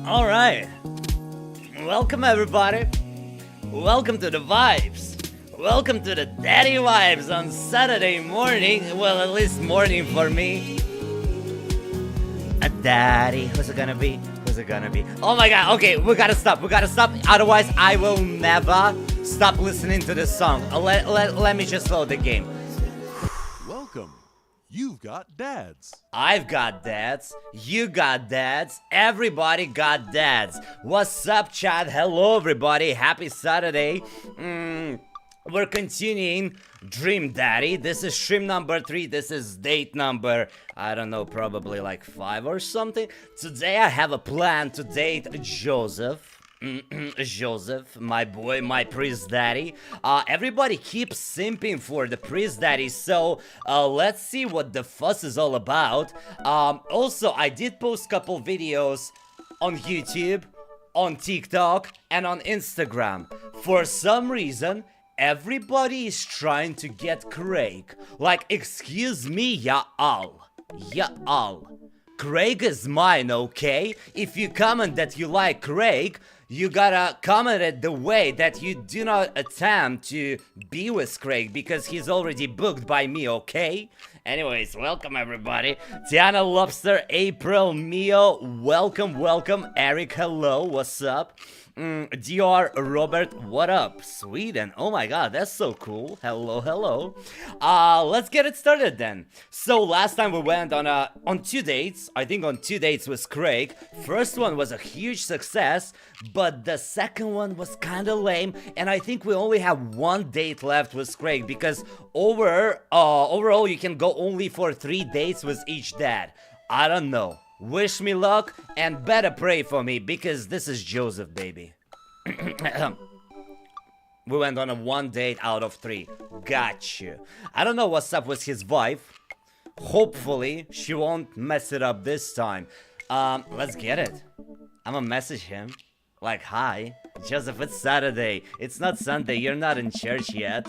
Alright. Welcome everybody. Welcome to the vibes. Welcome to the daddy vibes on Saturday morning. Well, at least morning for me. A daddy. Who's it gonna be? Who's it gonna be? Oh my god. Okay, we gotta stop. Otherwise, I will never stop listening to this song. Let me just load the game. Welcome. You've got dads. I've got dads, you got dads, everybody got dads. What's up, chat? Hello, everybody. Happy Saturday. We're continuing Dream Daddy. This is stream number 3. This is date number, I don't know, probably like 5 or something. Today I have a plan to date Joseph. Joseph, my boy, my priest daddy. Everybody keeps simping for the priest daddy, so let's see what the fuss is all about. Also, I did post a couple videos on YouTube, on TikTok, and on Instagram. For some reason, everybody is trying to get Craig. Like, excuse me, y'all. Craig is mine, okay? If you comment that you like Craig, you gotta comment it the way that you do not attempt to be with Craig because he's already booked by me, okay? Anyways, welcome everybody. Tiana Lobster, April, Mio, welcome. Eric, hello, what's up? DR Robert, what up? Sweden, oh my god, that's so cool. Hello. Let's get it started then. So last time we went on 2 dates. I think on 2 dates with Craig. First one was a huge success, but the second one was kind of lame, and I think we only have 1 date left with Craig because overall you can go only for 3 dates with each dad. I don't know. Wish me luck and better pray for me because this is Joseph, baby. We went on a 1 date out of 3. Got you. I don't know what's up with his wife. Hopefully she won't mess it up this time. Let's get it. I'm gonna message him. Like, hi, Joseph, it's Saturday. It's not Sunday. You're not in church yet.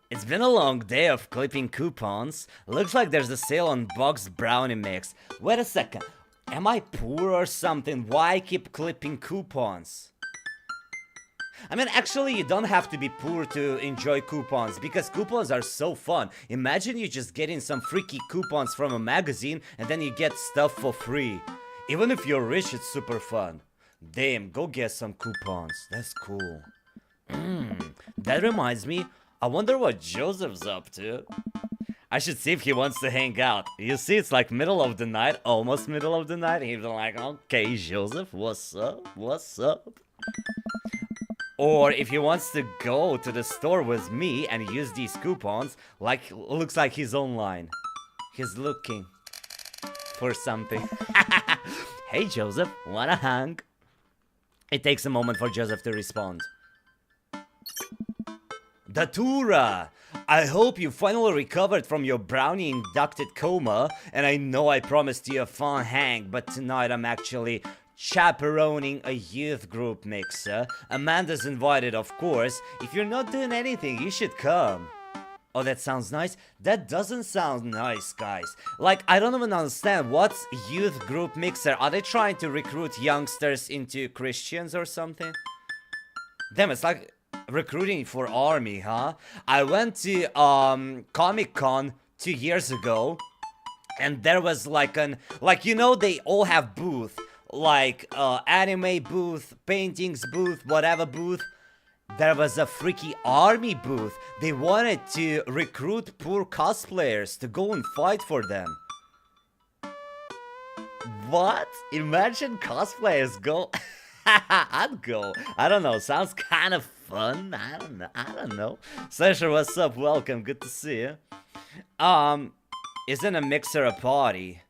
It's been a long day of clipping coupons. Looks like there's a sale on boxed brownie mix. Wait a second. Am I poor or something? Why I keep clipping coupons? I mean, actually, you don't have to be poor to enjoy coupons because coupons are so fun. Imagine you just getting some freaky coupons from a magazine and then you get stuff for free. Even if you're rich, it's super fun. Damn, go get some coupons. That's cool. That reminds me. I wonder what Joseph's up to. I should see if he wants to hang out. You see, it's like middle of the night, almost middle of the night. He's like, okay, Joseph, what's up? Or if he wants to go to the store with me and use these coupons, like, looks like he's online. He's looking for something. Hey, Joseph, wanna hang? It takes a moment for Joseph to respond. Datura! I hope you finally recovered from your brownie-inducted coma, and I know I promised you a fun hang, but tonight I'm actually chaperoning a youth group mixer. Amanda's invited, of course. If you're not doing anything, you should come. Oh, that sounds nice? That doesn't sound nice, guys. Like, I don't even understand. What's youth group mixer? Are they trying to recruit youngsters into Christians or something? Damn, it's like recruiting for army, huh? I went to Comic-Con 2 years ago, and there was like you know, they all have booth, like anime booth, paintings booth, whatever booth. There was a freaky army booth. They wanted to recruit poor cosplayers to go and fight for them. What? Imagine cosplayers go. I'd go. I don't know. Sounds kind of fun. I don't know. Slasher, what's up? Welcome. Good to see you. Isn't a mixer a party?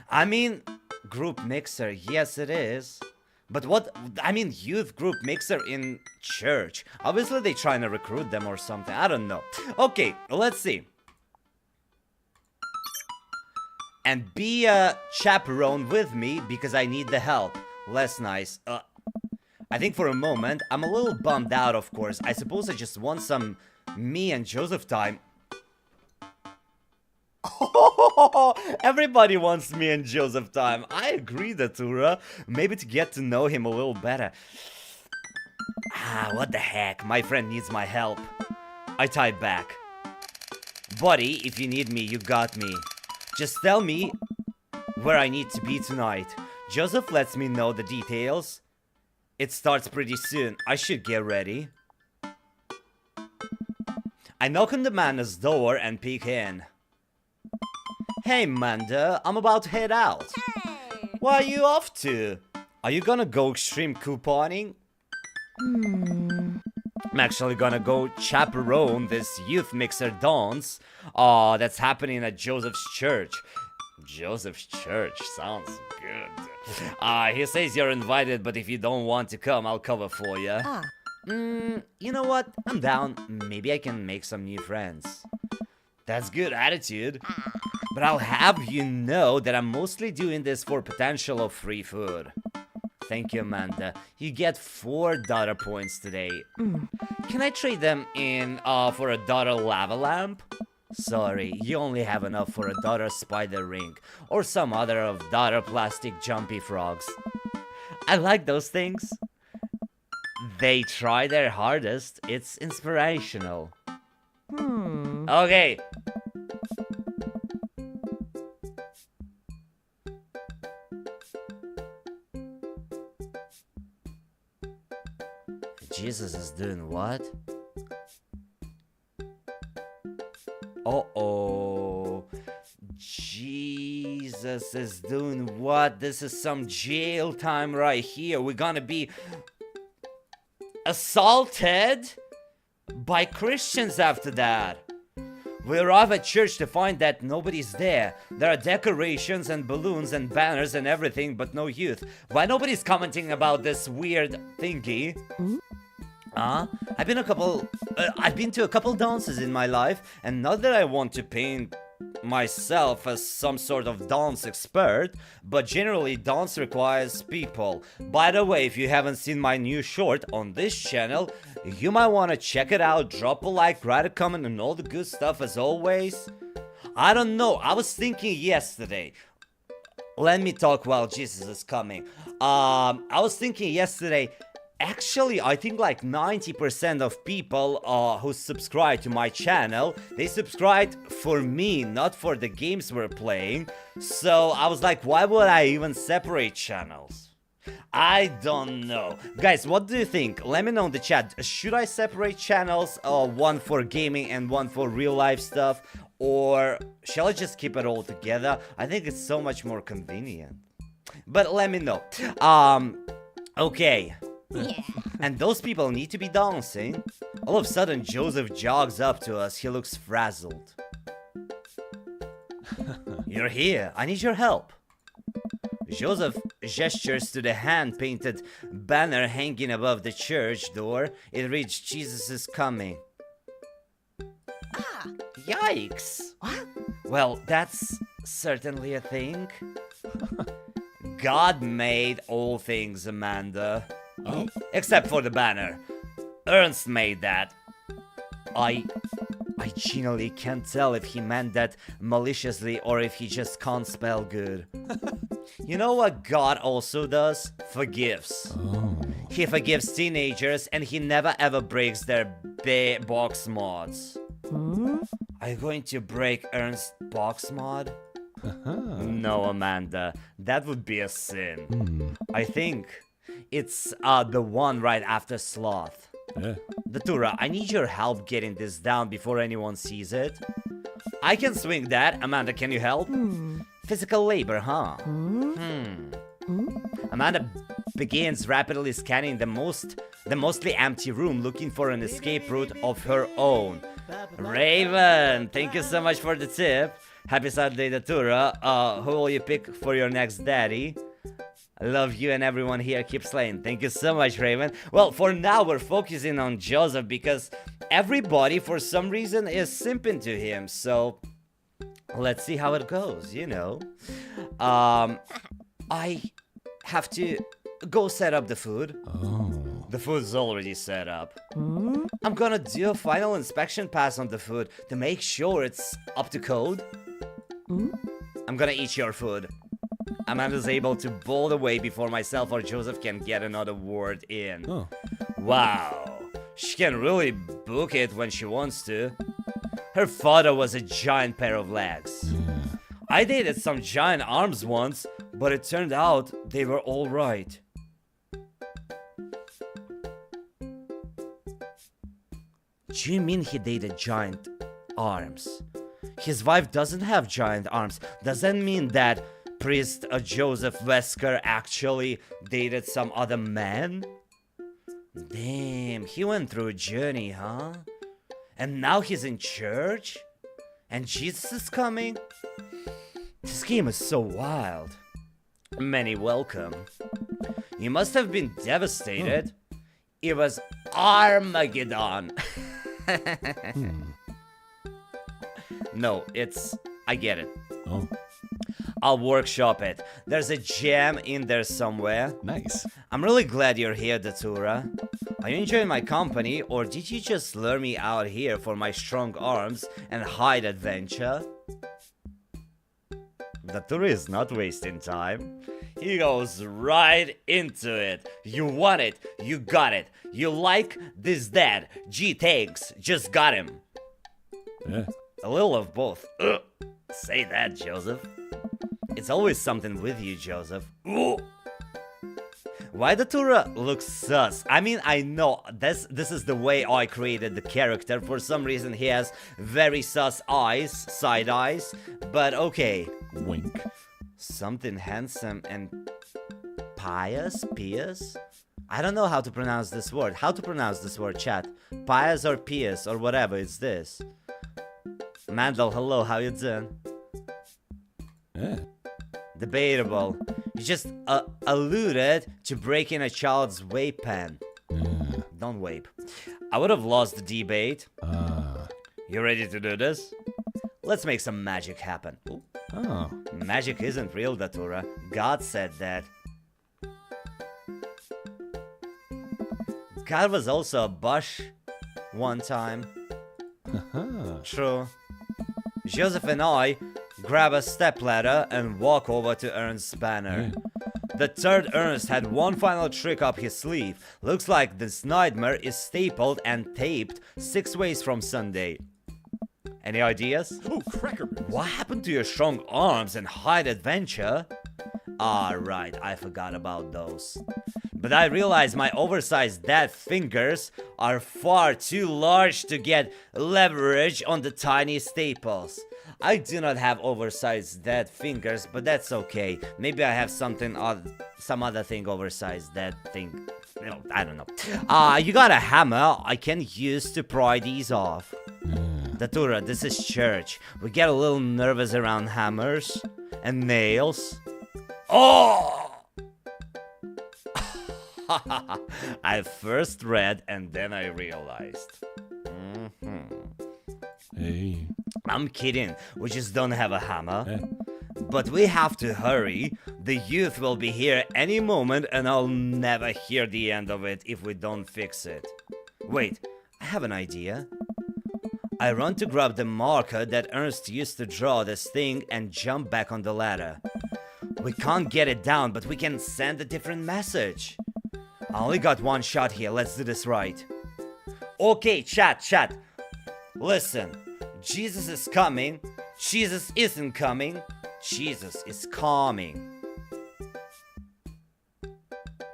I mean, group mixer. Yes, it is. But what? I mean, youth group mixer in church. Obviously, they trying to recruit them or something. I don't know. Okay, let's see. And be a chaperone with me because I need the help. Less nice. I think for a moment, I'm a little bummed out, of course. I suppose I just want some me and Joseph time. Everybody wants me and Joseph time. I agree, Datura. Maybe to get to know him a little better. What the heck? My friend needs my help. I type back. Buddy, if you need me, you got me. Just tell me where I need to be tonight. Joseph lets me know the details. It starts pretty soon. I should get ready. I knock on the man's door and peek in. Hey, Manda, I'm about to head out. Hey! Where are you off to? Are you gonna go extreme couponing? I'm actually gonna go chaperone this youth mixer dance. That's happening at Joseph's church. Joseph's church sounds good. He says you're invited, but if you don't want to come, I'll cover for you. You know what? I'm down. Maybe I can make some new friends. That's good attitude. But I'll have you know that I'm mostly doing this for potential of free food. Thank you, Amanda. You get 4 data points today. Can I trade them in for a data lava lamp? Sorry, you only have enough for a data spider ring or some other of data plastic jumpy frogs. I like those things. They try their hardest. It's inspirational. Okay. Jesus is doing what? Uh-oh. Jesus is doing what? This is some jail time right here. We're gonna be assaulted by Christians after that. We arrive at church to find that nobody's there. There are decorations and balloons and banners and everything, but no youth. Why nobody's commenting about this weird thingy? I've been to a couple dances in my life, and not that I want to paint myself as some sort of dance expert, but generally dance requires people. By the way, if you haven't seen my new short on this channel, you might want to check it out. Drop a like, write a comment, and all the good stuff as always. I don't know, I was thinking yesterday. Let me talk while Jesus is coming. I was thinking yesterday. Actually, I think like 90% of people who subscribe to my channel, they subscribed for me, not for the games we're playing. So I was like, why would I even separate channels? I don't know. Guys, what do you think? Let me know in the chat. Should I separate channels? One for gaming and one for real life stuff? Or shall I just keep it all together? I think it's so much more convenient. But let me know. Okay. Yeah. And those people need to be dancing. All of a sudden, Joseph jogs up to us. He looks frazzled. You're here. I need your help. Joseph gestures to the hand-painted banner hanging above the church door. It reads, Jesus is coming. Yikes. What? Well, that's certainly a thing. God made all things, Amanda. Oh. Except for the banner. Ernst made that. I genuinely can't tell if he meant that maliciously or if he just can't spell good. You know what God also does? Forgives. Oh. He forgives teenagers and he never ever breaks their box mods. Are you going to break Ernst's box mod? No, Amanda. That would be a sin. I think it's the one right after Sloth. Yeah. Datura, I need your help getting this down before anyone sees it. I can swing that. Amanda, can you help? Physical labor, huh? Amanda begins rapidly scanning the mostly empty room, looking for an escape route of her own. Raven, thank you so much for the tip. Happy Saturday, Datura. Who will you pick for your next daddy? I love you and everyone here. Keep slaying. Thank you so much, Raven. Well, for now, we're focusing on Joseph because everybody, for some reason, is simping to him. So, let's see how it goes, you know. I have to go set up the food. Oh. The food's already set up. I'm gonna do a final inspection pass on the food to make sure it's up to code. I'm gonna eat your food. Amanda's able to bolt away before myself or Joseph can get another word in. Oh. Wow, she can really book it when she wants to. Her father was a giant pair of legs. I dated some giant arms once, but it turned out they were alright. Do you mean he dated giant arms? His wife doesn't have giant arms. Does that mean that priest Joseph Wesker actually dated some other man? Damn, he went through a journey, huh? And now he's in church? And Jesus is coming? This game is so wild. Many welcome. You must have been devastated. It was Armageddon. No, I get it. Oh, I'll workshop it. There's a gem in there somewhere. nice. I'm really glad you're here, Datura. Are you enjoying my company, or did you just lure me out here for my strong arms and hide adventure? Datura is not wasting time. He goes right into it. You want it, you got it. You like this dad. Gee, thanks, just got him. Yeah. A little of both. Ugh. Say that, Joseph. It's always something with you, Joseph. Ooh. Why Datura looks sus? I mean, I know this is the way I created the character. For some reason, he has very sus eyes, side eyes. But okay. Wink. Something handsome and pious? I don't know how to pronounce this word. How to pronounce this word, chat? Pious or pious or whatever it's this. Mandel, hello, how you doing? Yeah. Debatable. You just alluded to breaking a child's vape pen. Don't vape. I would have lost the debate. You ready to do this? Let's make some magic happen. Ooh. Oh. Magic isn't real, Datura. God said that. God was also a bush one time. True. Joseph and I grab a stepladder and walk over to Ernst's banner. The third Ernst had one final trick up his sleeve. Looks like this nightmare is stapled and taped 6 ways from Sunday. Any ideas? Oh, cracker. What happened to your strong arms and hide adventure? Ah, right, I forgot about those. But I realize my oversized dad fingers are far too large to get leverage on the tiny staples. I do not have oversized dad fingers, but that's okay. Maybe I have some other thing oversized dad thing. I don't know. You got a hammer I can use to pry these off. Datura, this is church. We get a little nervous around hammers and nails. Oh! I first read and then I realized. Hey. I'm kidding, we just don't have a hammer. Yeah. But we have to hurry. The youth will be here any moment and I'll never hear the end of it if we don't fix it. Wait, I have an idea. I run to grab the marker that Ernst used to draw this thing and jump back on the ladder. We can't get it down, but we can send a different message. I only got one shot here, let's do this right. Okay, chat. Listen, Jesus is coming. Jesus isn't coming. Jesus is coming.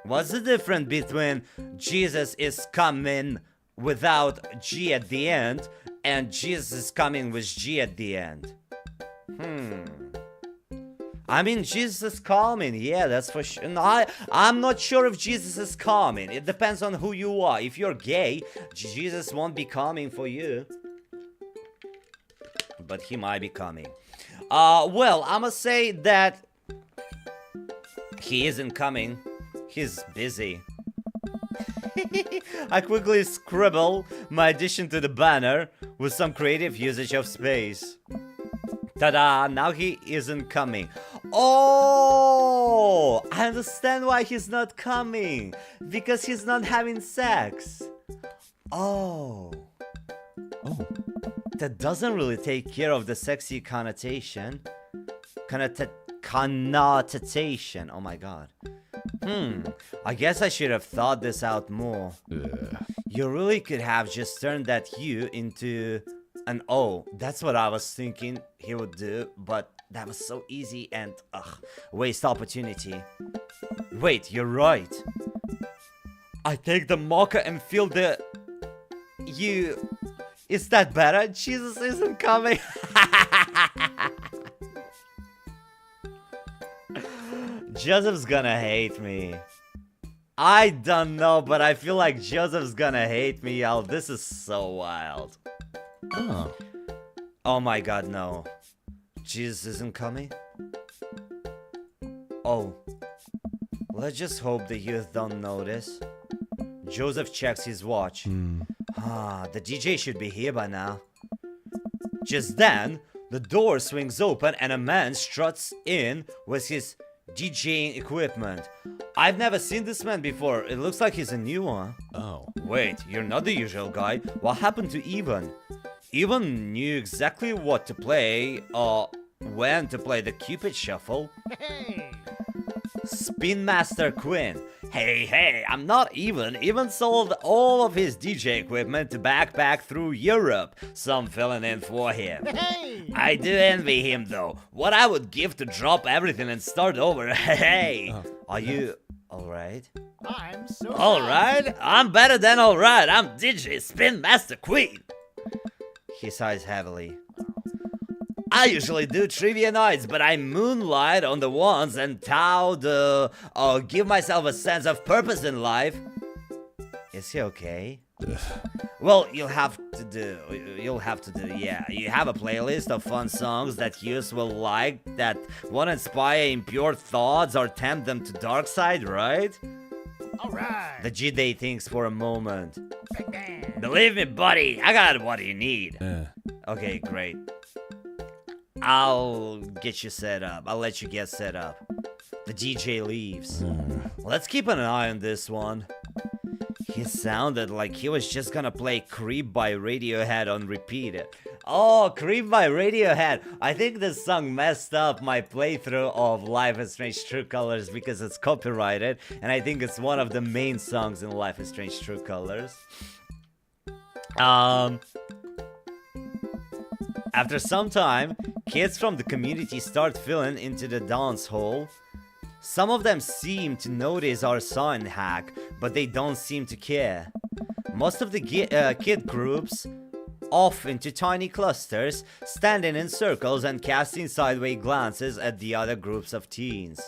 What's the difference between Jesus is coming without G at the end and Jesus is coming with G at the end? I mean, Jesus is coming, yeah, that's for sure. No, I'm not sure if Jesus is coming. It depends on who you are. If you're gay, Jesus won't be coming for you. But he might be coming. Well, I'ma say that he isn't coming. He's busy. I quickly scribble my addition to the banner with some creative usage of space. Ta-da! Now he isn't coming. Oh! I understand why he's not coming. Because he's not having sex. Oh. Oh. That doesn't really take care of the sexy connotation. connotation. Oh my god. I guess I should have thought this out more. You really could have just turned that U into an O. That's what I was thinking he would do, but that was so easy and waste opportunity. Wait, you're right. I take the mocha and feel the U. Is that better? Jesus isn't coming. Joseph's gonna hate me. I don't know, but I feel like Joseph's gonna hate me, y'all. This is so wild. Oh. Oh my god, no. Jesus isn't coming? Oh. Let's just hope the youth don't notice. Joseph checks his watch. The DJ should be here by now. Just then, the door swings open and a man struts in with his DJing equipment. I've never seen this man before. It looks like he's a new one. Oh. Wait, you're not the usual guy. What happened to Ivan? Ivan knew exactly what to play, when to play the Cupid Shuffle. Hey! Spin Master Quinn. Hey, I'm not Ivan. Ivan sold all of his DJ equipment to backpack through Europe, so I'm filling in for him. Hey! I do envy him though. What I would give to drop everything and start over. Hey, are you alright? I'm so Alright? I'm better than alright. I'm DJ Spin Master Queen. He sighs heavily. I usually do trivia nights, but I moonlight on the ones and how to give myself a sense of purpose in life. Is he okay? Well, you'll have to do, yeah. You have a playlist of fun songs that you will like that won't inspire impure thoughts or tempt them to dark side, right? Alright! The G-Day thinks for a moment. Bang, bang. Believe me, buddy, I got what you need. Okay, great. I'll get you set up. I'll let you get set up. The DJ leaves. Let's keep an eye on this one. He sounded like he was just gonna play Creep by Radiohead on repeat. Oh, Creep by Radiohead. I think this song messed up my playthrough of Life is Strange True Colors because it's copyrighted, and I think it's one of the main songs in Life is Strange True Colors. After some time, kids from the community start filling into the dance hall. Some of them seem to notice our sign hack, but they don't seem to care. Most of the kid groups off into tiny clusters, standing in circles and casting sideways glances at the other groups of teens.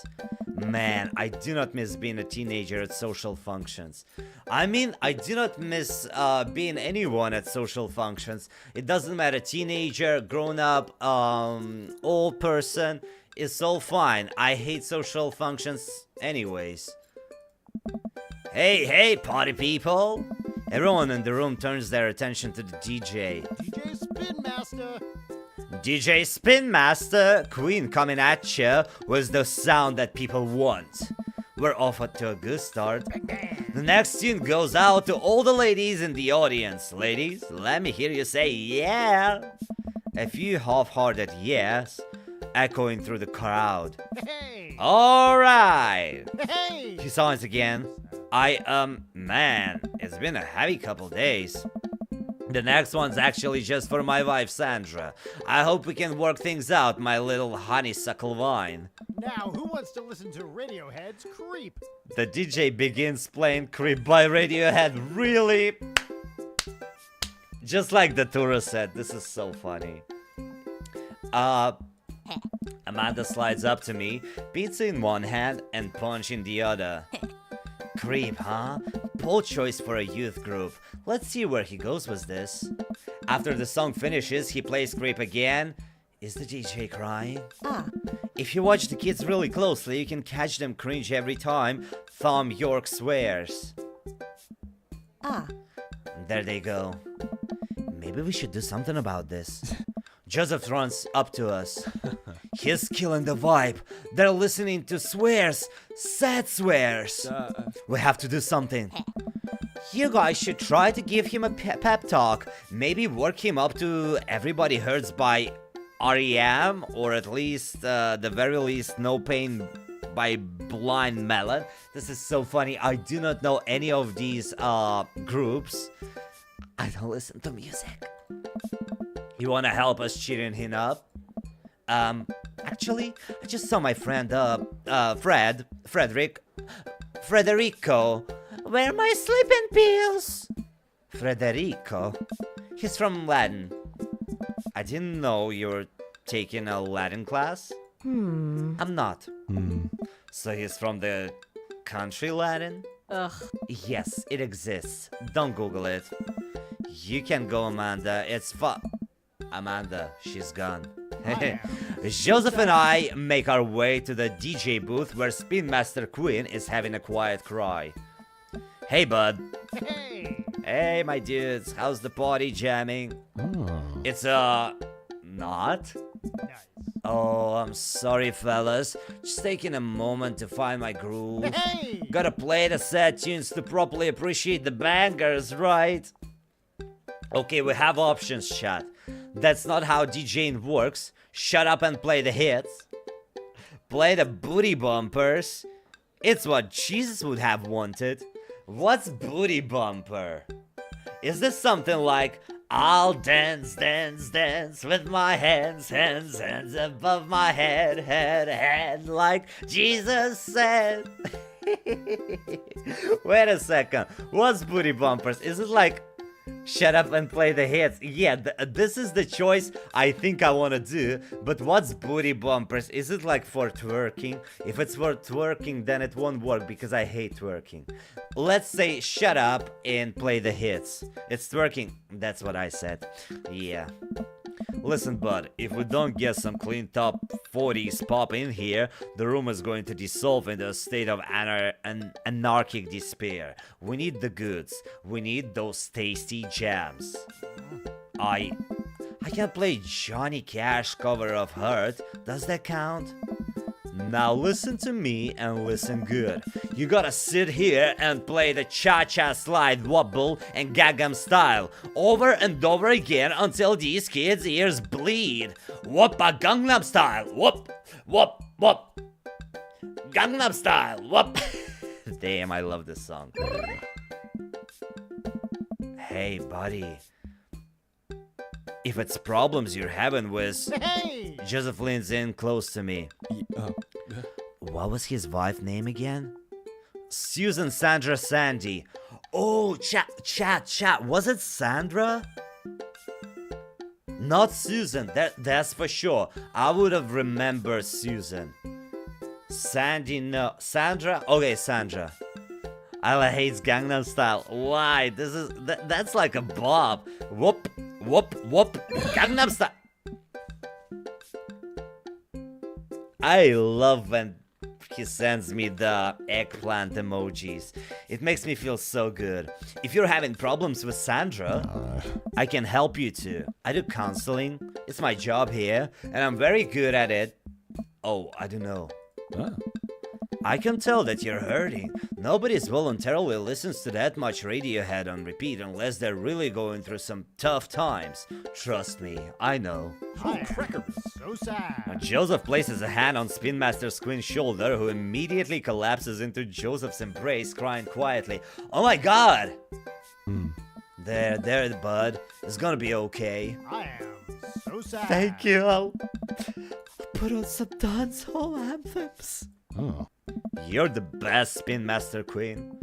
Man, I do not miss being a teenager at social functions. I mean, I do not miss being anyone at social functions. It doesn't matter, teenager, grown-up, old person, it's all fine. I hate social functions anyways. Hey, party people! Everyone in the room turns their attention to the DJ. DJ Spin Master! DJ Spin Master, Queen coming at ya with the sound that people want. We're off to a good start. Bang, bang. The next tune goes out to all the ladies in the audience. Ladies, let me hear you say yeah. A few half-hearted yes, echoing through the crowd. Hey! Alright. Hey! He signs again. Man, it's been a heavy couple days. The next one's actually just for my wife Sandra. I hope we can work things out, my little honeysuckle vine. Now, who wants to listen to Radiohead's Creep? The DJ begins playing Creep by Radiohead. Really? Just like the tourist said, this is so funny. Amanda slides up to me, pizza in one hand and punch in the other. Creep, huh? Bold choice for a youth group. Let's see where he goes with this. After the song finishes, he plays Creep again. Is the DJ crying? If you watch the kids really closely, you can catch them cringe every time Thom Yorke swears. There they go. Maybe we should do something about this. Joseph runs up to us. He's killing the vibe. They're listening to swears. Sad swears. We have to do something. You guys should try to give him a pep talk. Maybe work him up to Everybody Hurts by REM, or at least, the very least, No Pain by Blind Melon. This is so funny. I do not know any of these groups. I don't listen to music. You wanna help us cheering him up? Actually, I just saw my friend, Frederico. Where are my sleeping pills? Frederico? He's from Latin. I didn't know you were taking a Latin class. I'm not. So he's from the country Latin? Ugh. Yes, it exists. Don't Google it. You can go, Amanda. It's fun. Amanda, she's gone. Joseph and I make our way to the DJ booth where Spin Master Queen is having a quiet cry. Hey, bud. Hey. Hey, my dudes. How's the party jamming? Oh. It's, not? Nice. Oh, I'm sorry, fellas. Just taking a moment to find my groove. Hey. Gotta play the sad tunes to properly appreciate the bangers, right? Okay, we have options, chat. That's not how DJing works. Shut up and play the hits. Play the booty bumpers. It's what Jesus would have wanted. What's booty bumper? Is this something like, I'll dance, dance, dance with my hands, hands, hands above my head, head, head, like Jesus said? Wait a second. What's booty bumpers? Is it like, shut up and play the hits? Yeah, this is the choice I think I want to do. But what's booty bumpers? Is it like for twerking? If it's for twerking, then it won't work because I hate twerking. Let's say shut up and play the hits. It's twerking. That's what I said. Yeah. Listen, bud, if we don't get some clean top 40s pop in here, the room is going to dissolve into a state of anarchic despair. We need the goods. We need those tasty jams. I can't play Johnny Cash cover of Hurt. Does that count? Now listen to me and listen good. You gotta sit here and play the cha-cha slide wobble and Gangnam Style over and over again until these kids' ears bleed. Whoppa Gangnam Style, whoop, whoop, whoop. Gangnam Style, whoop. Damn, I love this song. Hey, buddy. If it's problems you're having with... Hey. Joseph leans in close to me. What was his wife name again? Susan Sandra Sandy. Oh, chat. Was it Sandra? Not Susan, that's for sure. I would have remembered Susan. Sandy, no. Sandra? Okay, Sandra. Ayla hates Gangnam Style. Why? That's like a bob. Whoop, whoop, whoop. Gangnam Style. I love when he sends me the eggplant emojis. It makes me feel so good. If you're having problems with Sandra, I can help you too. I do counseling. It's my job here, and I'm very good at it. Oh, I don't know. I can tell that you're hurting. Nobody's voluntarily listens to that much Radiohead on repeat unless they're really going through some tough times. Trust me, I know. I am so sad. Joseph places a hand on Spin Master Queen's shoulder, who immediately collapses into Joseph's embrace, crying quietly, "Oh my god!" There, bud. It's gonna be okay. I am so sad. Thank you. I'll put on some dancehall anthems. Oh. You're the best, Spin Master Queen.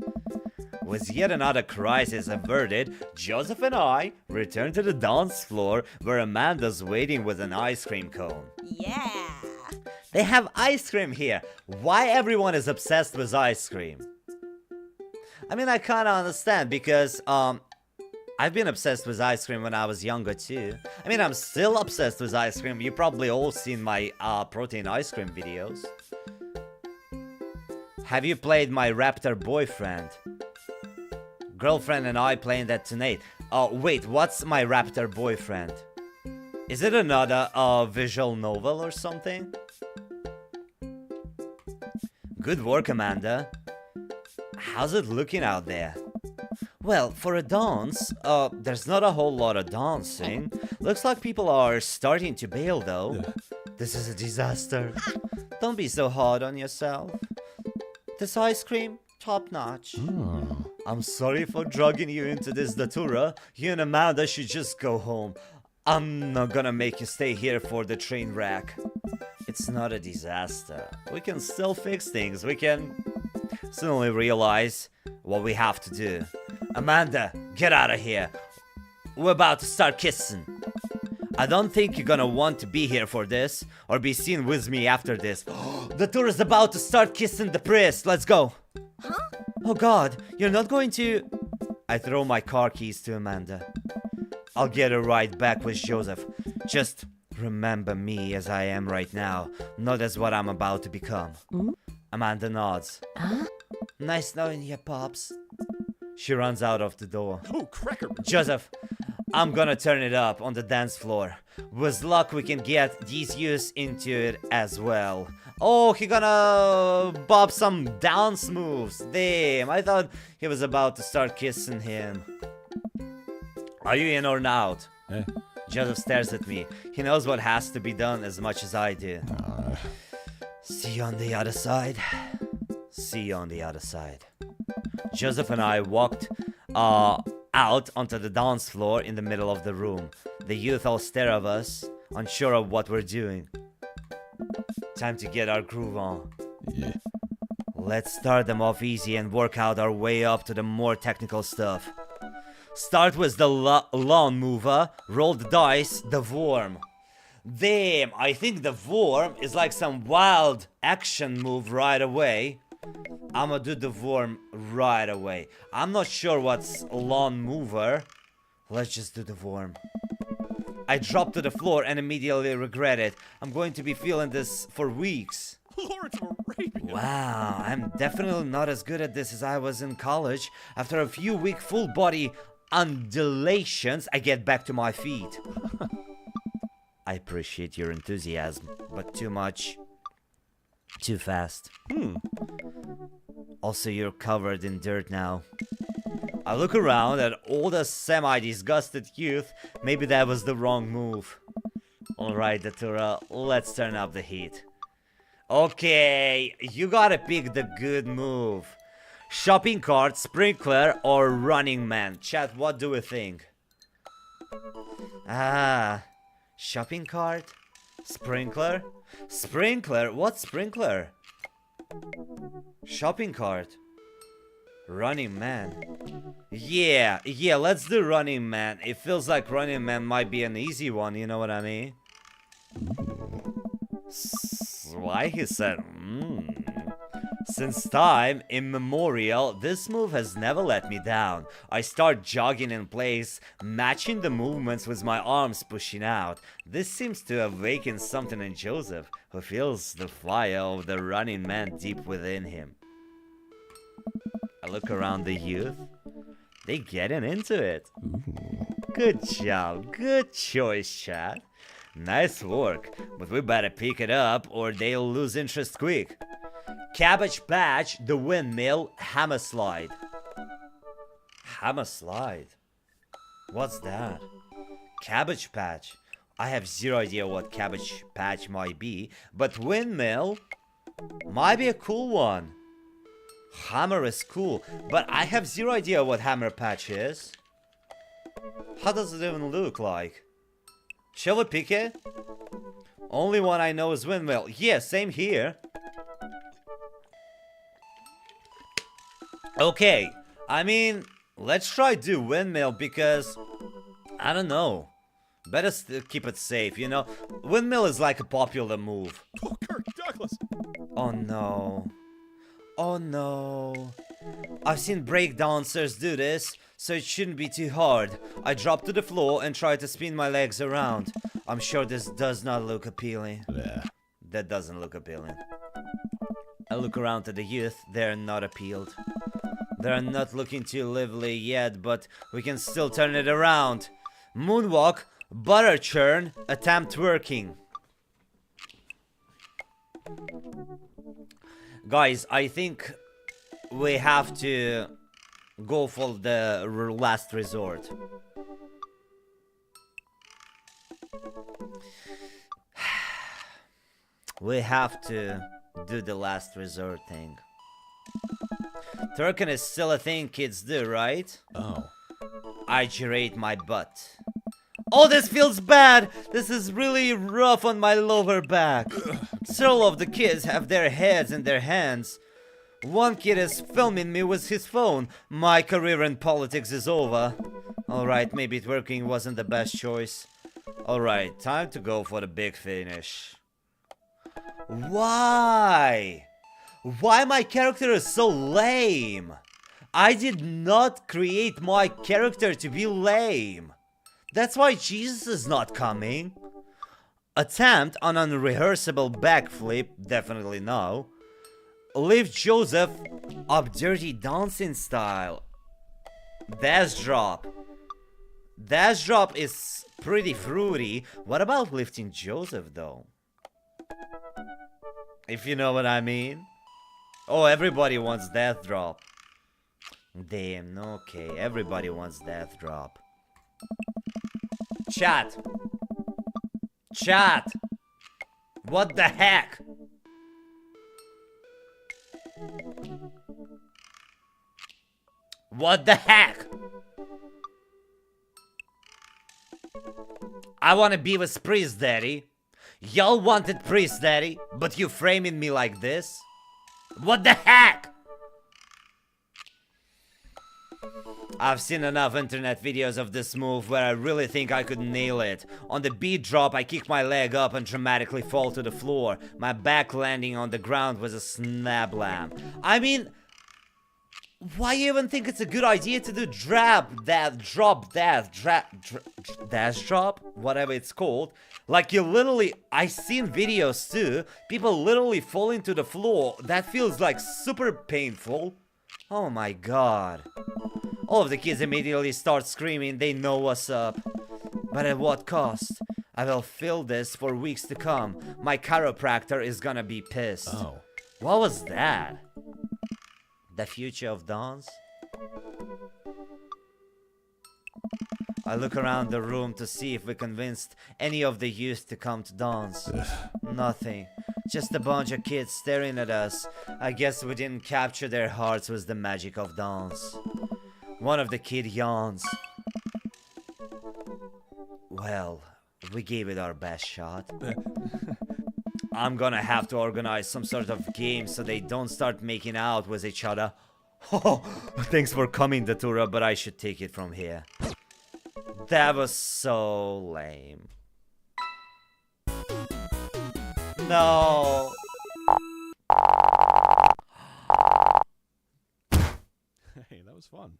With yet another crisis averted, Joseph and I return to the dance floor where Amanda's waiting with an ice cream cone. Yeah. They have ice cream here. Why everyone is obsessed with ice cream? I mean, I kinda understand because, I've been obsessed with ice cream when I was younger too. I mean, I'm still obsessed with ice cream. You probably all seen my, protein ice cream videos. Have you played My Raptor Boyfriend? Girlfriend and I playing that tonight. Oh, wait, what's My Raptor Boyfriend? Is it another visual novel or something? Good work, Amanda. How's it looking out there? Well, for a dance, there's not a whole lot of dancing. Looks like people are starting to bail though. This is a disaster. Don't be so hard on yourself. This ice cream, top notch. I'm sorry for dragging you into this datura. You and Amanda should just go home. I'm not gonna make you stay here for the train wreck. It's not a disaster. We can still fix things. We can suddenly realize what we have to do. Amanda, get out of here. We're about to start kissing. I don't think you're gonna want to be here for this, or be seen with me after this. The tour is about to start kissing the priest. Let's go. Huh? Oh God, you're not going to... I throw my car keys to Amanda. I'll get a ride back with Joseph. Just remember me as I am right now, not as what I'm about to become. Amanda nods. Huh? Nice knowing you, Pops. She runs out of the door. Oh, cracker. Joseph, I'm gonna turn it up on the dance floor. With luck, we can get these youths into it as well. Oh, he gonna bob some dance moves. Damn, I thought he was about to start kissing him. Are you in or out? Eh? Joseph stares at me. He knows what has to be done as much as I do. See you on the other side. See you on the other side. Joseph and I walked out onto the dance floor in the middle of the room. The youth all stare at us, unsure of what we're doing. Time to get our groove on. Yeah. Let's start them off easy and work out our way up to the more technical stuff. Start with the lawn mover, roll the dice, the worm. Damn, I think the worm is like some wild action move right away. I'ma do the worm right away. I'm not sure what's lawn mover. Let's just do the worm. I dropped to the floor and immediately regret it. I'm going to be feeling this for weeks. Lawrence Arabia. Wow, I'm definitely not as good at this as I was in college. After a few weak full body undulations, I get back to my feet. I appreciate your enthusiasm, but too much. Too fast. Also, you're covered in dirt now. I look around at all the semi-disgusted youth. Maybe that was the wrong move. Alright, Datura, let's turn up the heat. Okay, you gotta pick the good move. Shopping cart, sprinkler, or running man? Chat, what do we think? Shopping cart? Sprinkler? Sprinkler? What sprinkler? Shopping cart. Running man. Yeah, let's do running man. It feels like running man might be an easy one, you know what I mean? Why he said, Since time immemorial, this move has never let me down. I start jogging in place, matching the movements with my arms pushing out. This seems to awaken something in Joseph, who feels the fire of the running man deep within him. I look around the youth. They getting into it. Good job, good choice, chat. Nice work, but we better pick it up or they'll lose interest quick. Cabbage Patch, the windmill, hammer slide. Hammer slide? What's that? Cabbage Patch. I have zero idea what Cabbage Patch might be, but windmill might be a cool one. Hammer is cool, but I have zero idea what Hammer Patch is. How does it even look like? Shall we pick it? Only one I know is windmill. Yeah, same here. Okay, I mean, let's try do windmill because, I don't know. Better still keep it safe, you know? Windmill is like a popular move. Oh, Kirk Douglas. Oh no. Oh no. I've seen breakdancers do this, so it shouldn't be too hard. I drop to the floor and try to spin my legs around. I'm sure this does not look appealing. Yeah. That doesn't look appealing. I look around at the youth, they're not appealed. They're not looking too lively yet, but we can still turn it around. Moonwalk, butter churn, attempt twerking. Guys, I think we have to go for the last resort. We have to do the last resort thing. Turkin is still a thing kids do, right? Oh. I gyrate my butt. Oh, this feels bad! This is really rough on my lower back. Several of the kids have their heads in their hands. One kid is filming me with his phone. My career in politics is over. Alright, maybe twerking wasn't the best choice. Alright, time to go for the big finish. Why? Why my character is so lame? I did not create my character to be lame. That's why Jesus is not coming. Attempt on an unrehearsable backflip, definitely no. Lift Joseph up dirty dancing style. Dash drop. Dash drop is pretty fruity. What about lifting Joseph though? If you know what I mean. Oh, everybody wants death drop. Damn, okay, everybody wants death drop. Chat. Chat. What the heck? What the heck? I wanna be with Priest Daddy. Y'all wanted Priest Daddy, but you framing me like this? What the heck? I've seen enough internet videos of this move where I really think I could nail it. On the beat drop, I kick my leg up and dramatically fall to the floor. My back landing on the ground was a snablam. I mean, why even think it's a good idea to do dash drop, whatever it's called? Like you literally, I've seen videos too, people literally falling to the floor. That feels like super painful. Oh my god. All of the kids immediately start screaming, they know what's up. But at what cost? I will feel this for weeks to come. My chiropractor is gonna be pissed. Oh. What was that? The future of dance? I look around the room to see if we convinced any of the youth to come to dance. Nothing. Just a bunch of kids staring at us. I guess we didn't capture their hearts with the magic of dance. One of the kids yawns. Well, we gave it our best shot. I'm gonna have to organize some sort of game so they don't start making out with each other. Oh, thanks for coming, Datura, but I should take it from here. That was so lame. No. Hey, that was fun.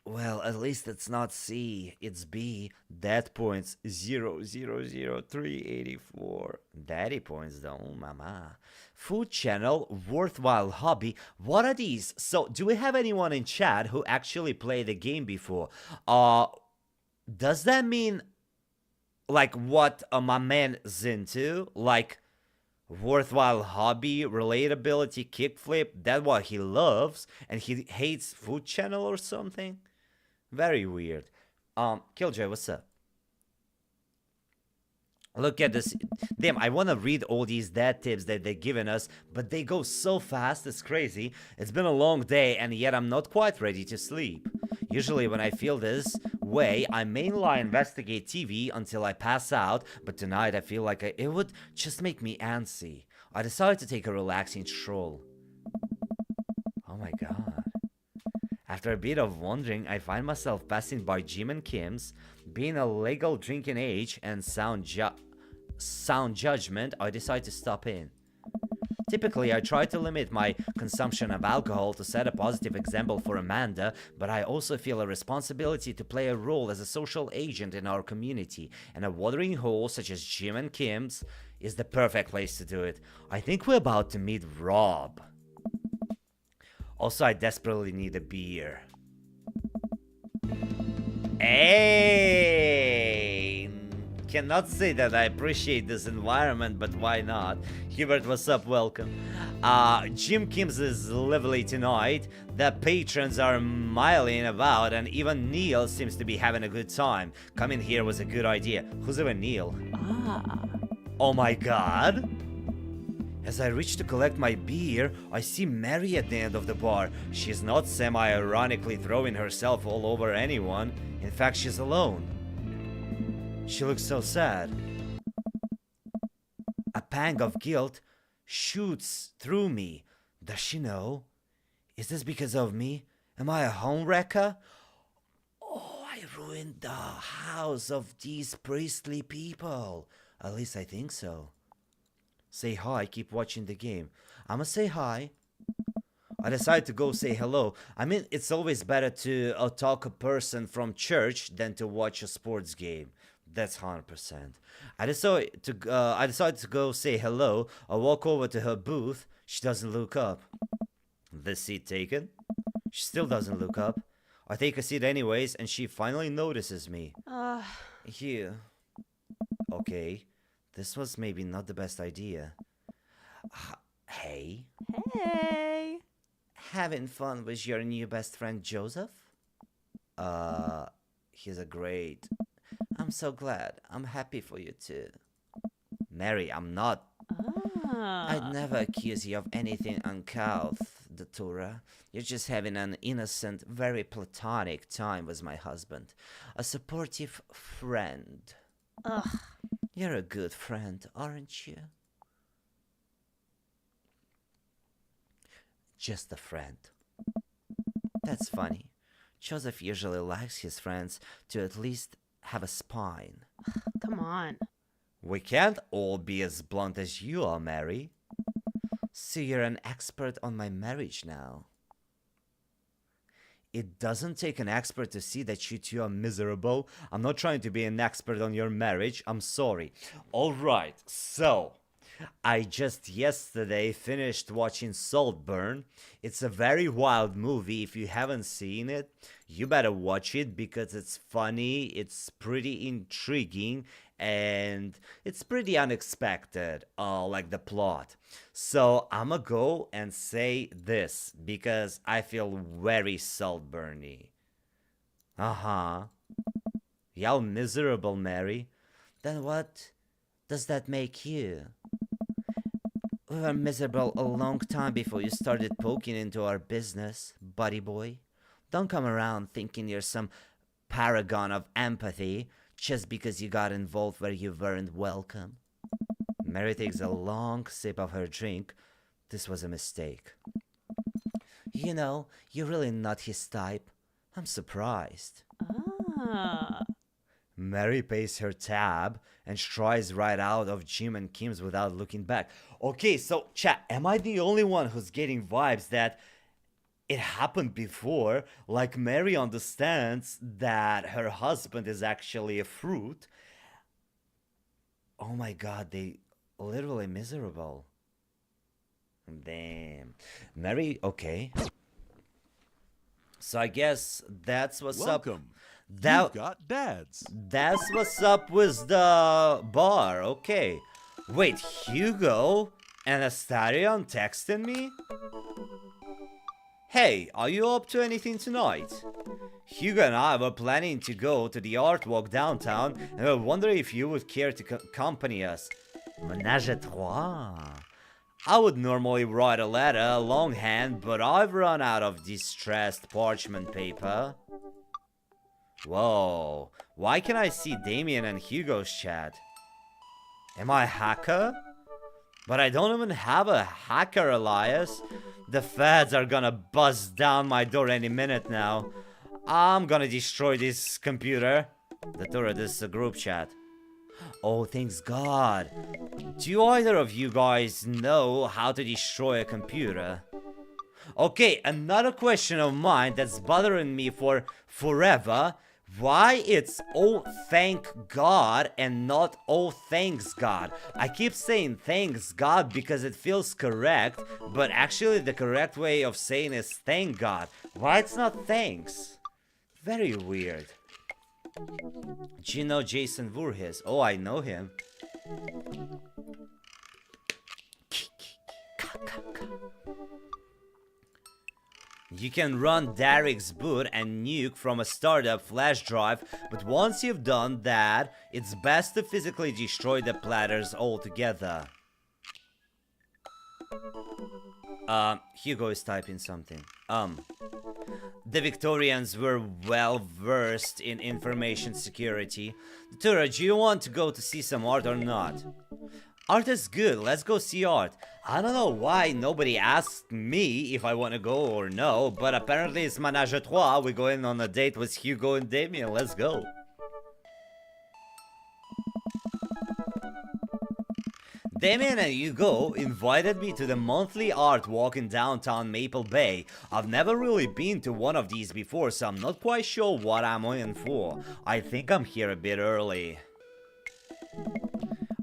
Well, at least it's not C, it's B. Dead points 0000384. Daddy points though, mama. Food channel, worthwhile hobby. What are these? So, do we have anyone in chat who actually played the game before? Does that mean like what my man is into? Like worthwhile hobby, relatability, kickflip, that's what he loves, and he hates food channel or something? Very weird. Killjoy, what's up? Look at this. Damn, I want to read all these dad tips that they're giving us, but they go so fast, it's crazy. It's been a long day, and yet I'm not quite ready to sleep. Usually when I feel this way, I mainly investigate TV until I pass out, but tonight I feel like it would just make me antsy. I decided to take a relaxing stroll. Oh my god. After a bit of wandering, I find myself passing by Jim and Kim's. Being a legal drinking age and sound judgment, I decide to stop in. Typically, I try to limit my consumption of alcohol to set a positive example for Amanda, but I also feel a responsibility to play a role as a social agent in our community, and a watering hole such as Jim and Kim's is the perfect place to do it. I think we're about to meet Rob. Also, I desperately need a beer. Hey, cannot say that I appreciate this environment, but why not? Hubert, what's up? Welcome. Jim Kim's is lively tonight. The patrons are miling about, and even Neil seems to be having a good time. Coming here was a good idea. Who's even Neil? Oh my god. As I reach to collect my beer, I see Mary at the end of the bar. She's not semi-ironically throwing herself all over anyone. In fact, she's alone. She looks so sad. A pang of guilt shoots through me. Does she know? Is this because of me? Am I a homewrecker? Oh, I ruined the house of these priestly people. At least I think so. Say hi, keep watching the game. I'ma say hi. I decided to go say hello. I mean, it's always better to talk a person from church than to watch a sports game. That's 100%. I decided to go say hello. I walk over to her booth. She doesn't look up. The seat taken? She still doesn't look up. I take a seat anyways, and she finally notices me. Here. Okay. This was maybe not the best idea. Hey? Hey. Having fun with your new best friend Joseph? He's a great... I'm so glad. I'm happy for you too. Mary, I'm not... I'd never accuse you of anything uncouth, Datura. You're just having an innocent, very platonic time with my husband. A supportive friend. Ugh. You're a good friend, aren't you? Just a friend. That's funny. Joseph usually likes his friends to at least have a spine. Come on. We can't all be as blunt as you are, Mary. So you're an expert on my marriage now. It doesn't take an expert to see that you two are miserable. I'm not trying to be an expert on your marriage. I'm sorry. Alright, so I just yesterday finished watching Saltburn. It's a very wild movie. If you haven't seen it, you better watch it because it's funny, it's pretty intriguing, and it's pretty unexpected, like the plot. So I'ma go and say this because I feel very Saltburny. Y'all miserable, Mary. Then what does that make you? We were miserable a long time before you started poking into our business, buddy boy. Don't come around thinking you're some paragon of empathy just because you got involved where you weren't welcome. Mary takes a long sip of her drink. This was a mistake. You know, you're really not his type. I'm surprised. Mary pays her tab and strides right out of Jim and Kim's without looking back. Okay, so chat, am I the only one who's getting vibes that it happened before? Like Mary understands that her husband is actually a fruit. Oh my god, they literally miserable. Damn. Mary, okay. So I guess that's what's up. Welcome. That, You've got dads. That's what's up with the bar, okay. Wait, Hugo and Astarion texting me? Hey, are you up to anything tonight? Hugo and I were planning to go to the art walk downtown, and we wonder if you would care to accompany us. Ménage à trois. I would normally write a letter longhand, but I've run out of distressed parchment paper. Whoa, why can I see Damien and Hugo's chat? Am I a hacker? But I don't even have a hacker, Elias. The feds are gonna bust down my door any minute now. I'm gonna destroy this computer. The door, this is a group chat. Oh, thanks God. Do either of you guys know how to destroy a computer? Okay, another question of mine that's bothering me for forever. Why it's oh thank God and not oh thanks God? I keep saying thanks God because it feels correct, but actually the correct way of saying is thank God. Why it's not thanks? Very weird. Do you know Jason Voorhees? Oh, I know him. You can run Derek's boot and nuke from a startup flash drive, but once you've done that, it's best to physically destroy the platters altogether. Hugo is typing something. The Victorians were well versed in information security. Tura, do you want to go to see some art or not? Art is good, let's go see art. I don't know why nobody asked me if I want to go or no, but apparently it's Ménage à Trois. We're going on a date with Hugo and Damien, let's go. Damien and Hugo invited me to the monthly art walk in downtown Maple Bay. I've never really been to one of these before, so I'm not quite sure what I'm in for. I think I'm here a bit early.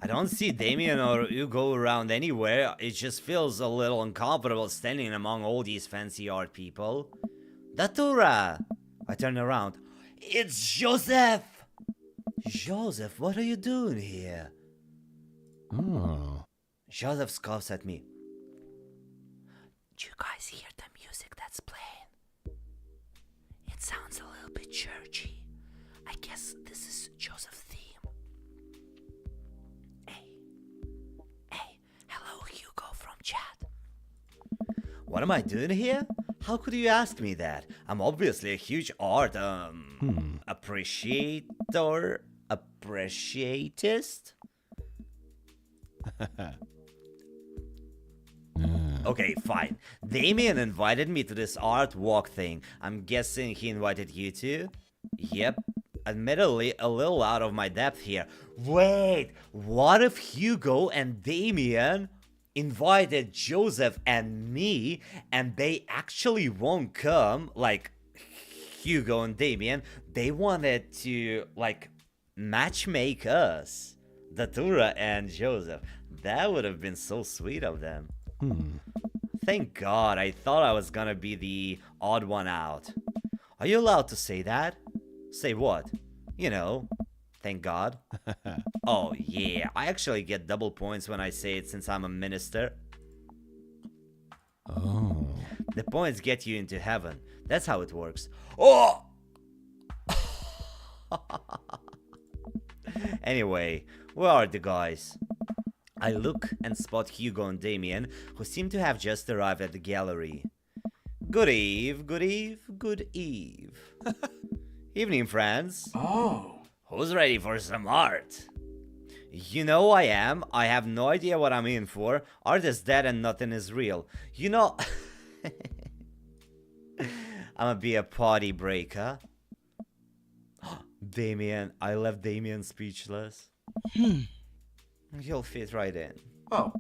I don't see Damien or Hugo around anywhere. It just feels a little uncomfortable standing among all these fancy art people. Datura! I turn around. It's Joseph! Joseph, what are you doing here? Oh. Joseph scoffs at me. Do you guys hear the music that's playing? It sounds a little bit churchy. I guess this is Joseph's theme. Hey, hello Hugo from chat. What am I doing here? How could you ask me that? I'm obviously a huge art, appreciatist? Okay, fine. Damien invited me to this art walk thing. I'm guessing he invited you too? Yep. Admittedly, a little out of my depth here. Wait, what if Hugo and Damien invited Joseph and me and they actually won't come? Like, Hugo and Damien, they wanted to, like, matchmake us. Datura and Joseph. That would have been so sweet of them. Thank God, I thought I was gonna be the odd one out. Are you allowed to say that? Say what? You know, thank God. Oh yeah, I actually get double points when I say it since I'm a minister. Oh. The points get you into heaven. That's how it works. Oh! Anyway, where are the guys? I look and spot Hugo and Damien, who seem to have just arrived at the gallery. Good eve, good eve, good eve. Evening, friends. Oh. Who's ready for some art? You know I am. I have no idea what I'm in for. Art is dead and nothing is real. You know... I'ma be a party breaker. Damien, I left Damien speechless. You'll fit right in. Oh.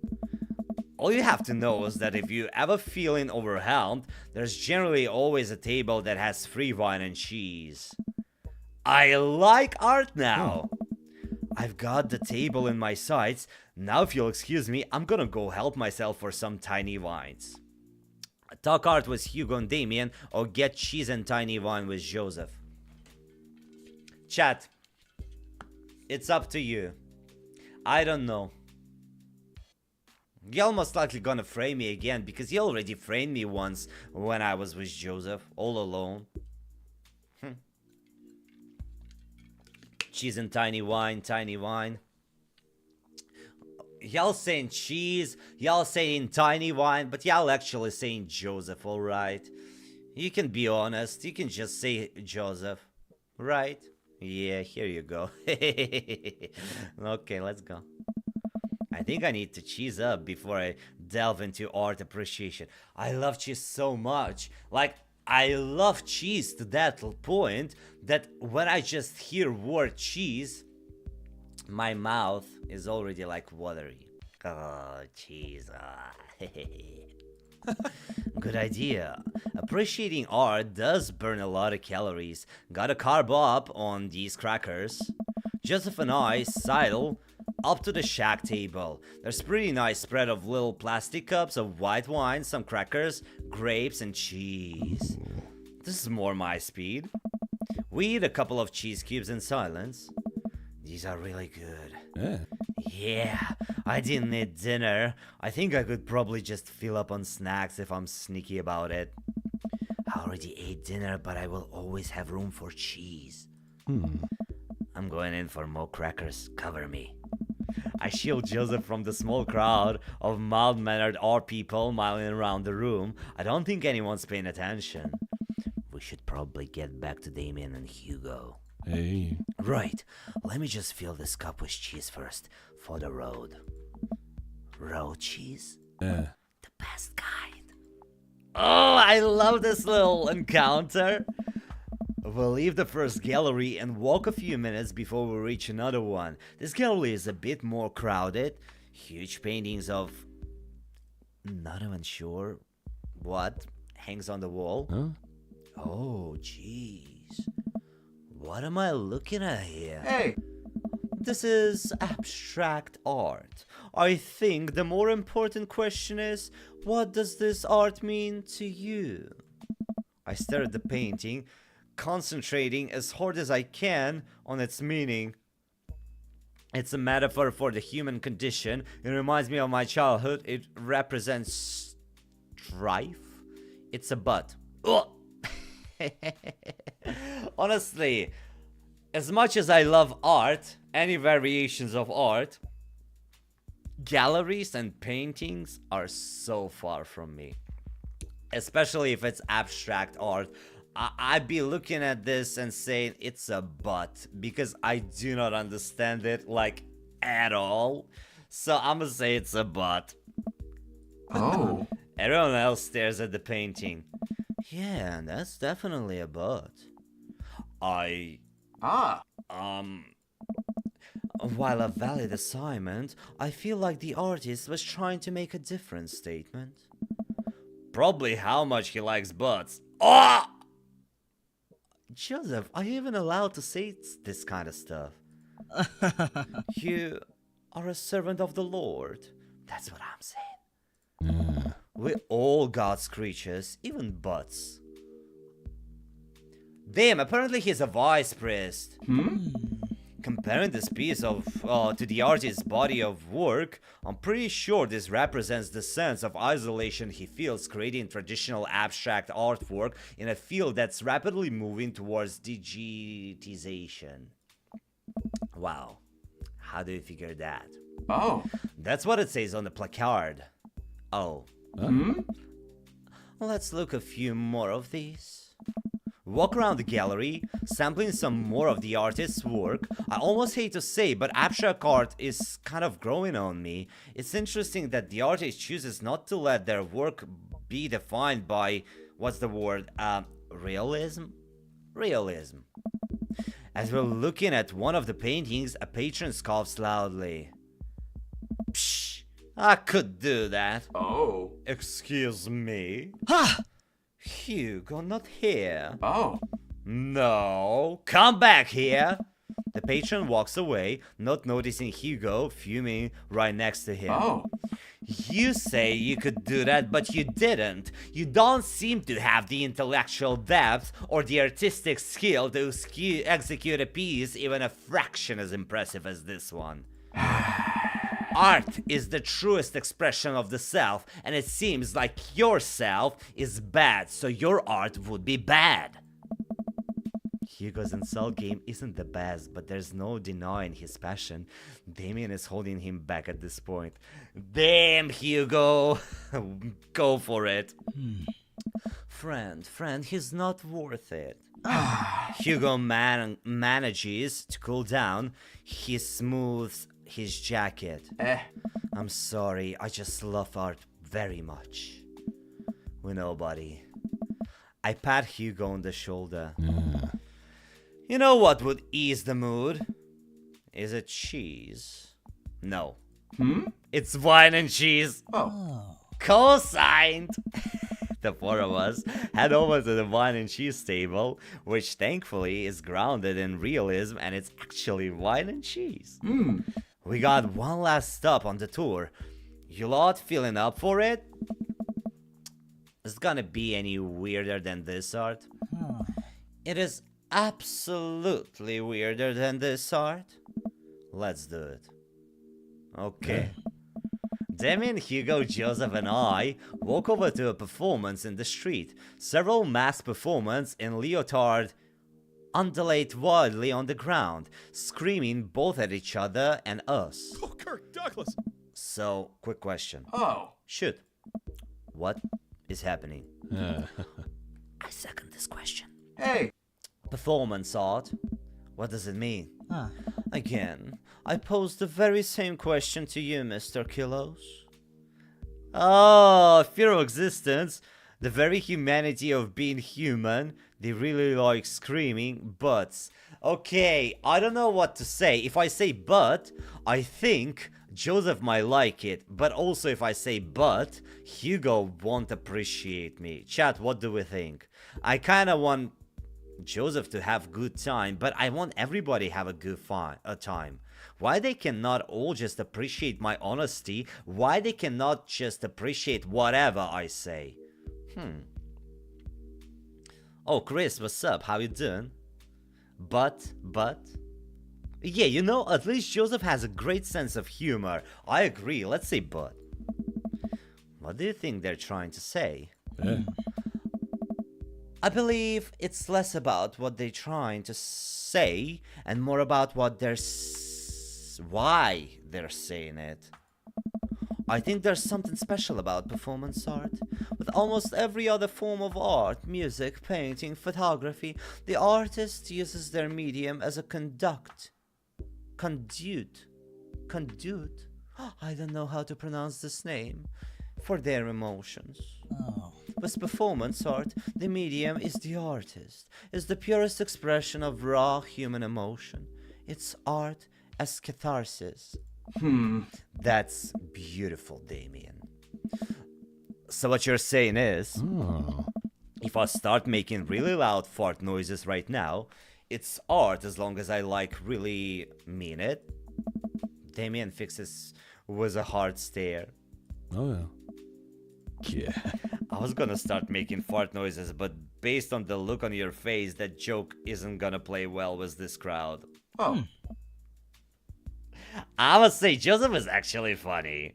All you have to know is that if you ever feeling overwhelmed, there's generally always a table that has free wine and cheese. I like art now. I've got the table in my sights. Now if you'll excuse me, I'm gonna go help myself for some tiny wines. Talk art with Hugo and Damien, or get cheese and tiny wine with Joseph. Chat, it's up to you. I don't know. You're most likely gonna frame me again, because you already framed me once when I was with Joseph, all alone. Cheese and tiny wine, tiny wine. Y'all saying cheese, y'all saying tiny wine, but y'all actually saying Joseph, alright? You can be honest, you can just say Joseph, right? Yeah, here you go. Okay, let's go. I think I need to cheese up before I delve into art appreciation. I love cheese so much. Like, I love cheese to that point that when I just hear word cheese, my mouth is already like watery. Oh, cheese. Good idea. Appreciating art does burn a lot of calories. Gotta carb up on these crackers. Joseph and I sidle up to the shack table. There's a pretty nice spread of little plastic cups of white wine, some crackers, grapes, and cheese. This is more my speed. We eat a couple of cheese cubes in silence. These are really good. Yeah. Yeah, I didn't eat dinner. I think I could probably just fill up on snacks if I'm sneaky about it. I already ate dinner, but I will always have room for cheese. I'm going in for more crackers. Cover me. I shield Joseph from the small crowd of mild-mannered art people milling around the room. I don't think anyone's paying attention. We should probably get back to Damien and Hugo. Hey. Right, let me just fill this cup with cheese first, for the road. Road cheese? Yeah. The best kind. Oh, I love this little encounter. We'll leave the first gallery and walk a few minutes before we reach another one. This gallery is a bit more crowded. Huge paintings of... not even sure what hangs on the wall. Huh? Oh, jeez. What am I looking at here? Hey! This is abstract art. I think the more important question is, what does this art mean to you? I stare at the painting, concentrating as hard as I can on its meaning. It's a metaphor for the human condition. It reminds me of my childhood. It represents strife. It's a butt. Ugh. Honestly, as much as I love art, any variations of art, galleries and paintings are so far from me. Especially if it's abstract art. I'd be looking at this and saying it's a butt because I do not understand it like at all. So I'm gonna say it's a butt. Oh. Everyone else stares at the painting. Yeah, that's definitely a butt. Ah. While a valid assignment, I feel like the artist was trying to make a different statement. Probably how much he likes butts. Oh! Joseph, are you even allowed to say this kind of stuff? You are a servant of the Lord. That's what I'm saying. Yeah. We're all God's creatures, even butts. Damn, apparently he's a vice priest. Comparing this piece of to the artist's body of work, I'm pretty sure this represents the sense of isolation he feels creating traditional abstract artwork in a field that's rapidly moving towards digitization. Wow, how do you figure that? Oh. That's what it says on the placard. Oh. Let's look a few more of these. Walk around the gallery, sampling some more of the artist's work. I almost hate to say, but abstract art is kind of growing on me. It's interesting that the artist chooses not to let their work be defined by, what's the word, realism? Realism. As we're looking at one of the paintings, a patron scoffs loudly. Psh, I could do that. Oh. Excuse me? Hugo, not here. Oh. No, come back here. The patron walks away, not noticing Hugo fuming right next to him. Oh. You say you could do that, but you didn't. You don't seem to have the intellectual depth or the artistic skill to execute a piece even a fraction as impressive as this one. Art is the truest expression of the self, and it seems like your self is bad, so your art would be bad. Hugo's insult game isn't the best, but there's no denying his passion. Damien is holding him back at this point. Damn, Hugo! Go for it. Friend, he's not worth it. Hugo manages to cool down. He smooths his jacket. I'm sorry, I just love art very much. We know, buddy. I pat Hugo on the shoulder. You know what would ease the mood? Is it cheese? No. It's wine and cheese. Oh. Co-signed. The four of us head over to the wine and cheese table, which thankfully is grounded in realism, and it's actually wine and cheese. We got one last stop on the tour. You lot feeling up for it? Is it gonna be any weirder than this art? It is absolutely weirder than this art? Let's do it. Okay. Damien, Hugo, Joseph, and I walk over to a performance in the street. Several masked performers in leotard undulate wildly on the ground, screaming both at each other and us. Oh, Kirk Douglas. So, quick question. Oh. Shoot. What is happening? Uh, I second this question. Hey. Performance art. What does it mean? Huh. Again, I pose the very same question to you, Mr. Kilos. Oh, fear of existence. The very humanity of being human. They really like screaming butts. Okay, I don't know what to say. If I say but, I think Joseph might like it. But also if I say but, Hugo won't appreciate me. Chat, what do we think? I kinda want Joseph to have good time, but I want everybody have a good time. Why they cannot all just appreciate my honesty? Why they cannot just appreciate whatever I say? Oh, Chris, what's up? How you doing? But, yeah, you know, at least Joseph has a great sense of humor. I agree. Let's say but. What do you think they're trying to say? yeah. I believe it's less about what they're trying to say and more about what why they're saying it. I think there's something special about performance art. With almost every other form of art, music, painting, photography, the artist uses their medium as a conduit. I don't know how to pronounce this name. For their emotions. Oh. With performance art, the medium is the artist, is the purest expression of raw human emotion. It's art as catharsis. That's beautiful, Damien. So what you're saying is, Oh. if I start making really loud fart noises right now, it's art as long as I really mean it. Damien fixes with a hard stare. Oh, yeah. Yeah. I was gonna start making fart noises, but based on the look on your face, that joke isn't gonna play well with this crowd. Oh. I must say, Joseph is actually funny.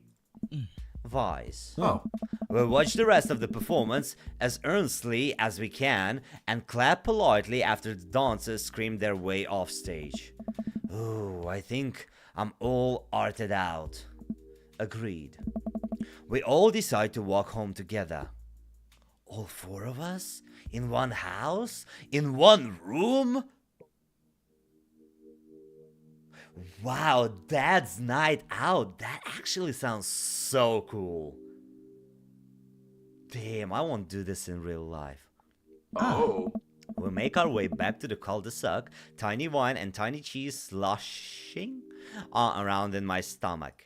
Vice. Oh. We'll watch the rest of the performance as earnestly as we can and clap politely after the dancers scream their way off stage. Ooh, I think I'm all arted out. Agreed. We all decide to walk home together. All four of us? In one house? In one room? Wow, Dad's night out. That actually sounds so cool. Damn, I won't do this in real life. Oh. We make our way back to the cul-de-sac, tiny wine and tiny cheese sloshing around in my stomach.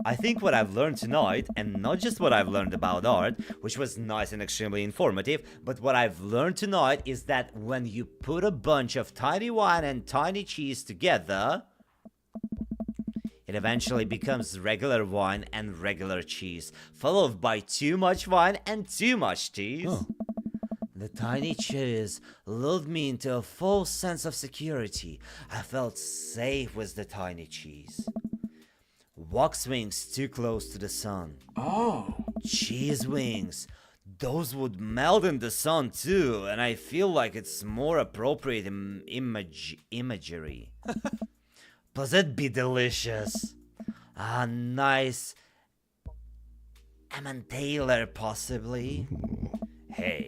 I think what I've learned tonight, and not just what I've learned about art, which was nice and extremely informative, but what I've learned tonight is that when you put a bunch of tiny wine and tiny cheese together, it eventually becomes regular wine and regular cheese, followed by too much wine and too much cheese. Oh. The tiny cheese lulled me into a false sense of security. I felt safe with the tiny cheese. Wax wings too close to the sun. Oh. Cheese wings. Those would melt in the sun too, and I feel like it's more appropriate imagery. Plus it'd be delicious. A nice Emmentaler possibly. Hey,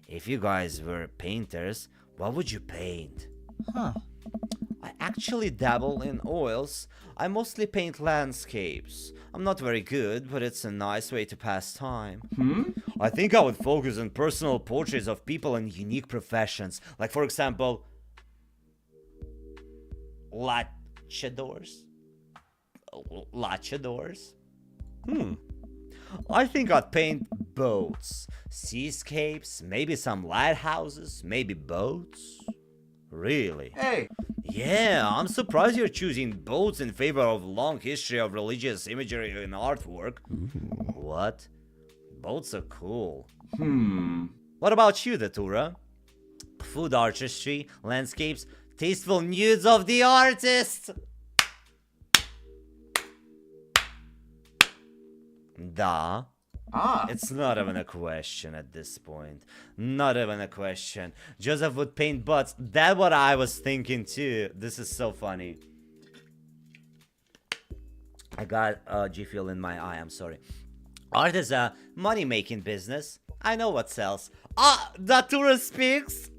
if you guys were painters, what would you paint? Huh. I actually dabble in oils. I mostly paint landscapes. I'm not very good, but it's a nice way to pass time. I think I would focus on personal portraits of people in unique professions. Like, for example, Lachadors. I think I'd paint boats, seascapes, maybe some lighthouses, maybe boats. Really? Hey. Yeah, I'm surprised you're choosing boats in favor of long history of religious imagery in artwork. What? Boats are cool. What about you, Datura? food artistry, landscapes, tasteful nudes of the artist. Da. Ah. It's not even a question at this point. Not even a question. Joseph would paint butts. That's what I was thinking too. This is so funny. I got G Fuel in my eye, I'm sorry. Art is a money-making business. I know what sells. Ah, Datura speaks.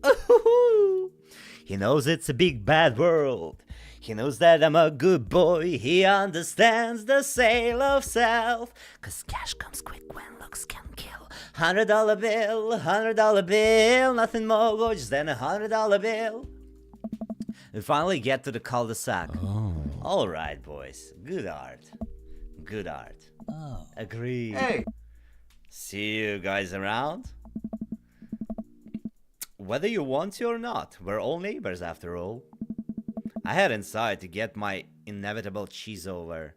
He knows it's a big bad world. He knows that I'm a good boy. He understands the sale of self. 'Cause cash comes quick when looks can kill. $100 bill, $100 bill. Nothing more gorgeous than a $100 bill. We finally get to the cul-de-sac. Oh. Alright, boys. Good art. Good art. Oh. Agreed. Hey. See you guys around. Whether you want to or not, we're all neighbors after all. I head inside to get my inevitable cheese over.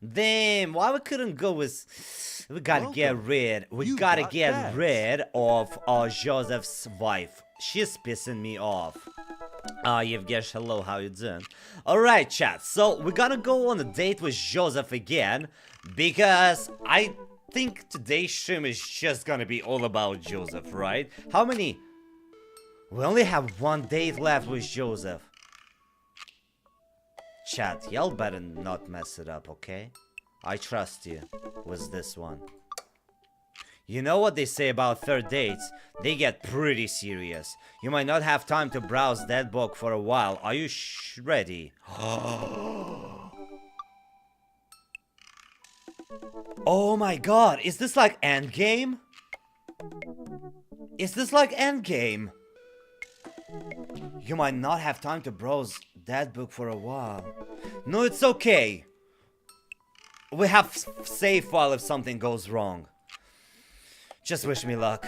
Damn, why we couldn't go with... We gotta get rid of Joseph's wife. She's pissing me off. Yevgesh, hello, how you doing? Alright, chat, so we're gonna go on a date with Joseph again, because I think today's stream is just gonna be all about Joseph, right? How many? We only have one date left with Joseph. Chat, y'all better not mess it up, okay? I trust you with this one. You know what they say about third dates? They get pretty serious. You might not have time to browse that book for a while. Are you ready? Oh my god, is this like Endgame? Is this like Endgame? You might not have time to browse that book for a while. No, it's okay. We have save file if something goes wrong. Just wish me luck.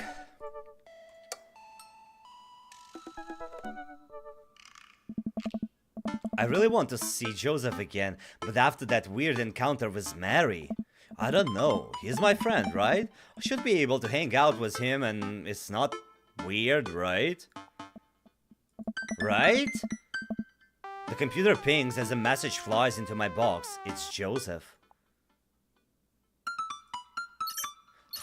I really want to see Joseph again, but after that weird encounter with Mary, I don't know. He's my friend, right? I should be able to hang out with him and it's not weird, right? Right? The computer pings as a message flies into my box. It's Joseph.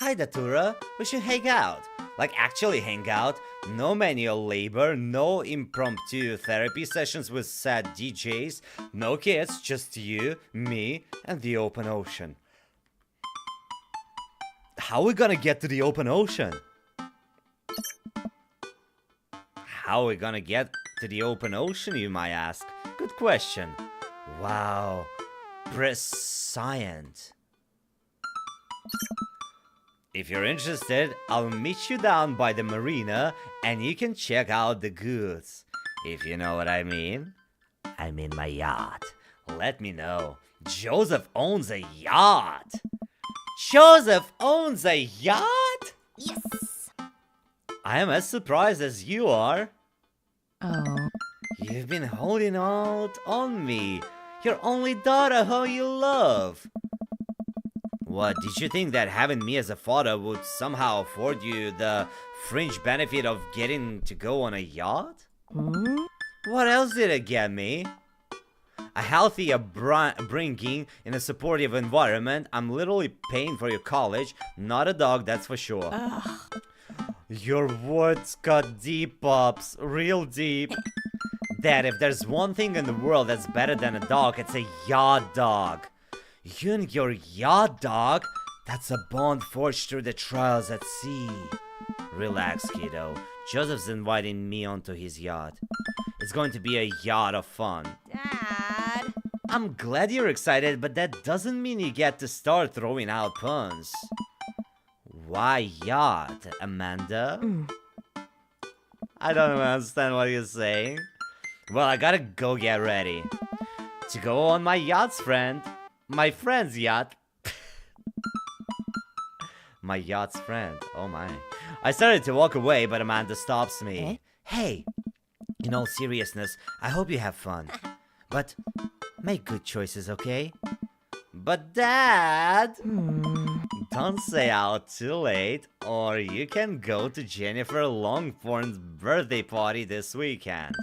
Hi Datura, we should hang out. Like actually hang out. No manual labor, no impromptu therapy sessions with sad DJs, no kids, just you, me, and the open ocean. How are we gonna get to the open ocean? How are we gonna get to the open ocean, you might ask? Good question. Wow. Prescient. If you're interested, I'll meet you down by the marina and you can check out the goods. If you know what I mean. I'm in my yacht. Let me know. Joseph owns a yacht. Joseph owns a yacht? Yes. I am as surprised as you are. Oh. You've been holding out on me. Your only daughter who you love. What, did you think that having me as a father would somehow afford you the fringe benefit of getting to go on a yacht? Hmm? What else did it get me? A healthy upbringing in a supportive environment. I'm literally paying for your college, not a dog, that's for sure. Ugh. Your words got deep, Pops, real deep. Dad, if there's one thing in the world that's better than a dog, it's a yacht dog. You and your yacht dog? That's a bond forged through the trials at sea. Relax, kiddo. Joseph's inviting me onto his yacht. It's going to be a yacht of fun. Dad. I'm glad you're excited, but that doesn't mean you get to start throwing out puns. Why yacht, Amanda? I don't understand what you're saying. Well, I gotta go get ready. To go on my yacht's friend. My friend's yacht. My yacht's friend. Oh my. I started to walk away, but Amanda stops me. Eh? Hey, in all seriousness, I hope you have fun. But make good choices, okay? But Dad... Don't stay out too late, or you can go to Jennifer Longthorn's birthday party this weekend.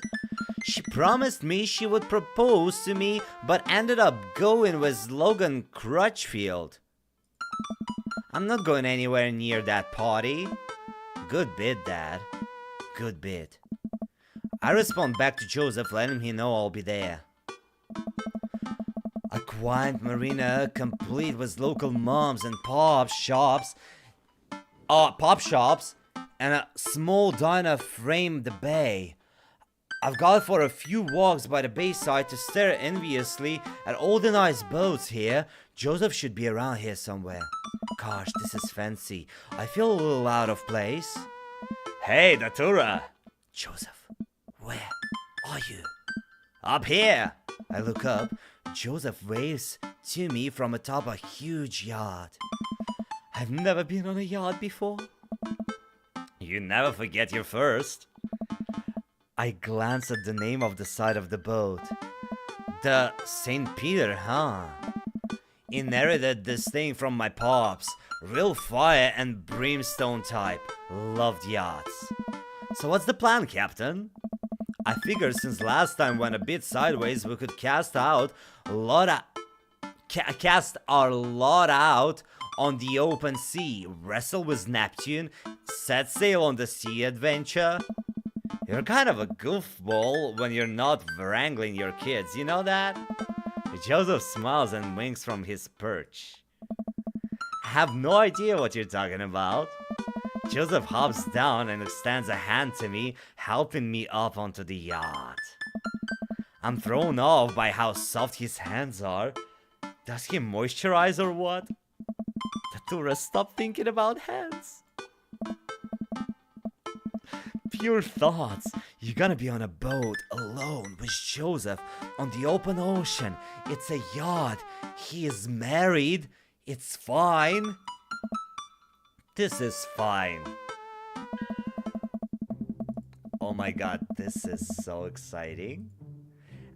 She promised me she would propose to me, but ended up going with Logan Crutchfield. I'm not going anywhere near that party. Good bit, Dad. Good bit. I respond back to Joseph, letting him know I'll be there. A quiet marina, complete with local moms and pop shops, and a small diner framed the bay. I've gone for a few walks by the bayside to stare enviously at all the nice boats here. Joseph should be around here somewhere. Gosh, this is fancy. I feel a little out of place. Hey, Datura! Joseph, where are you? Up here! I look up. Joseph waves to me from atop a huge yacht. I've never been on a yacht before. You never forget your first. I glance at the name of the side of the boat. The St. Peter, huh? Inherited this thing from my pops. Real fire and brimstone type. Loved yachts. So what's the plan, Captain? I figured since last time went a bit sideways, we could cast our lot out on the open sea, wrestle with Neptune, set sail on the sea adventure. You're kind of a goofball when you're not wrangling your kids, you know that? Joseph smiles and winks from his perch. I have no idea what you're talking about. Joseph hops down and extends a hand to me, helping me up onto the yacht. I'm thrown off by how soft his hands are. Does he moisturize or what? Datura, stop thinking about hands. Pure thoughts. You're gonna be on a boat alone with Joseph on the open ocean. It's a yacht. He is married. It's fine. This is fine. Oh my god, this is so exciting.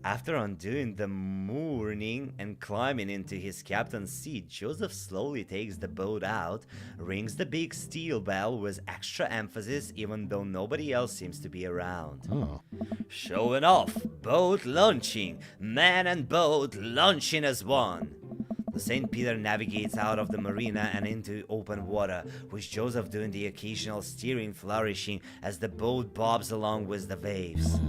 After undoing the mooring and climbing into his captain's seat, Joseph slowly takes the boat out, rings the big steel bell with extra emphasis even though nobody else seems to be around. Oh. Showing off, boat launching, man and boat launching as one. The St. Peter navigates out of the marina and into open water, with Joseph doing the occasional steering flourishing as the boat bobs along with the waves.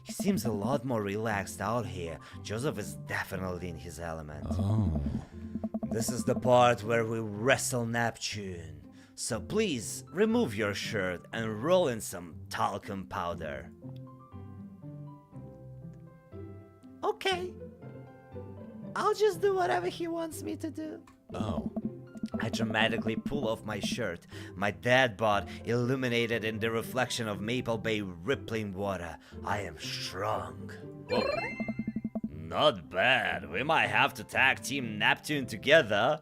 He seems a lot more relaxed out here. Joseph is definitely in his element. Oh. This is the part where we wrestle Neptune. So please, remove your shirt and roll in some talcum powder. Okay. I'll just do whatever he wants me to do. Oh. I dramatically pull off my shirt, my dad bod illuminated in the reflection of Maple Bay rippling water. I am strong. Whoa. Not bad. We might have to tag team Neptune together.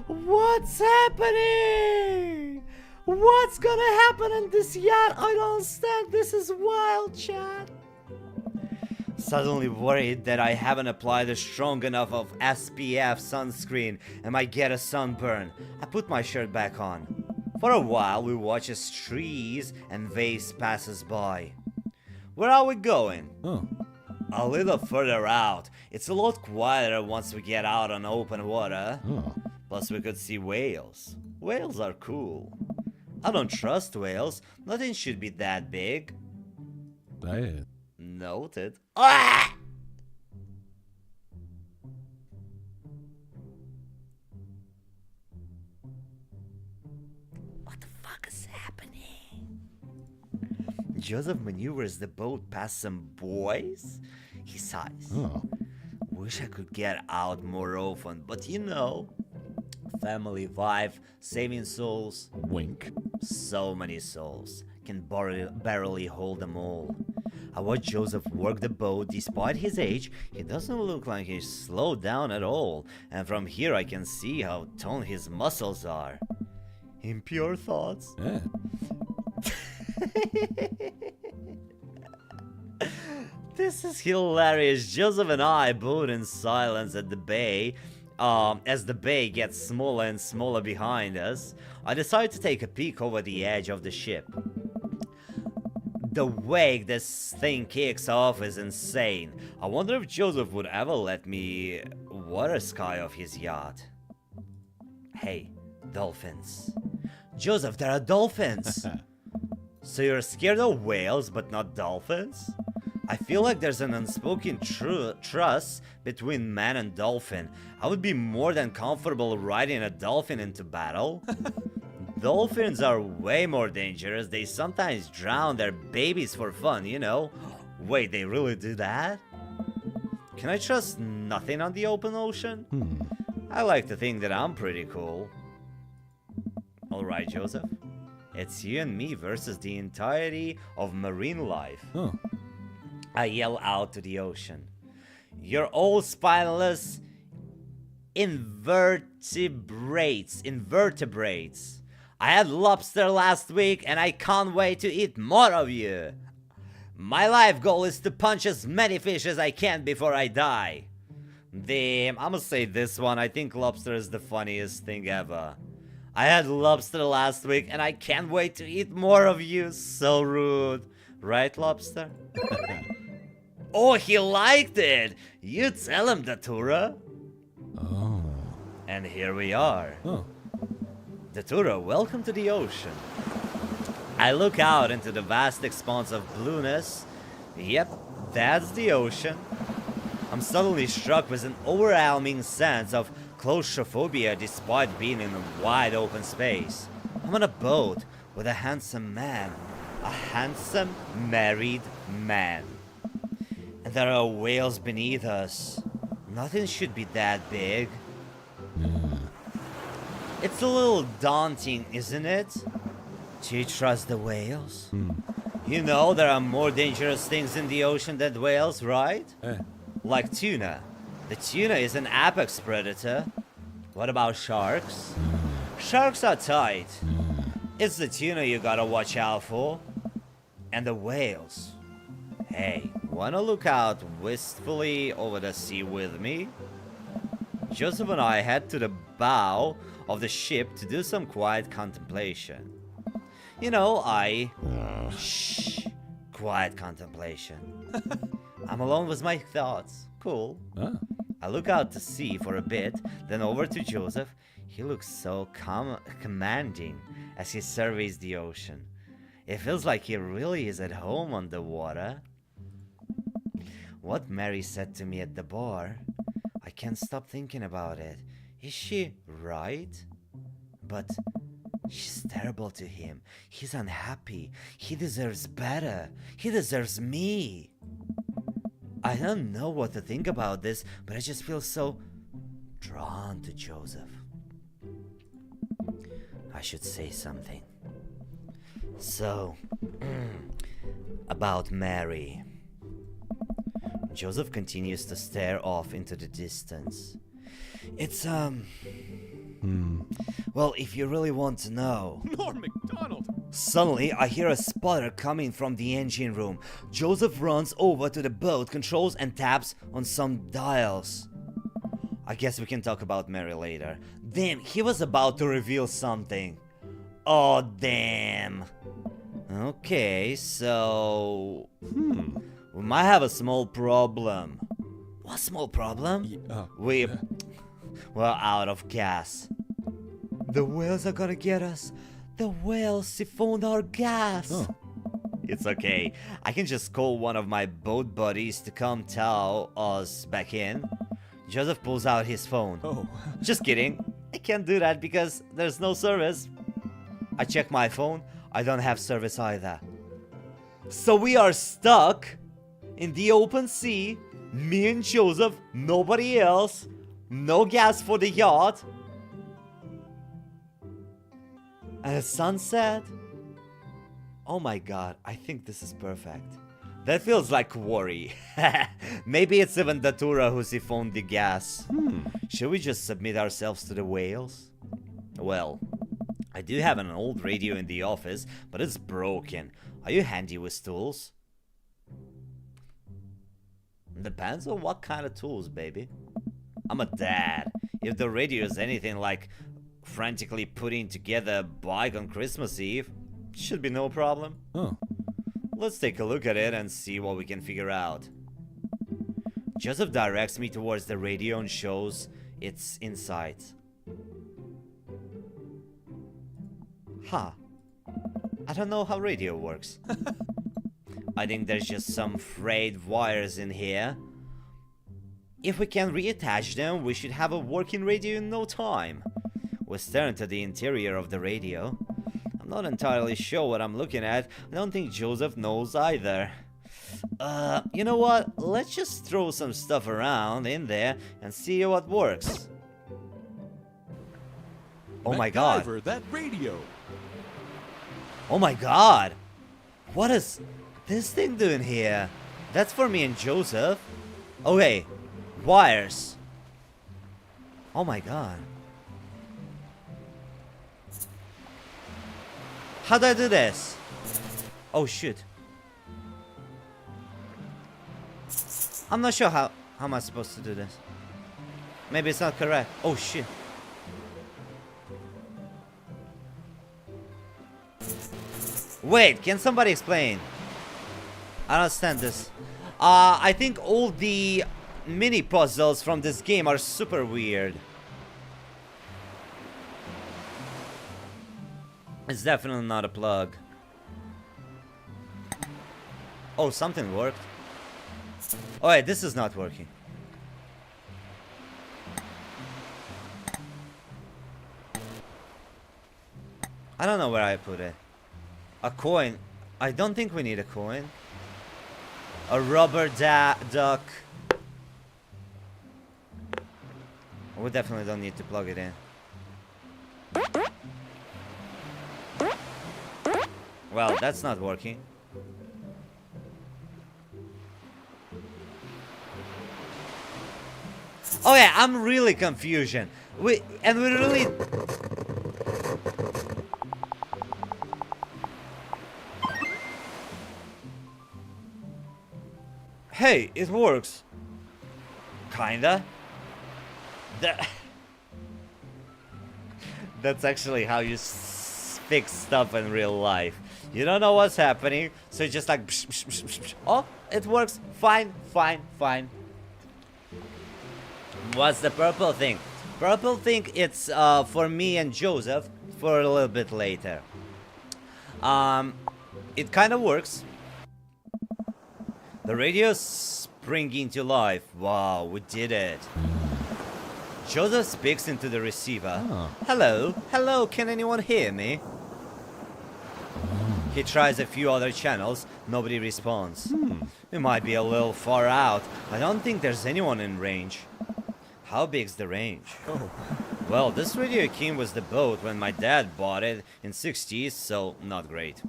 What's happening? What's gonna happen in this yacht? I don't understand. This is wild, chat. Suddenly worried that I haven't applied a strong enough of SPF sunscreen and might get a sunburn, I put my shirt back on. For a while we watch as trees and waves passes by. Where are we going? Oh. A little further out. It's a lot quieter once we get out on open water. Oh. Plus we could see whales. Whales are cool. I don't trust whales. Nothing should be that big. That. Noted. Ah! What the fuck is happening? Joseph maneuvers the boat past some boys. He sighs. Oh. Wish I could get out more often, but you know, family vibe, saving souls. Wink. So many souls. Can barely hold them all. I watch Joseph work the boat. Despite his age, he doesn't look like he's slowed down at all. And from here I can see how toned his muscles are. Impure thoughts. Yeah. This is hilarious. Joseph and I boat in silence at the bay. As the bay gets smaller and smaller behind us, I decide to take a peek over the edge of the ship. The wake this thing kicks off is insane. I wonder if Joseph would ever let me water ski off his yacht. Hey, dolphins. Joseph, there are dolphins! So you're scared of whales but not dolphins? I feel like there's an unspoken trust between man and dolphin. I would be more than comfortable riding a dolphin into battle. Dolphins are way more dangerous. They sometimes drown their babies for fun, you know. Wait, they really do that? Can I trust nothing on the open ocean? I like to think that I'm pretty cool. Alright, Joseph. It's you and me versus the entirety of marine life. Oh. I yell out to the ocean. You're all spineless invertebrates. I had lobster last week and I can't wait to eat more of you. My life goal is to punch as many fish as I can before I die. Damn, I'ma say this one. I think lobster is the funniest thing ever. I had lobster last week and I can't wait to eat more of you. So rude. Right, lobster? Oh, he liked it. You tell him, Datura. Oh. And here we are. Oh. Datura, welcome to the ocean. I look out into the vast expanse of blueness. Yep, that's the ocean. I'm suddenly struck with an overwhelming sense of claustrophobia despite being in a wide open space. I'm on a boat with a handsome man. A handsome married man. And there are whales beneath us. Nothing should be that big. It's a little daunting, isn't it? Do you trust the whales? You know there are more dangerous things in the ocean than whales, right? Like tuna. The tuna is an apex predator. What about sharks? Sharks are tight. It's the tuna you gotta watch out for. And the whales. Hey, wanna look out wistfully over the sea with me? Joseph and I head to the bow of the ship to do some quiet contemplation. You know, shh, quiet contemplation. I'm alone with my thoughts. Cool. I look out to sea for a bit, then over to Joseph. He looks so commanding as he surveys the ocean. It feels like he really is at home on the water. What Mary said to me at the bar, I can't stop thinking about it. Is she right? But she's terrible to him. He's unhappy. He deserves better. He deserves me. I don't know what to think about this, but I just feel so drawn to Joseph. I should say something. So, about Mary. Joseph continues to stare off into the distance. It's, well, if you really want to know. Norm MacDonald! Suddenly, I hear a sputter coming from the engine room. Joseph runs over to the boat controls and taps on some dials. I guess we can talk about Mary later. Damn, he was about to reveal something. Oh, damn. Okay, so... we might have a small problem. What small problem? We're out of gas. The whales are gonna get us. The whales siphoned our gas. It's okay. I can just call one of my boat buddies to come tow us back in. Joseph pulls out his phone. Just kidding. I can't do that because there's no service. I check my phone. I don't have service either. So we are stuck in the open sea. Me and Joseph, nobody else. No gas for the yacht. And a sunset. Oh my god, I think this is perfect. That feels like worry. Maybe it's even Datura who siphoned the gas. Should we just submit ourselves to the whales? Well, I do have an old radio in the office, but it's broken. Are you handy with tools? Depends on what kind of tools, baby. I'm a dad. If the radio is anything like frantically putting together a bike on Christmas Eve, should be no problem. Oh. Let's take a look at it and see what we can figure out. Joseph directs me towards the radio and shows its insides. Huh. I don't know how radio works. I think there's just some frayed wires in here. If we can reattach them, we should have a working radio in no time. We stare into the interior of the radio. I'm not entirely sure what I'm looking at. I don't think Joseph knows either. You know what? Let's just throw some stuff around in there and see what works. Oh my god. MacGyver, that radio. Oh my god. What is this thing doing here? That's for me and Joseph. Okay. Wires. Oh my god. How do I do this? Oh shoot. I'm not sure how am I supposed to do this. Maybe it's not correct. Oh shit. Wait, can somebody explain? I don't understand this. I think all the mini puzzles from this game are super weird. It's definitely not a plug. Oh, something worked. Oh wait, this is not working. I don't know where I put it. A coin. I don't think we need a coin. A rubber duck. We definitely don't need to plug it in. Well, that's not working. Oh yeah, I'm really confusion. We really. Hey, it works. Kinda. That's actually how you fix stuff in real life. You don't know what's happening, so it's just like, oh, it works. Fine, fine, fine. What's the purple thing? Purple thing, it's for me and Joseph for a little bit later. It kind of works. The radio's springing to life. Wow, we did it. Joseph speaks into the receiver. Oh. Hello, hello, can anyone hear me? He tries a few other channels, nobody responds. We might be a little far out. I don't think there's anyone in range. How big's the range? Oh. Well, this radio came with the boat when my dad bought it in 60s, so not great.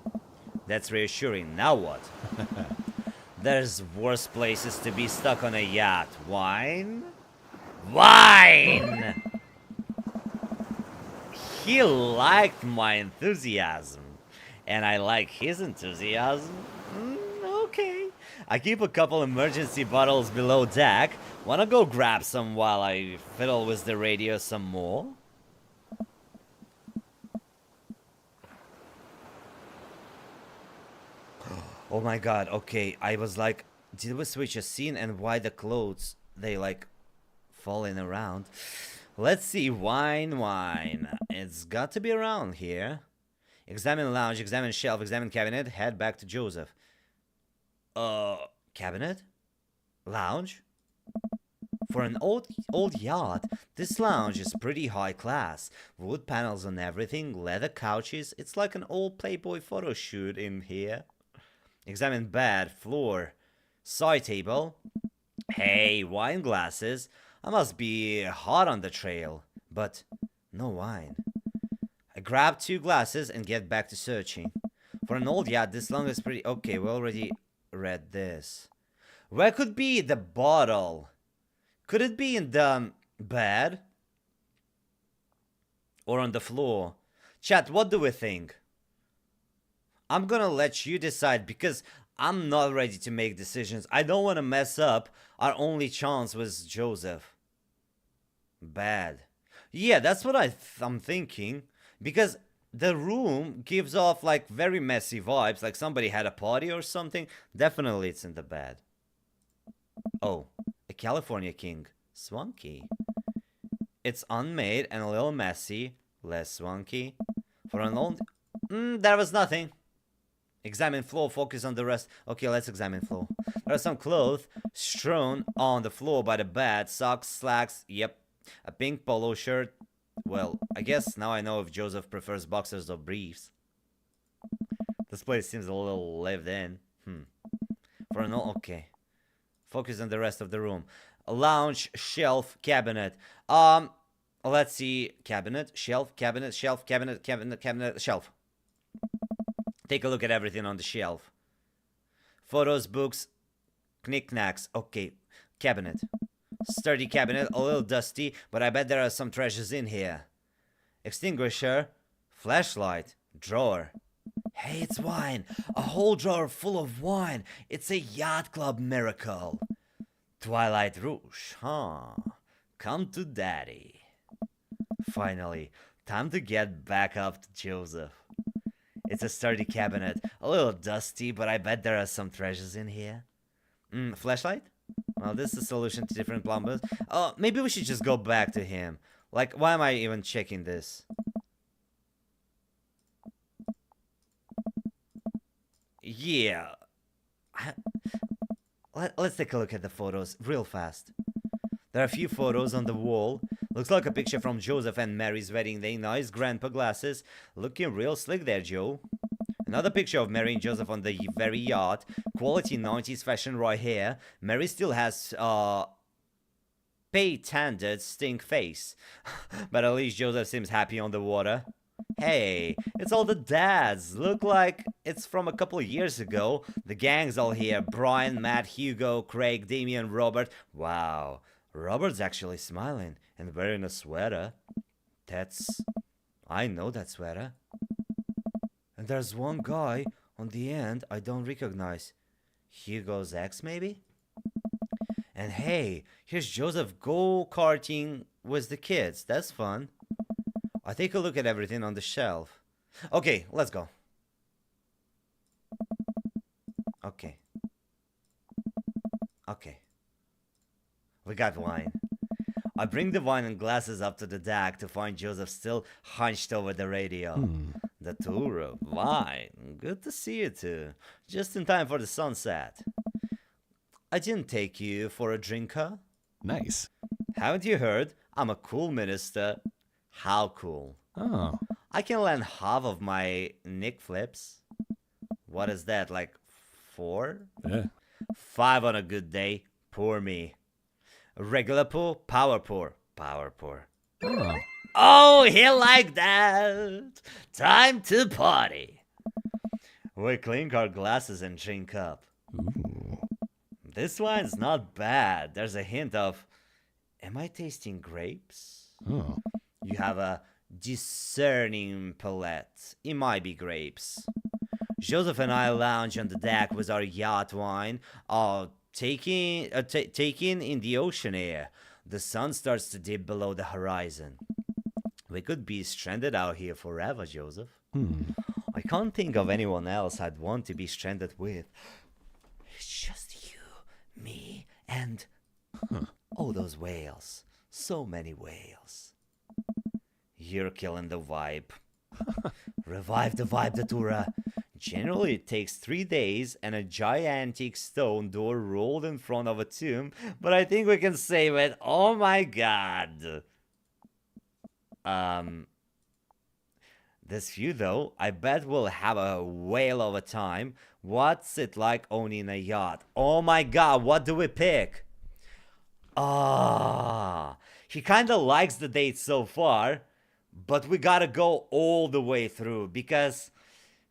That's reassuring. Now what? There's worse places to be stuck on a yacht. Wine? Wine! He liked my enthusiasm. And I like his enthusiasm. Okay. I keep a couple emergency bottles below deck. Wanna go grab some while I fiddle with the radio some more? Oh my god, okay. I was like, did we switch a scene and why the clothes, they like falling around? Let's see, wine. It's got to be around here. Examine lounge, examine shelf, examine cabinet, head back to Joseph. Cabinet? Lounge? For an old yacht, this lounge is pretty high class. Wood panels on everything, leather couches. It's like an old Playboy photo shoot in here. Examine bed, floor, side table. Hey, wine glasses. I must be hot on the trail, but no wine. I grab 2 glasses and get back to searching. For an old yacht, this long is pretty... Okay, we already read this. Where could be the bottle? Could it be in the bed? Or on the floor? Chat, what do we think? I'm gonna let you decide because I'm not ready to make decisions. I don't want to mess up our only chance with Joseph. Bad. Yeah, that's what I'm thinking. Because the room gives off like very messy vibes, like somebody had a party or something. Definitely it's in the bed. Oh, a California king. Swanky. It's unmade and a little messy. Less swanky. For an old... there was nothing. Examine floor, focus on the rest. Okay, let's examine floor. There are some clothes strewn on the floor by the bed. Socks, slacks, yep. A pink polo shirt. Well, I guess now I know if Joseph prefers boxers or briefs. This place seems a little lived in. For an old... Okay. Focus on the rest of the room. A lounge, shelf, cabinet. Let's see. Cabinet, shelf, cabinet, shelf, cabinet, cabinet, cabinet, shelf. Take a look at everything on the shelf. Photos, books, knickknacks. Okay, cabinet. Sturdy cabinet, a little dusty, but I bet there are some treasures in here. Extinguisher, flashlight, drawer. Hey, it's wine. A whole drawer full of wine. It's a yacht club miracle. Twilight rouge, huh? Come to daddy. Finally, time to get back up to Joseph. It's a sturdy cabinet, a little dusty, but I bet there are some treasures in here. Flashlight? Well, this is a solution to different plumbers. Oh, maybe we should just go back to him. Like, why am I even checking this? Yeah. Let's take a look at the photos real fast. There are a few photos on the wall. Looks like a picture from Joseph and Mary's wedding day. Nice grandpa glasses. Looking real slick there, Joe. Another picture of Mary and Joseph on the very yacht. Quality 90s fashion right here. Mary still has patented stink face. But at least Joseph seems happy on the water. Hey, it's all the dads. Look like it's from a couple of years ago. The gang's all here. Brian, Matt, Hugo, Craig, Damien, Robert. Wow. Robert's actually smiling and wearing a sweater. I know that sweater. And there's one guy on the end I don't recognize. Hugo's ex, maybe? And hey, here's Joseph go-karting with the kids. That's fun. I take a look at everything on the shelf. Okay, let's go. Okay. We got wine. I bring the wine and glasses up to the deck to find Joseph still hunched over the radio. The tour of wine. Good to see you two. Just in time for the sunset. I didn't take you for a drink, huh? Nice. Haven't you heard? I'm a cool minister. How cool. Oh. I can land half of my Nick flips. What is that, like 4? Yeah. 5 on a good day. Poor me. Regular pour, power pour. Power pour. Oh. Oh, he like that. Time to party. We clink our glasses and drink up. Ooh. This wine's not bad. There's a hint of... Am I tasting grapes? Oh. You have a discerning palate. It might be grapes. Joseph and I lounge on the deck with our yacht wine, taking in the ocean air. The sun starts to dip below the horizon. We could be stranded out here forever, Joseph. I can't think of anyone else I'd want to be stranded with. It's just you, me, and... Oh, those whales. So many whales. You're killing the vibe. Revive the vibe, Datura. Generally, it takes 3 days and a gigantic stone door rolled in front of a tomb, but I think we can save it. Oh my god. This view, though, I bet we'll have a whale of a time. What's it like owning a yacht? Oh my god, what do we pick? He kinda likes the date so far, but we gotta go all the way through because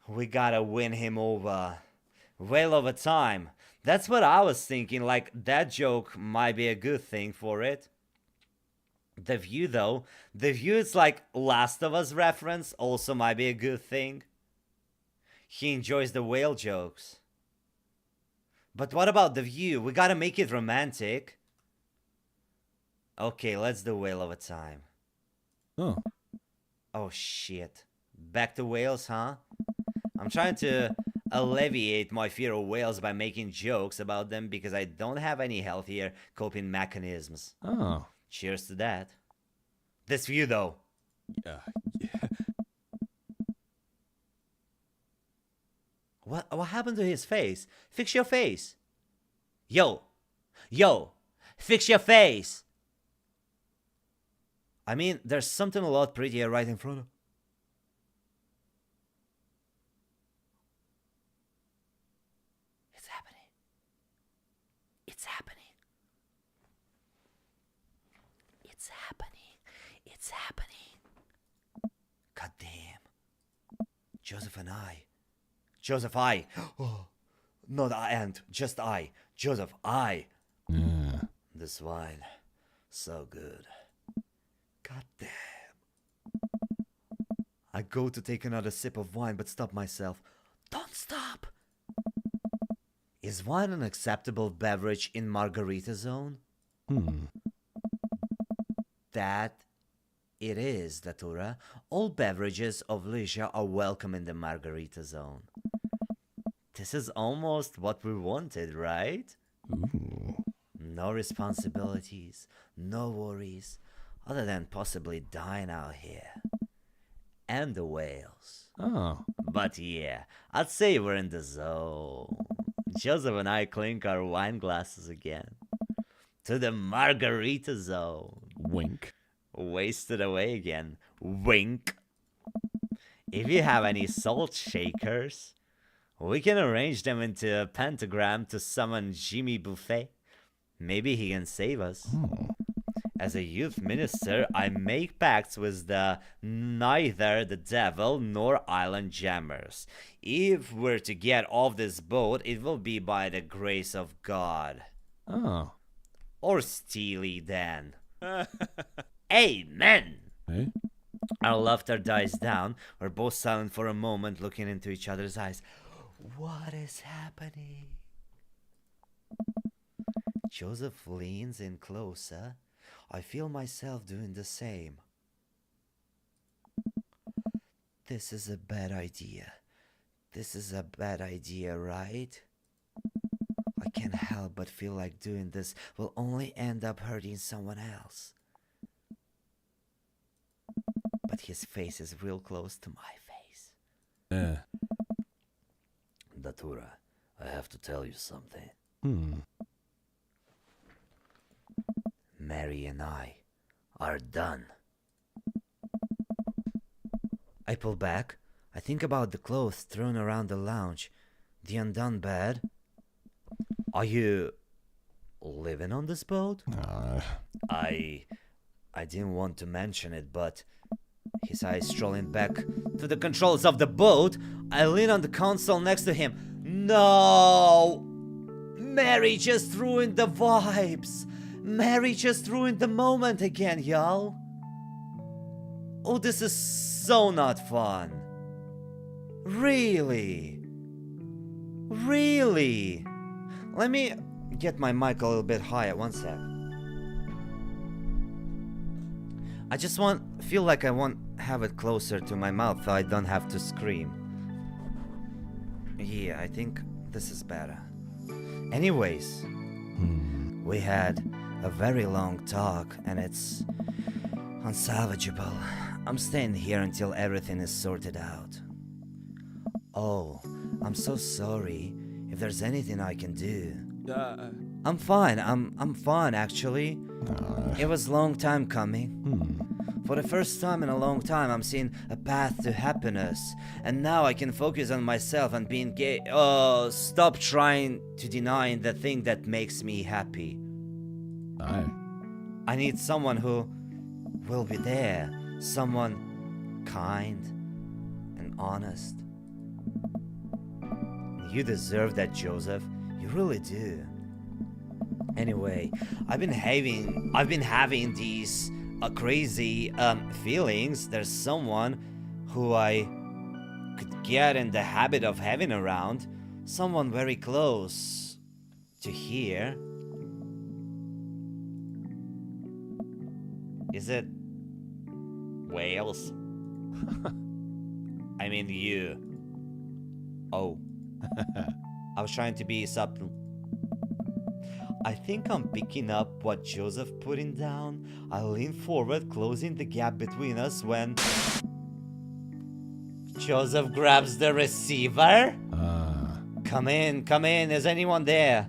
we gotta win him over. Whale of a time. That's what I was thinking, like that joke might be a good thing for it. The view, though, the view is like Last of Us reference, also might be a good thing. He enjoys the whale jokes. But what about the view? We gotta make it romantic. Okay, let's do whale of a time. Oh. Oh shit. Back to whales, huh? I'm trying to alleviate my fear of whales by making jokes about them because I don't have any healthier coping mechanisms. Oh. Cheers to that. This view, though. Yeah. What happened to his face? Fix your face. Yo. Yo. Fix your face. I mean, there's something a lot prettier right in front of... It's happening. It's happening. It's happening. It's happening. God damn. Joseph and I. Joseph, I. Oh, not I and just I. Joseph, I. Yeah. This wine. So good. God damn. I go to take another sip of wine but stop myself. Don't stop. Is wine an acceptable beverage in margarita zone? That it is, Datura. All beverages of leisure are welcome in the margarita zone. This is almost what we wanted, right? Ooh. No responsibilities, no worries, other than possibly dying out here. And the whales. Oh. But yeah, I'd say we're in the zone. Joseph and I clink our wine glasses again. To the margarita zone. Wink. Wasted away again. Wink. If you have any salt shakers, we can arrange them into a pentagram to summon Jimmy Buffet. Maybe he can save us. Oh. As a youth minister, I make pacts with neither the devil nor island jammers. If we're to get off this boat, it will be by the grace of God. Oh. Or Steely Dan. Amen! Hey? Our laughter dies down. We're both silent for a moment, looking into each other's eyes. What is happening? Joseph leans in closer. I feel myself doing the same. This is a bad idea. This is a bad idea, right? I can't help but feel like doing this will only end up hurting someone else. But his face is real close to my face. Yeah. Datura, I have to tell you something. Mary and I are done. I pull back. I think about the clothes thrown around the lounge, the undone bed. Are you living on this boat? I didn't want to mention it, but his eyes strolling back to the controls of the boat. I lean on the console next to him. No! Mary just ruined the vibes. Mary just ruined the moment again, y'all. Oh, this is so not fun. Really? Really? Let me get my mic a little bit higher, one sec. I just feel like I want to have it closer to my mouth so I don't have to scream. Yeah, I think this is better. Anyways, we had a very long talk and it's unsalvageable. I'm staying here until everything is sorted out. Oh, I'm so sorry. If there's anything I can do. I'm fine. I'm fine actually. It was a long time coming. For the first time in a long time, I'm seeing a path to happiness. And now I can focus on myself and being gay. Oh, stop trying to deny the thing that makes me happy. I need someone who will be there. Someone kind and honest. You deserve that, Joseph. You really do. Anyway, I've been having these crazy feelings. There's someone who I could get in the habit of having around. Someone very close. to here. Is it Wales? I mean you. Oh. I was trying to be subtle. I think I'm picking up what Joseph putting down. I lean forward, closing the gap between us when Joseph grabs the receiver. Come in, is anyone there?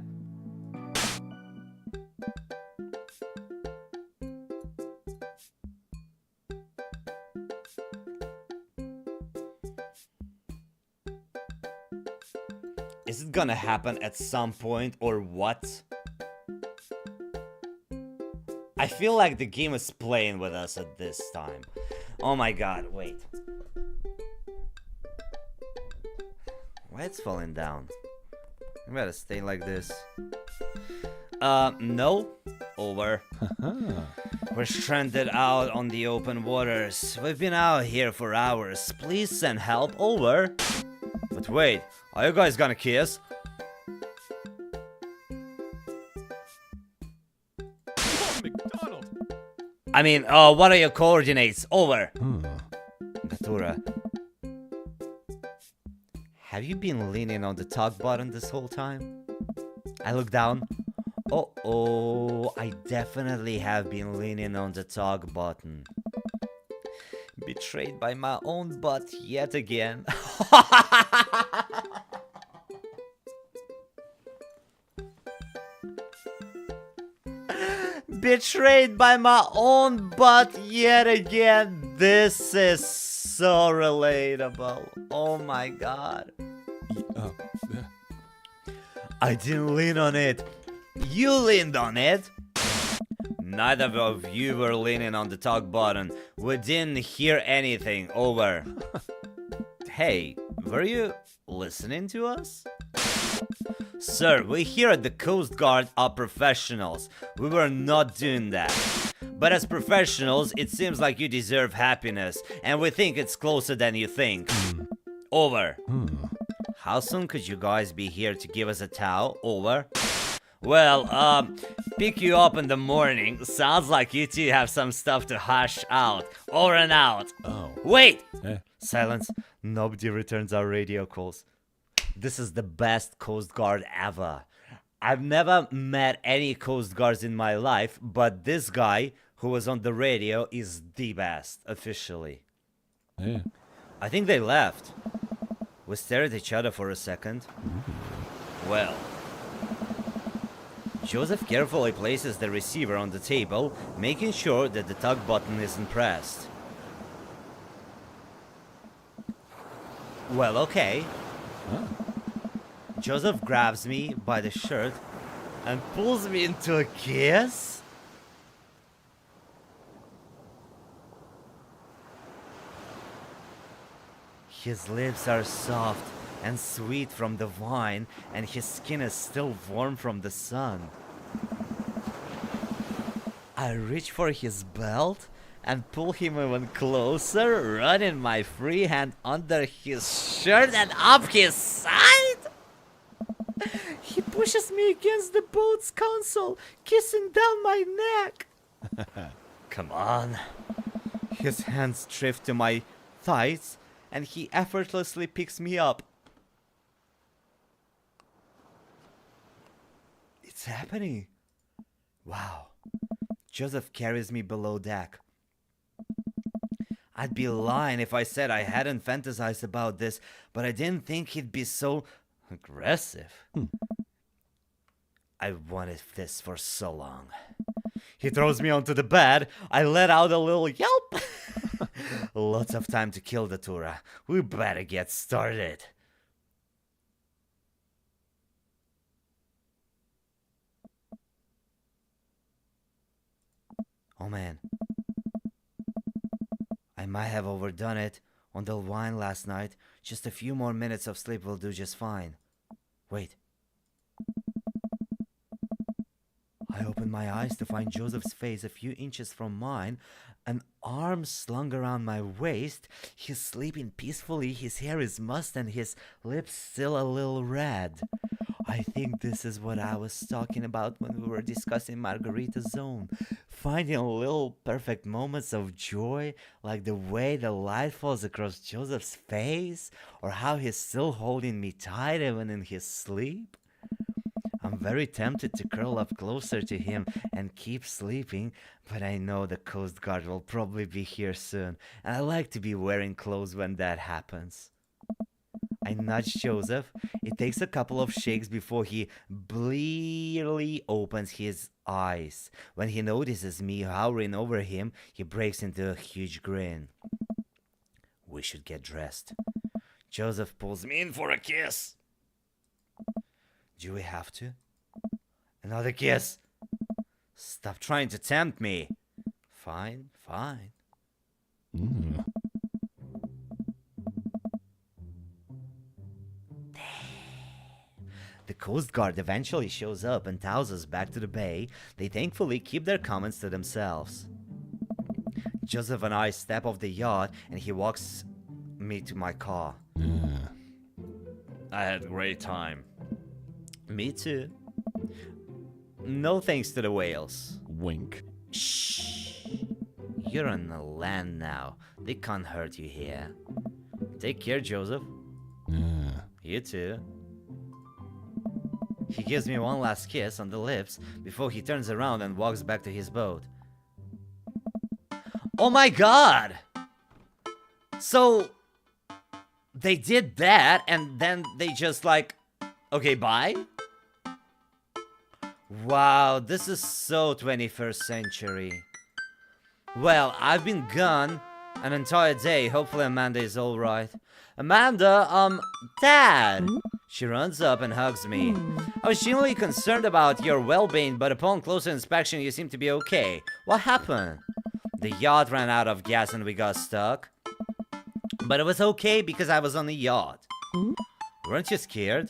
Is it gonna happen at some point or what? I feel like the game is playing with us at this time. Oh my god, wait. Why it's falling down? I gotta stay like this. No. Over. We're stranded out on the open waters. We've been out here for hours. Please send help. Over. But wait, are you guys gonna kiss? McDonald. I mean, what are your coordinates? Over. Natura. Have you been leaning on the talk button this whole time? I look down. Oh, I definitely have been leaning on the talk button. Betrayed by my own butt yet again. Betrayed by my own butt yet again. This is so relatable. Oh my god. I didn't lean on it. You leaned on it. Neither of you were leaning on the talk button. We didn't hear anything. Over. Hey, were you listening to us? Sir, we here at the Coast Guard are professionals. We were not doing that. But as professionals, it seems like you deserve happiness, and we think it's closer than you think. Over. How soon could you guys be here to give us a towel? Over. Well, pick you up in the morning. Sounds like you two have some stuff to hash out. Over and out. Oh. Wait! Eh. Silence. Nobody returns our radio calls. This is the best Coast Guard ever. I've never met any Coast Guards in my life, but this guy who was on the radio is the best, officially. Yeah. I think they left. We stared at each other for a second. Well. Joseph carefully places the receiver on the table, making sure that the tug button isn't pressed. Well, okay. Joseph grabs me by the shirt and pulls me into a kiss. His lips are soft and sweet from the wine, and his skin is still warm from the sun. I reach for his belt and pull him even closer, running my free hand under his shirt and up his side. He pushes me against the boat's console, kissing down my neck. Come on. His hands drift to my thighs, and he effortlessly picks me up. It's happening. Wow. Joseph carries me below deck. I'd be lying if I said I hadn't fantasized about this, but I didn't think he'd be so aggressive. I wanted this for so long. He throws me onto the bed. I let out a little yelp. Lots of time to kill the Tura. We better get started. Oh man. I might have overdone it on the wine last night. Just a few more minutes of sleep will do just fine. Wait. I open my eyes to find Joseph's face a few inches from mine, an arm slung around my waist. He's sleeping peacefully, his hair is mussed and his lips still a little red. I think this is what I was talking about when we were discussing Margarita Zone. Finding little perfect moments of joy, like the way the light falls across Joseph's face, or how he's still holding me tight even in his sleep. I'm very tempted to curl up closer to him and keep sleeping, but I know the Coast Guard will probably be here soon, and I like to be wearing clothes when that happens. I nudge Joseph. It takes a couple of shakes before he blearily opens his eyes. When he notices me hovering over him, he breaks into a huge grin. We should get dressed. Joseph pulls me in for a kiss. Do we have to? Another kiss. Stop trying to tempt me. Fine, fine. Mm. The Coast Guard eventually shows up and tows us back to the bay. They thankfully keep their comments to themselves. Joseph and I step off the yacht and he walks me to my car. Yeah. I had a great time. Me too. No thanks to the whales. Wink. Shh. You're on the land now. They can't hurt you here. Take care, Joseph. Yeah. You too. He gives me one last kiss on the lips before he turns around and walks back to his boat. Oh my god! So, they did that and then they just like, okay, bye? Wow, this is so 21st century. Well, I've been gone an entire day. Hopefully Amanda is alright. Amanda, Dad! She runs up and hugs me. I was genuinely concerned about your well-being, but upon closer inspection, you seem to be okay. What happened? The yacht ran out of gas and we got stuck. But it was okay because I was on the yacht. Weren't you scared?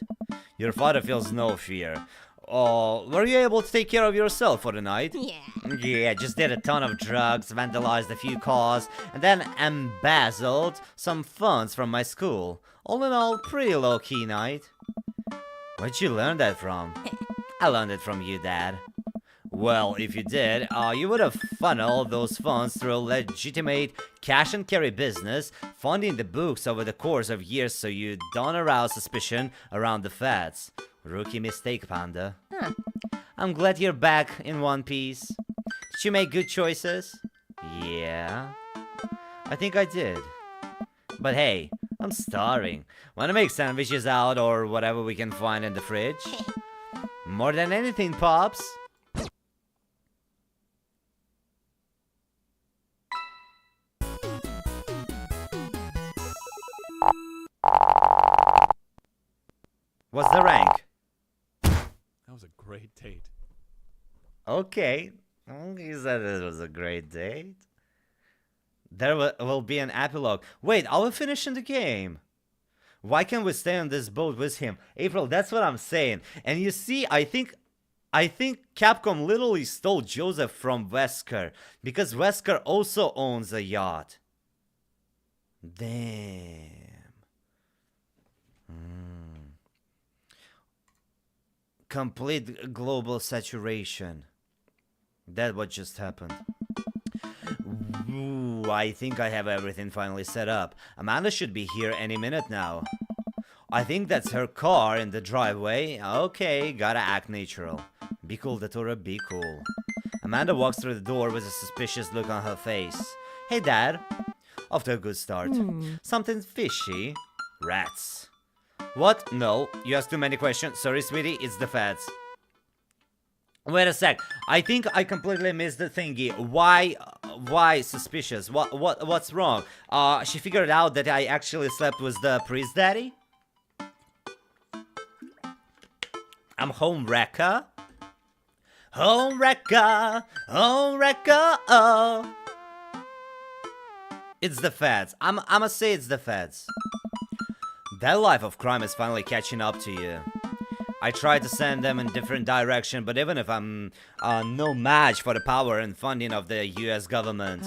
Your father feels no fear. Oh, were you able to take care of yourself for the night? Yeah. Yeah, just did a ton of drugs, vandalized a few cars, and then embezzled some funds from my school. All in all, pretty low-key night. Where'd you learn that from? I learned it from you, Dad. Well, if you did, you would have funneled those funds through a legitimate cash and carry business, funding the books over the course of years so you don't arouse suspicion around the feds. Rookie mistake, Panda. Huh. I'm glad you're back in one piece. Did you make good choices? Yeah. I think I did. But hey, I'm starving. Wanna make sandwiches out or whatever we can find in the fridge? More than anything, Pops. What's the rank? That was a great date. Okay. He said it was a great date. There will be an epilogue. Wait, are we finishing the game? Why can't we stay on this boat with him? April, that's what I'm saying. And you see, I think Capcom literally stole Joseph from Wesker. Because Wesker also owns a yacht. Damn. Complete global saturation. That's what just happened. Ooh, I think I have everything finally set up. Amanda should be here any minute now. I think that's her car in the driveway. Okay, gotta act natural. Be cool, Datora, be cool. Amanda walks through the door with a suspicious look on her face. Hey, Dad. Off to a good start. Something fishy. Rats. What? No, you asked too many questions. Sorry, sweetie, it's the feds. Wait a sec. I think I completely missed the thingy. Why suspicious? What's wrong? She figured out that I actually slept with the priest daddy? I'm home wrecker. Home wrecker. Home wrecker. Oh. It's the feds. I'ma say it's the feds. That life of crime is finally catching up to you. I tried to send them in different direction, but even if I'm no match for the power and funding of the US government.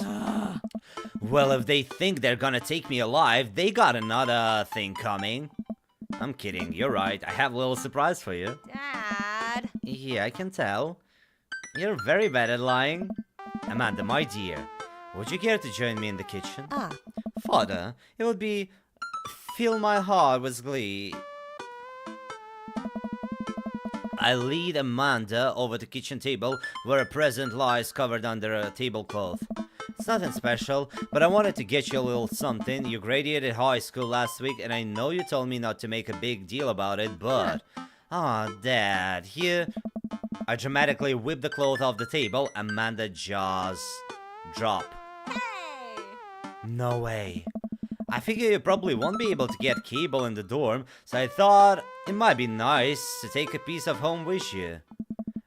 Well, if they think they're gonna take me alive, they got another thing coming. I'm kidding, you're right. I have a little surprise for you. Dad. Yeah, I can tell. You're very bad at lying. Amanda, my dear, would you care to join me in the kitchen? Ah. Father, it would be... fill my heart with glee. I lead Amanda over the kitchen table, where a present lies covered under a tablecloth. It's nothing special, but I wanted to get you a little something. You graduated high school last week, and I know you told me not to make a big deal about it, but... Dad, here... I dramatically whip the cloth off the table. Amanda jaws drop. Hey. No way. I figure you probably won't be able to get cable in the dorm, so I thought it might be nice to take a piece of home with you.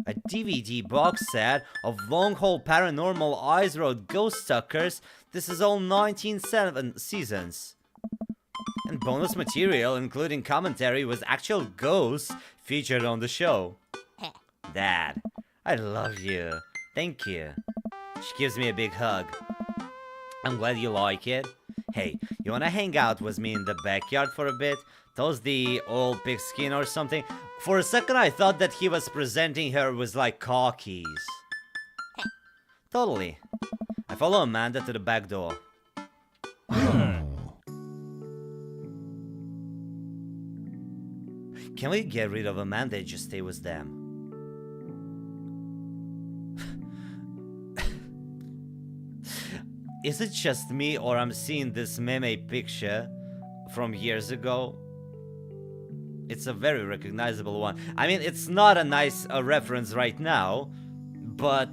A DVD box set of long-haul paranormal Eyes Road Ghost Suckers. This is all 19 seasons. And bonus material, including commentary with actual ghosts featured on the show. Dad, I love you. Thank you. She gives me a big hug. I'm glad you like it. Hey, you wanna hang out with me in the backyard for a bit? Toast the old pigskin or something? For a second I thought that he was presenting her with like car keys. Totally. I follow Amanda to the back door. Can we get rid of Amanda and just stay with them? Is it just me, or I'm seeing this meme picture from years ago? It's a very recognizable one. I mean, it's not a nice reference right now, but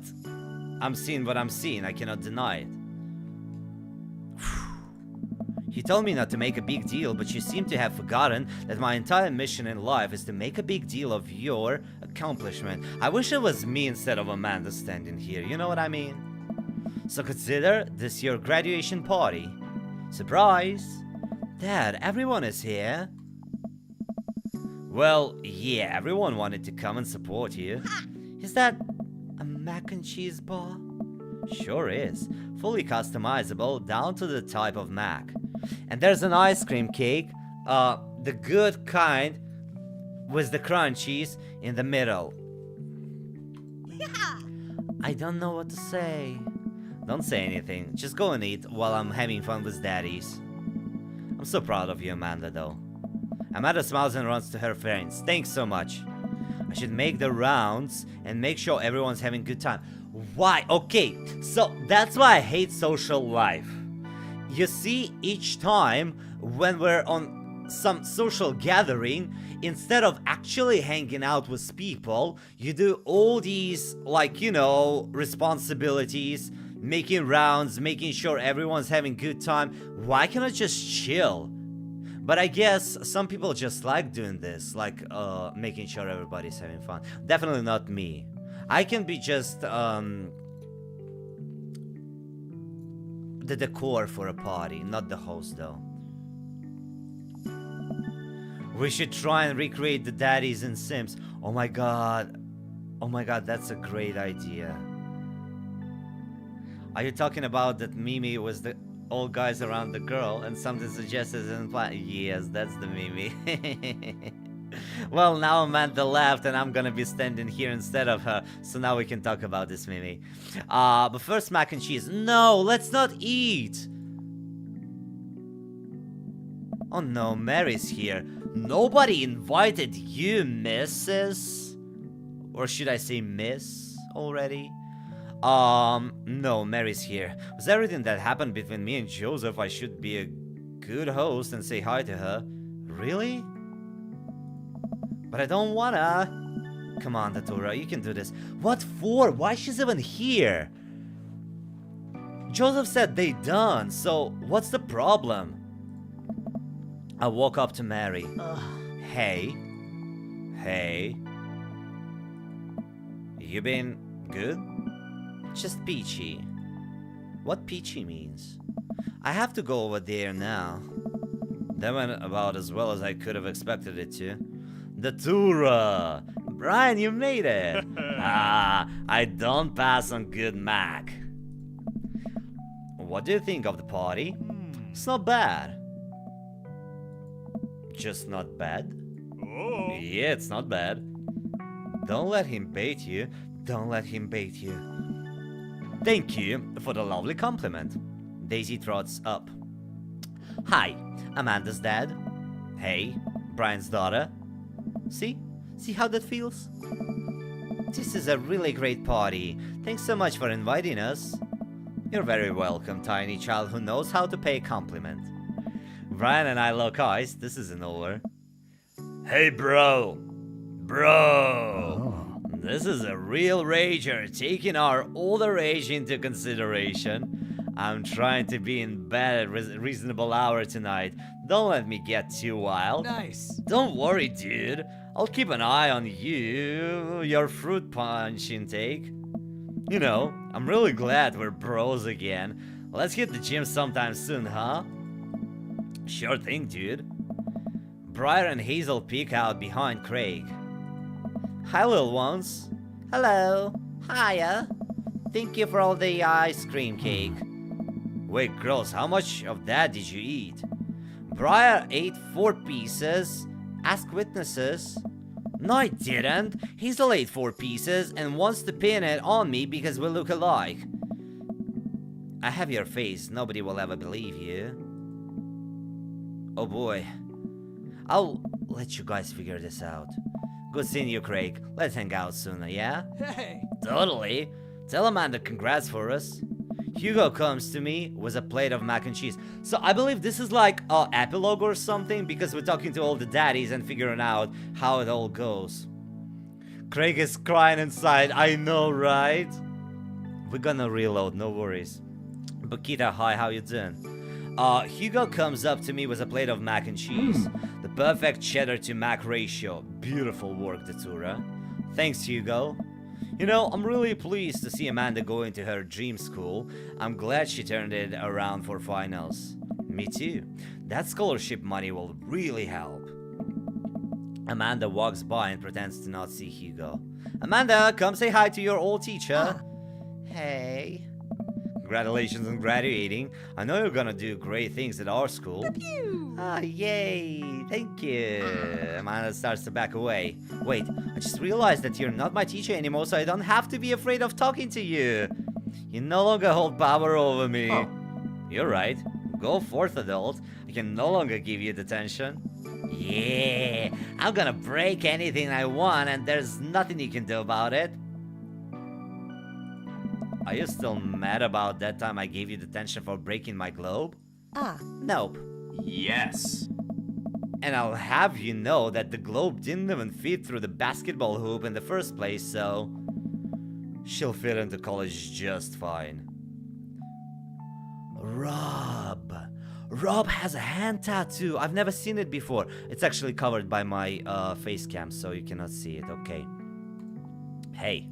I'm seeing what I'm seeing. I cannot deny it. He told me not to make a big deal, but you seem to have forgotten that my entire mission in life is to make a big deal of your accomplishment. I wish it was me instead of Amanda standing here, you know what I mean? So consider this your graduation party. Surprise! Dad, everyone is here. Well, yeah, everyone wanted to come and support you. Is that a mac and cheese bar? Sure is. Fully customizable down to the type of mac. And there's an ice cream cake, the good kind, with the crunchies in the middle. I don't know what to say. Don't say anything, just go and eat while I'm having fun with daddies. I'm so proud of you, Amanda, though. Amanda smiles and runs to her friends. Thanks so much. I should make the rounds and make sure everyone's having a good time. Why? Okay, so that's why I hate social life. You see, each time when we're on some social gathering, instead of actually hanging out with people, you do all these, like, you know, responsibilities, making rounds, making sure everyone's having good time. Why can't I just chill? But I guess some people just like doing this, like making sure everybody's having fun. Definitely not me. I can be just the decor for a party, not the host though. We should try and recreate the daddies in Sims. Oh my god, that's a great idea. Are you talking about that Mimi was the old guys around the girl and something suggested in plan? Yes, that's the Mimi. Well, now Amanda left and I'm gonna be standing here instead of her, so now we can talk about this Mimi. But first mac and cheese. No, let's not eat! Oh no, Mary's here. Nobody invited you, Mrs. Or should I say Miss already? No, Mary's here. With everything that happened between me and Joseph, I should be a good host and say hi to her. Really? But I don't wanna. Come on, Datura, you can do this. What for? Why she's even here? Joseph said they done, so what's the problem? I walk up to Mary. Hey. Hey. You been good? Just peachy. What peachy means? I have to go over there now. That went about as well as I could have expected it to. Datura! Brian, you made it! I don't pass on good mac. What do you think of the party? It's not bad. just not bad. Oh. Yeah, it's not bad. Don't let him bait you. Don't let him bait you. Thank you for the lovely compliment. Daisy trots up. Hi, Amanda's dad. Hey, Brian's daughter. See? See how that feels? This is a really great party. Thanks so much for inviting us. You're very welcome, tiny child who knows how to pay a compliment. Brian and I lock eyes. This isn't over. Hey, bro. Bro. This is a real rager, taking our older age into consideration. I'm trying to be in bed at a reasonable hour tonight. Don't let me get too wild. Nice. Don't worry, dude. I'll keep an eye on you, your fruit punch intake. You know, I'm really glad we're bros again. Let's hit the gym sometime soon, huh? Sure thing, dude. Briar and Hazel peek out behind Craig. Hi, little ones. Hello. Hiya. Thank you for all the ice cream cake. Wait, girls, how much of that did you eat? Briar ate 4 pieces. Ask witnesses. No, I didn't. Hazel ate 4 pieces and wants to pin it on me because we look alike. I have your face. Nobody will ever believe you. Oh boy. I'll let you guys figure this out. Good seeing you, Craig. Let's hang out sooner, yeah? Hey. Totally. Tell Amanda congrats for us. Hugo comes to me with a plate of mac and cheese. So I believe this is like an epilogue or something, because we're talking to all the daddies and figuring out how it all goes. Craig is crying inside. I know, right? We're gonna reload, no worries. Bakita, hi, how you doing? Hugo comes up to me with a plate of mac and cheese. The perfect cheddar to mac ratio. Beautiful work, Datura. Thanks, Hugo. You know, I'm really pleased to see Amanda going to her dream school. I'm glad she turned it around for finals. Me too. That scholarship money will really help. Amanda walks by and pretends to not see Hugo. Amanda, come say hi to your old teacher. Hey. Congratulations on graduating. I know you're gonna do great things at our school. Yay. Thank you. Amanda starts to back away. Wait, I just realized that you're not my teacher anymore, so I don't have to be afraid of talking to you. You no longer hold power over me. Oh. You're right. Go forth, adult. I can no longer give you detention. Yeah, I'm gonna break anything I want, and there's nothing you can do about it. Are you still mad about that time I gave you detention for breaking my globe? Nope. Yes. And I'll have you know that the globe didn't even fit through the basketball hoop in the first place, so she'll fit into college just fine. Rob has a hand tattoo. I've never seen it before. It's actually covered by my face cam, so you cannot see it. Okay. Hey.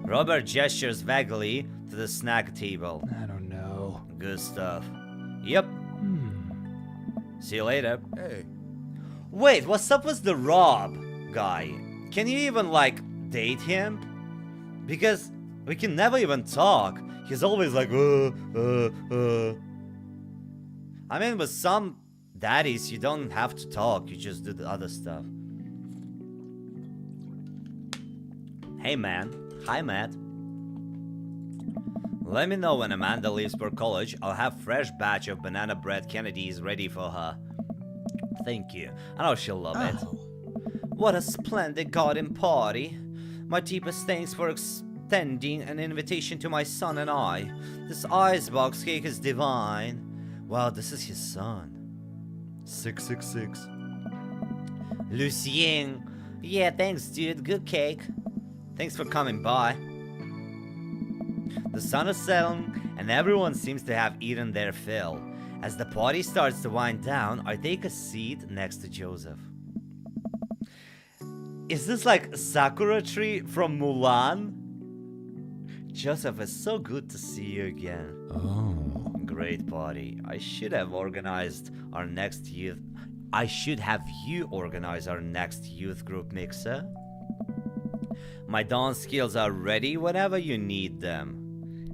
Robert gestures vaguely to the snack table. I don't know. Good stuff. Yep. See you later. Hey. Wait, what's up with the Rob guy? Can you even, like, date him? Because we can never even talk. He's always like, I mean, with some daddies, you don't have to talk. You just do the other stuff. Hey, man. Hi, Matt. Let me know when Amanda leaves for college. I'll have fresh batch of banana bread Kennedys ready for her. Thank you. I know she'll love it. What a splendid garden party. My deepest thanks for extending an invitation to my son and I. This icebox cake is divine. Wow, this is his son. 666. Lucien. Yeah, thanks, dude. Good cake. Thanks for coming by. The sun is setting, and everyone seems to have eaten their fill. As the party starts to wind down, I take a seat next to Joseph. Is this like Sakura tree from Mulan? Joseph, it's so good to see you again. Oh. Great party. I should have you organize our next youth group, Mixer. My dance skills are ready whenever you need them.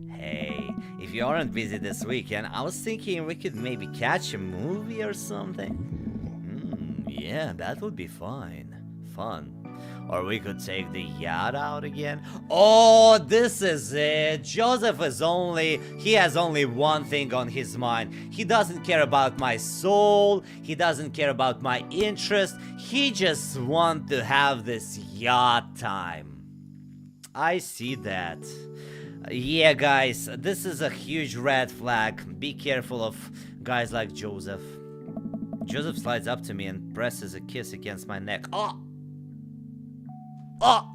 Hey, if you aren't busy this weekend, I was thinking we could maybe catch a movie or something. Yeah, that would be fun. Or we could take the yacht out again. Oh, this is it. Joseph he has only one thing on his mind. He doesn't care about my soul. He doesn't care about my interest. He just wants to have this yacht time. I see that. Yeah, guys, this is a huge red flag. Be careful of guys like Joseph. Joseph slides up to me and presses a kiss against my neck. Oh! Oh!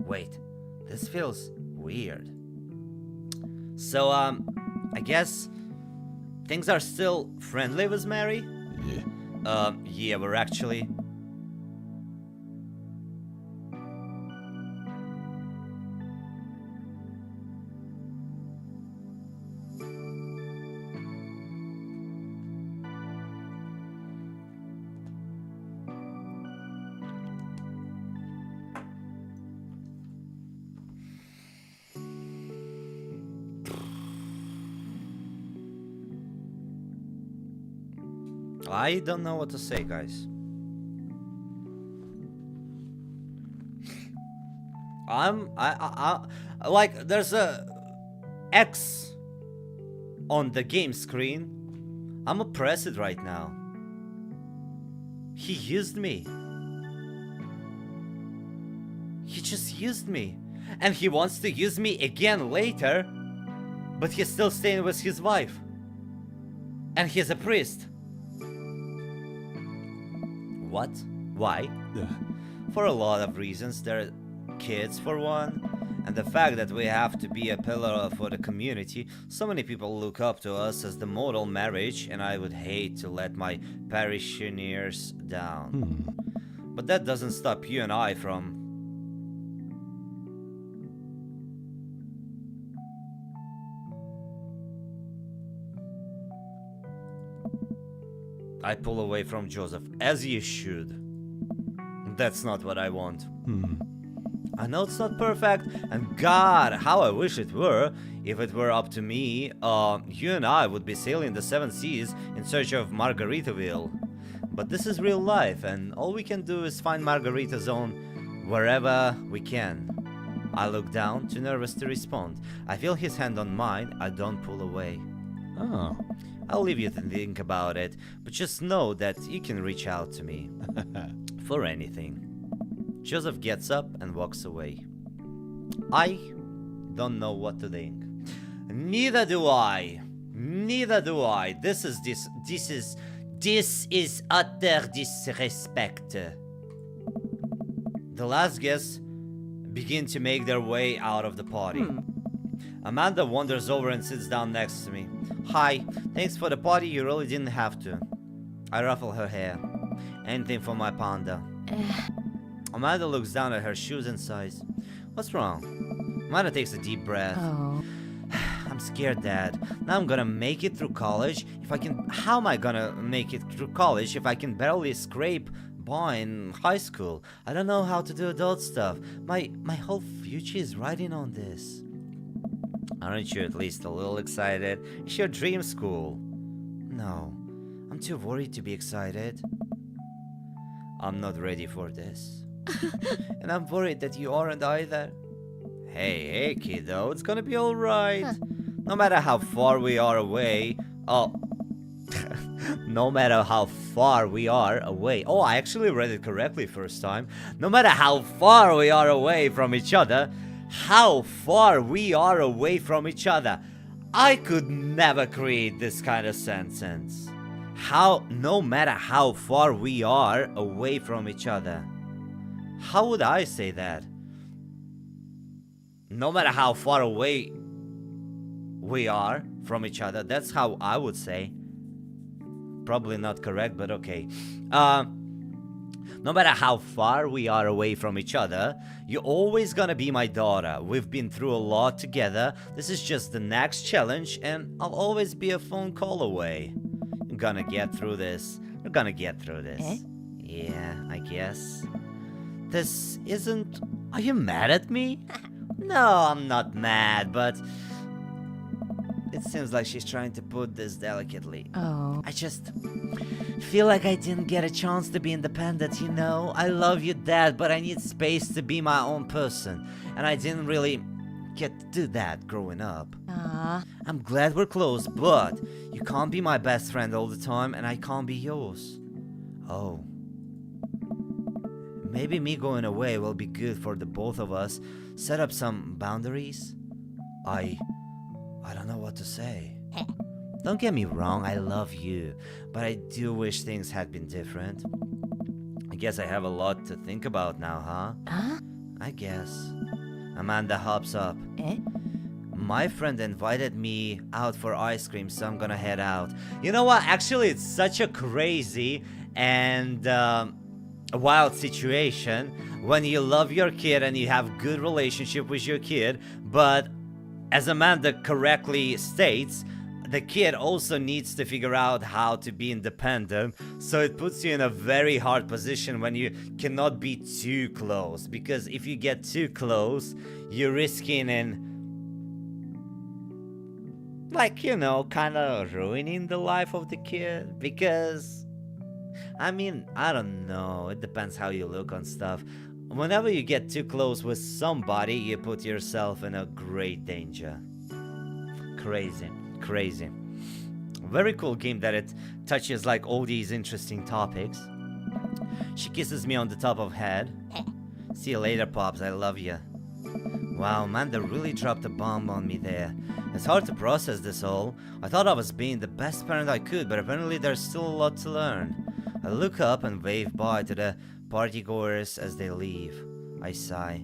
Wait, this feels weird. So, I guess things are still friendly with Mary? Yeah, we're actually... I don't know what to say, guys. Like, there's a X on the game screen. I'm oppressed right now. He used me. He just used me. And he wants to use me again later. But he's still staying with his wife. And he's a priest. What? Why? For a lot of reasons. There are kids, for one, and the fact that we have to be a pillar for the community. So many people look up to us as the model marriage, and I would hate to let my parishioners down. But that doesn't stop you and I from... I pull away from Joseph, as you should. That's not what I want. I know it's not perfect, and God, how I wish it were. If it were up to me, you and I would be sailing the 7 seas in search of Margaritaville. But this is real life, and all we can do is find Margarita Zone wherever we can. I look down, too nervous to respond. I feel his hand on mine. I don't pull away. Oh. I'll leave you to think about it, but just know that you can reach out to me for anything. Joseph gets up and walks away. I don't know what to think. Neither do I. This is utter disrespect. The last guests begin to make their way out of the party. Amanda wanders over and sits down next to me. Hi, thanks for the party, you really didn't have to. I ruffle her hair. Anything for my panda. Amanda looks down at her shoes and sighs. What's wrong? Amanda takes a deep breath. I'm scared, Dad. Now I'm gonna make it through college. How am I gonna make it through college if I can barely scrape by in high school? I don't know how to do adult stuff. My whole future is riding on this. Aren't you at least a little excited? It's your dream school. No, I'm too worried to be excited. I'm not ready for this. And I'm worried that you aren't either. Hey, kiddo, it's gonna be alright. No matter how far we are away. No matter how far we are away. Oh, I actually read it correctly first time. No matter how far we are away from each other. How far we are away from each other. I could never create this kind of sentence. No matter how far we are away from each other. How would I say that? No matter how far away we are from each other. That's how I would say. Probably not correct, but okay. No matter how far we are away from each other, you're always gonna be my daughter. We've been through a lot together. This is just the next challenge, and I'll always be a phone call away. You're gonna get through this. We're gonna get through this. Yeah, I guess. This isn't... Are you mad at me? No, I'm not mad, but it seems like she's trying to put this delicately. Oh. I just feel like I didn't get a chance to be independent, you know? I love you, Dad, but I need space to be my own person. And I didn't really get to do that growing up. I'm glad we're close, but you can't be my best friend all the time, and I can't be yours. Oh. Maybe me going away will be good for the both of us. Set up some boundaries? I don't know what to say. Don't get me wrong, I love you, but I do wish things had been different. I guess I have a lot to think about now, huh? I guess. Amanda hops up. My friend invited me out for ice cream, so I'm gonna head out. You know what? Actually, it's such a crazy and a wild situation when you love your kid and you have good relationship with your kid, but as Amanda correctly states, the kid also needs to figure out how to be independent, so it puts you in a very hard position when you cannot be too close, because if you get too close, you're risking in, like, you know, kind of ruining the life of the kid, because, I mean, I don't know, it depends how you look on stuff. Whenever you get too close with somebody, you put yourself in a great danger. Crazy. Crazy. Very cool game that it touches like all these interesting topics. She kisses me on the top of head. See you later, Pops, I love you. Wow, Amanda really dropped a bomb on me there. It's hard to process this all. I thought I was being the best parent I could, but apparently there's still a lot to learn. I look up and wave bye to the partygoers as they leave. I sigh.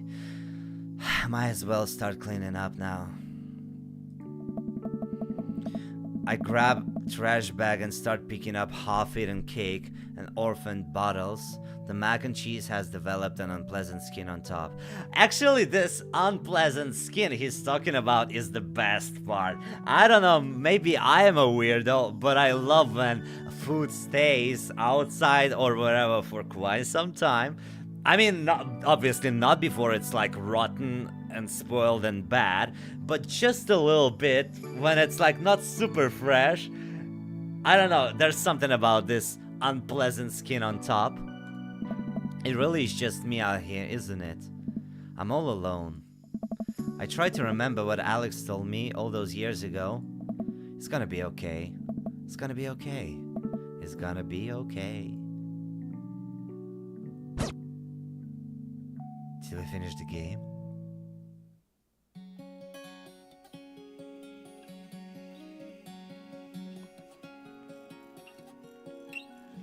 Might as well start cleaning up now. I grab a trash bag and start picking up half-eaten cake and orphaned bottles. The mac and cheese has developed an unpleasant skin on top. Actually, this unpleasant skin he's talking about is the best part. I don't know, maybe I am a weirdo, but I love when food stays outside or wherever for quite some time. I mean, obviously not before it's like rotten and spoiled and bad, but just a little bit when it's like not super fresh. I don't know, there's something about this unpleasant skin on top. It really is just me out here, isn't it? I'm all alone. I try to remember what Alex told me all those years ago. It's gonna be okay. It's gonna be okay. It's gonna be okay. Did we finish the game?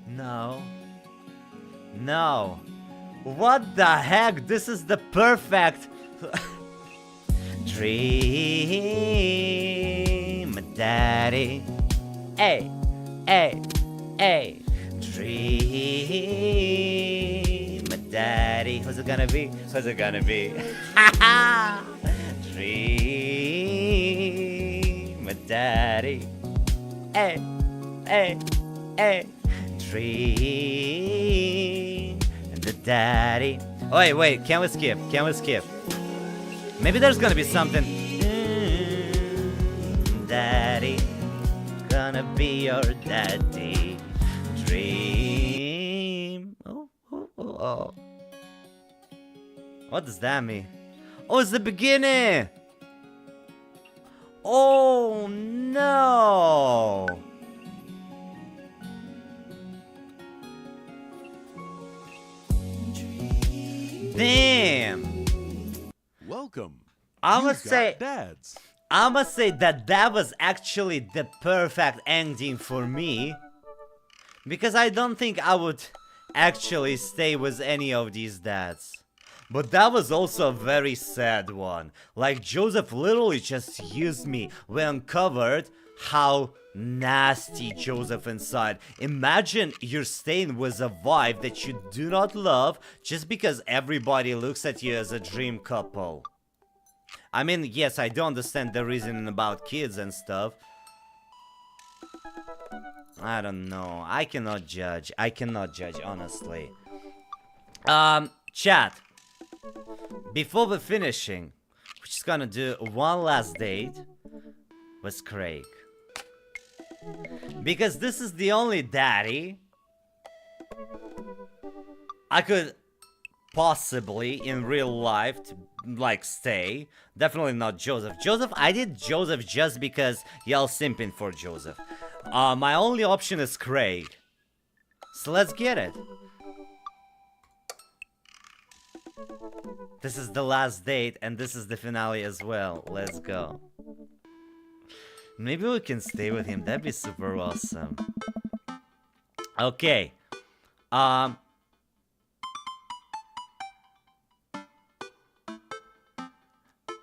No. No. What the heck? This is the perfect dream, daddy. Hey, hey, hey. Dream, daddy. Who's it gonna be? Who's it gonna be? Dream, daddy. Hey, hey, hey. Dream, the daddy. Oh, wait, can we skip? Can we skip? Maybe there's gonna be something. Daddy, gonna be your daddy. Dream. Oh. What does that mean? Oh, it's the beginning. Oh no. Damn. Welcome. I You must got say, dads. that was actually the perfect ending for me, because I don't think I would actually stay with any of these dads. But that was also a very sad one. Like, Joseph literally just used me. We uncovered how nasty Joseph inside. Imagine you're staying with a wife that you do not love just because everybody looks at you as a dream couple. I mean, yes, I do understand the reasoning about kids and stuff. I don't know. I cannot judge. I cannot judge, honestly. Chat. Before we're finishing, We're just gonna do one last date with Craig. Because this is the only daddy I could possibly in real life like stay. Definitely not Joseph. I did Joseph just because y'all simping for Joseph. My only option is Craig. So let's get it. This is the last date and this is the finale as well. Let's go. Maybe we can stay with him. That'd be super awesome. Okay.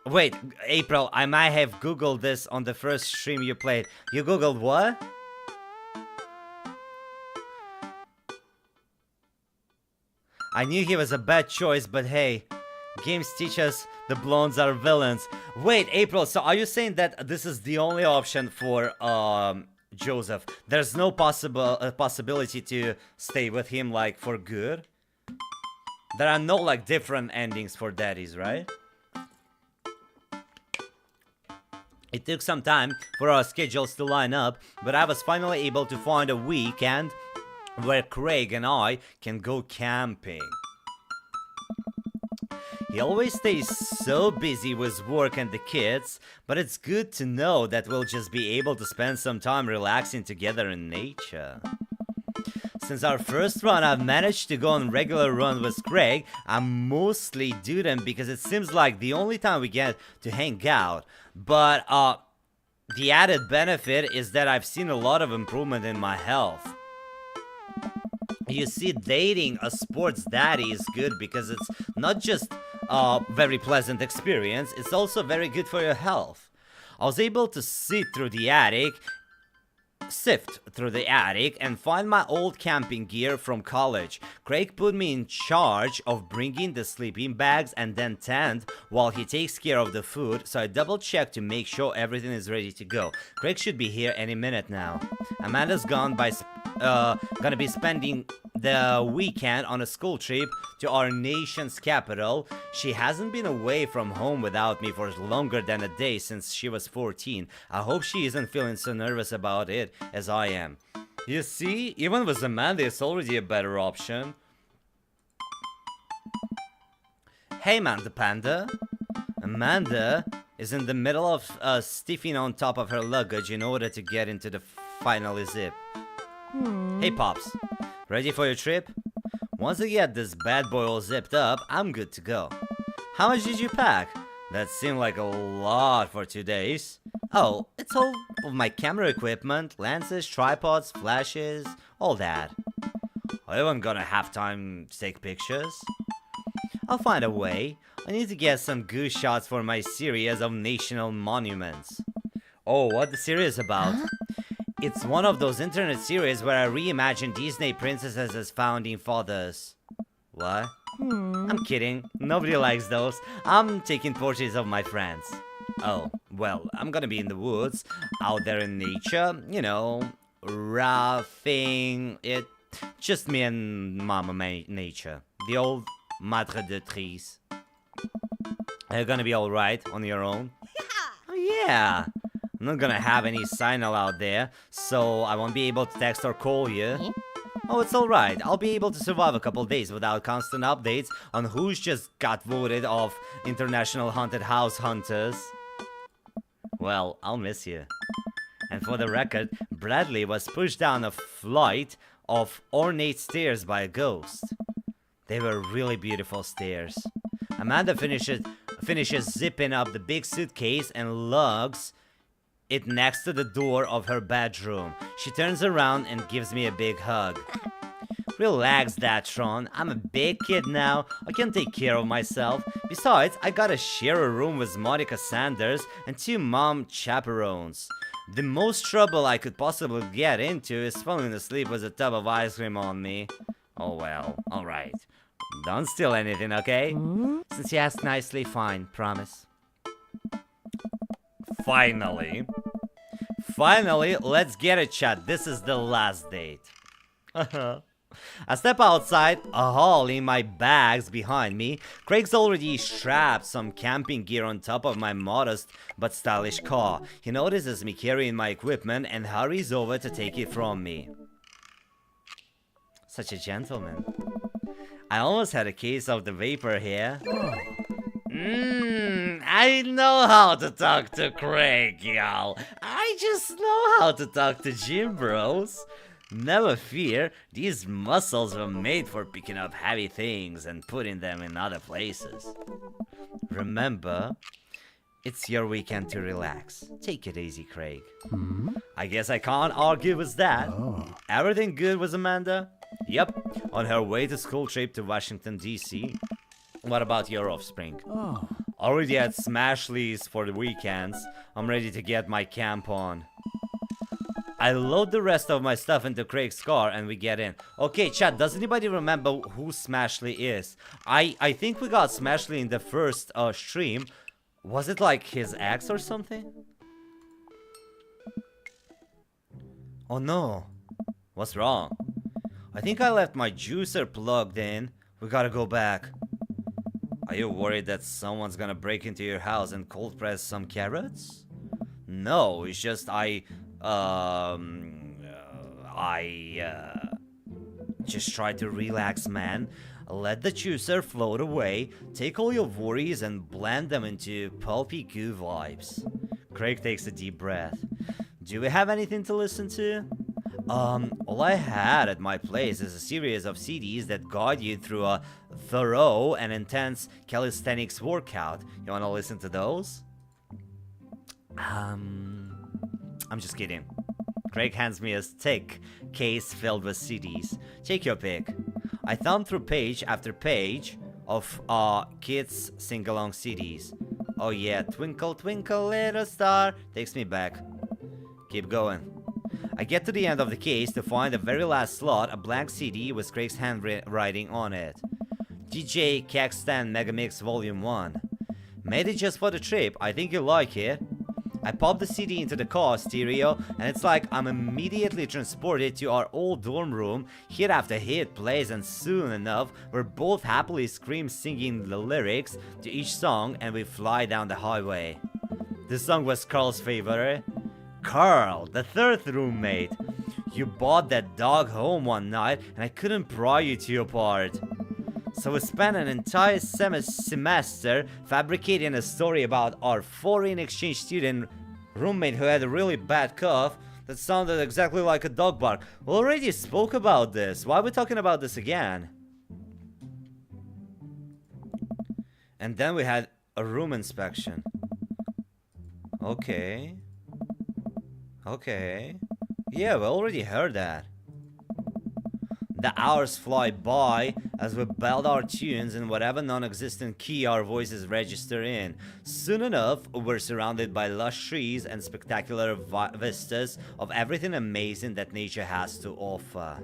Wait, April, I might have googled this on the first stream you played. You googled what? I knew he was a bad choice, but hey, games teach us the blondes are villains. Wait, April, so are you saying that this is the only option for Joseph? There's no possibility to stay with him like for good? There are no like different endings for daddies, right? It took some time for our schedules to line up, but I was finally able to find a weekend where Craig and I can go camping. He always stays so busy with work and the kids, but it's good to know that we'll just be able to spend some time relaxing together in nature. Since our first run, I've managed to go on regular run with Craig. I mostly do them because it seems like the only time we get to hang out. But the added benefit is that I've seen a lot of improvement in my health. You see, dating a sports daddy is good because it's not just a very pleasant experience, it's also very good for your health. I was able to sift through the attic and find my old camping gear from college. Craig put me in charge of bringing the sleeping bags and then tent while he takes care of the food, so I double checked to make sure everything is ready to go. Craig should be here any minute now. Amanda's gonna be spending the weekend on a school trip to our nation's capital. She hasn't been away from home without me for longer than a day since she was 14. I hope she isn't feeling so nervous about it as I am. You see, even with Amanda, it's already a better option. Hey, Manda Panda. Amanda is in the middle of stiffing on top of her luggage in order to get into the final zip. Hey, Pops. Ready for your trip? Once I get this bad boy all zipped up, I'm good to go. How much did you pack? That seemed like a lot for 2 days. Oh, it's all of my camera equipment, lenses, tripods, flashes, all that. I even gonna have time to take pictures. I'll find a way. I need to get some good shots for my series of national monuments. Oh, what the series about? It's one of those internet series where I reimagine Disney princesses as founding fathers. What? I'm kidding. Nobody likes those. I'm taking portraits of my friends. Oh, well, I'm gonna be in the woods, out there in nature, you know, roughing it. Just me and Mama Nature. The old Madre de Trees. Are you gonna be alright on your own? Oh, yeah. I'm not gonna have any signal out there, so I won't be able to text or call you. Oh, it's alright. I'll be able to survive a couple days without constant updates on who's just got voted off International Haunted House Hunters. Well, I'll miss you. And for the record, Bradley was pushed down a flight of ornate stairs by a ghost. They were really beautiful stairs. Amanda finishes zipping up the big suitcase and lugs it next to the door of her bedroom. She turns around and gives me a big hug. Relax, Datron. I'm a big kid now. I can take care of myself. Besides, I gotta share a room with Monica Sanders and 2 mom chaperones. The most trouble I could possibly get into is falling asleep with a tub of ice cream on me. Oh well, alright. Don't steal anything, okay? Since you asked nicely, fine, promise. Finally, let's get it, chat. This is the last date. I step outside, hauling my bags behind me. Craig's already strapped some camping gear on top of my modest but stylish car. He notices me carrying my equipment and hurries over to take it from me. Such a gentleman. I almost had a case of the vapor here. I know how to talk to Craig, y'all. I just know how to talk to gym bros. Never fear, these muscles were made for picking up heavy things and putting them in other places. Remember, it's your weekend to relax. Take it easy, Craig. I guess I can't argue with that. Everything good with Amanda? Yep, on her way to school trip to Washington, D.C. What about your offspring? Already at Smashley's for the weekends. I'm ready to get my camp on. I load the rest of my stuff into Craig's car and we get in. Okay, chat, does anybody remember who Smashley is? I think we got Smashley in the first stream. Was it like his ex or something? Oh no. What's wrong? I think I left my juicer plugged in. We gotta go back. Are you worried that someone's gonna break into your house and cold press some carrots? No, it's just just try to relax, man. Let the juicer float away, take all your worries and blend them into pulpy goo vibes. Craig takes a deep breath. Do we have anything to listen to? All I had at my place is a series of CDs that guide you through a thorough and intense calisthenics workout. You wanna listen to those? I'm just kidding. Craig hands me a thick case filled with CDs. Take your pick. I thumb through page after page of kids sing-along CDs. Oh yeah, Twinkle Twinkle Little Star takes me back. Keep going. I get to the end of the case to find the very last slot, a blank CD with Craig's handwriting on it. DJ Caxton Megamix Volume 1. Made it just for the trip, I think you'll like it. I pop the CD into the car stereo and it's like I'm immediately transported to our old dorm room. Hit after hit plays and soon enough we're both happily singing the lyrics to each song and we fly down the highway. This song was Carl's favorite. Carl, the third roommate. You brought that dog home one night and I couldn't pry you two apart. So we spent an entire semester fabricating a story about our foreign exchange student roommate who had a really bad cough that sounded exactly like a dog bark. We already spoke about this. Why are we talking about this again? And then we had a room inspection. Okay. Okay. Yeah, we already heard that. The hours fly by as we belt our tunes in whatever non-existent key our voices register in. Soon enough, we're surrounded by lush trees and spectacular vistas of everything amazing that nature has to offer.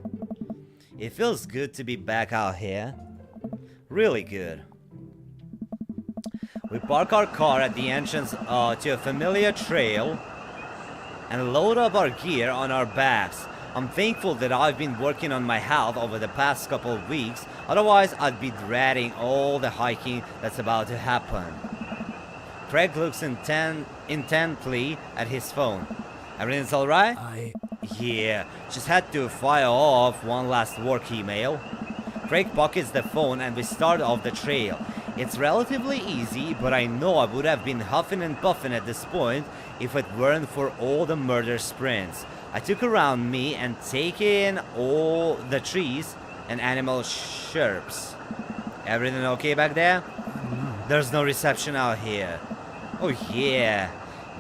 It feels good to be back out here. Really good. We park our car at the entrance to a familiar trail and load up our gear on our backs. I'm thankful that I've been working on my health over the past couple of weeks, otherwise I'd be dreading all the hiking that's about to happen. Craig looks intently at his phone. Everything's alright? Yeah, just had to fire off one last work email. Craig pockets the phone and we start off the trail. It's relatively easy, but I know I would have been huffing and puffing at this point if it weren't for all the murder sprints. I took around me and taken all the trees and animal chirps. Everything okay back there? There's no reception out here. Oh yeah,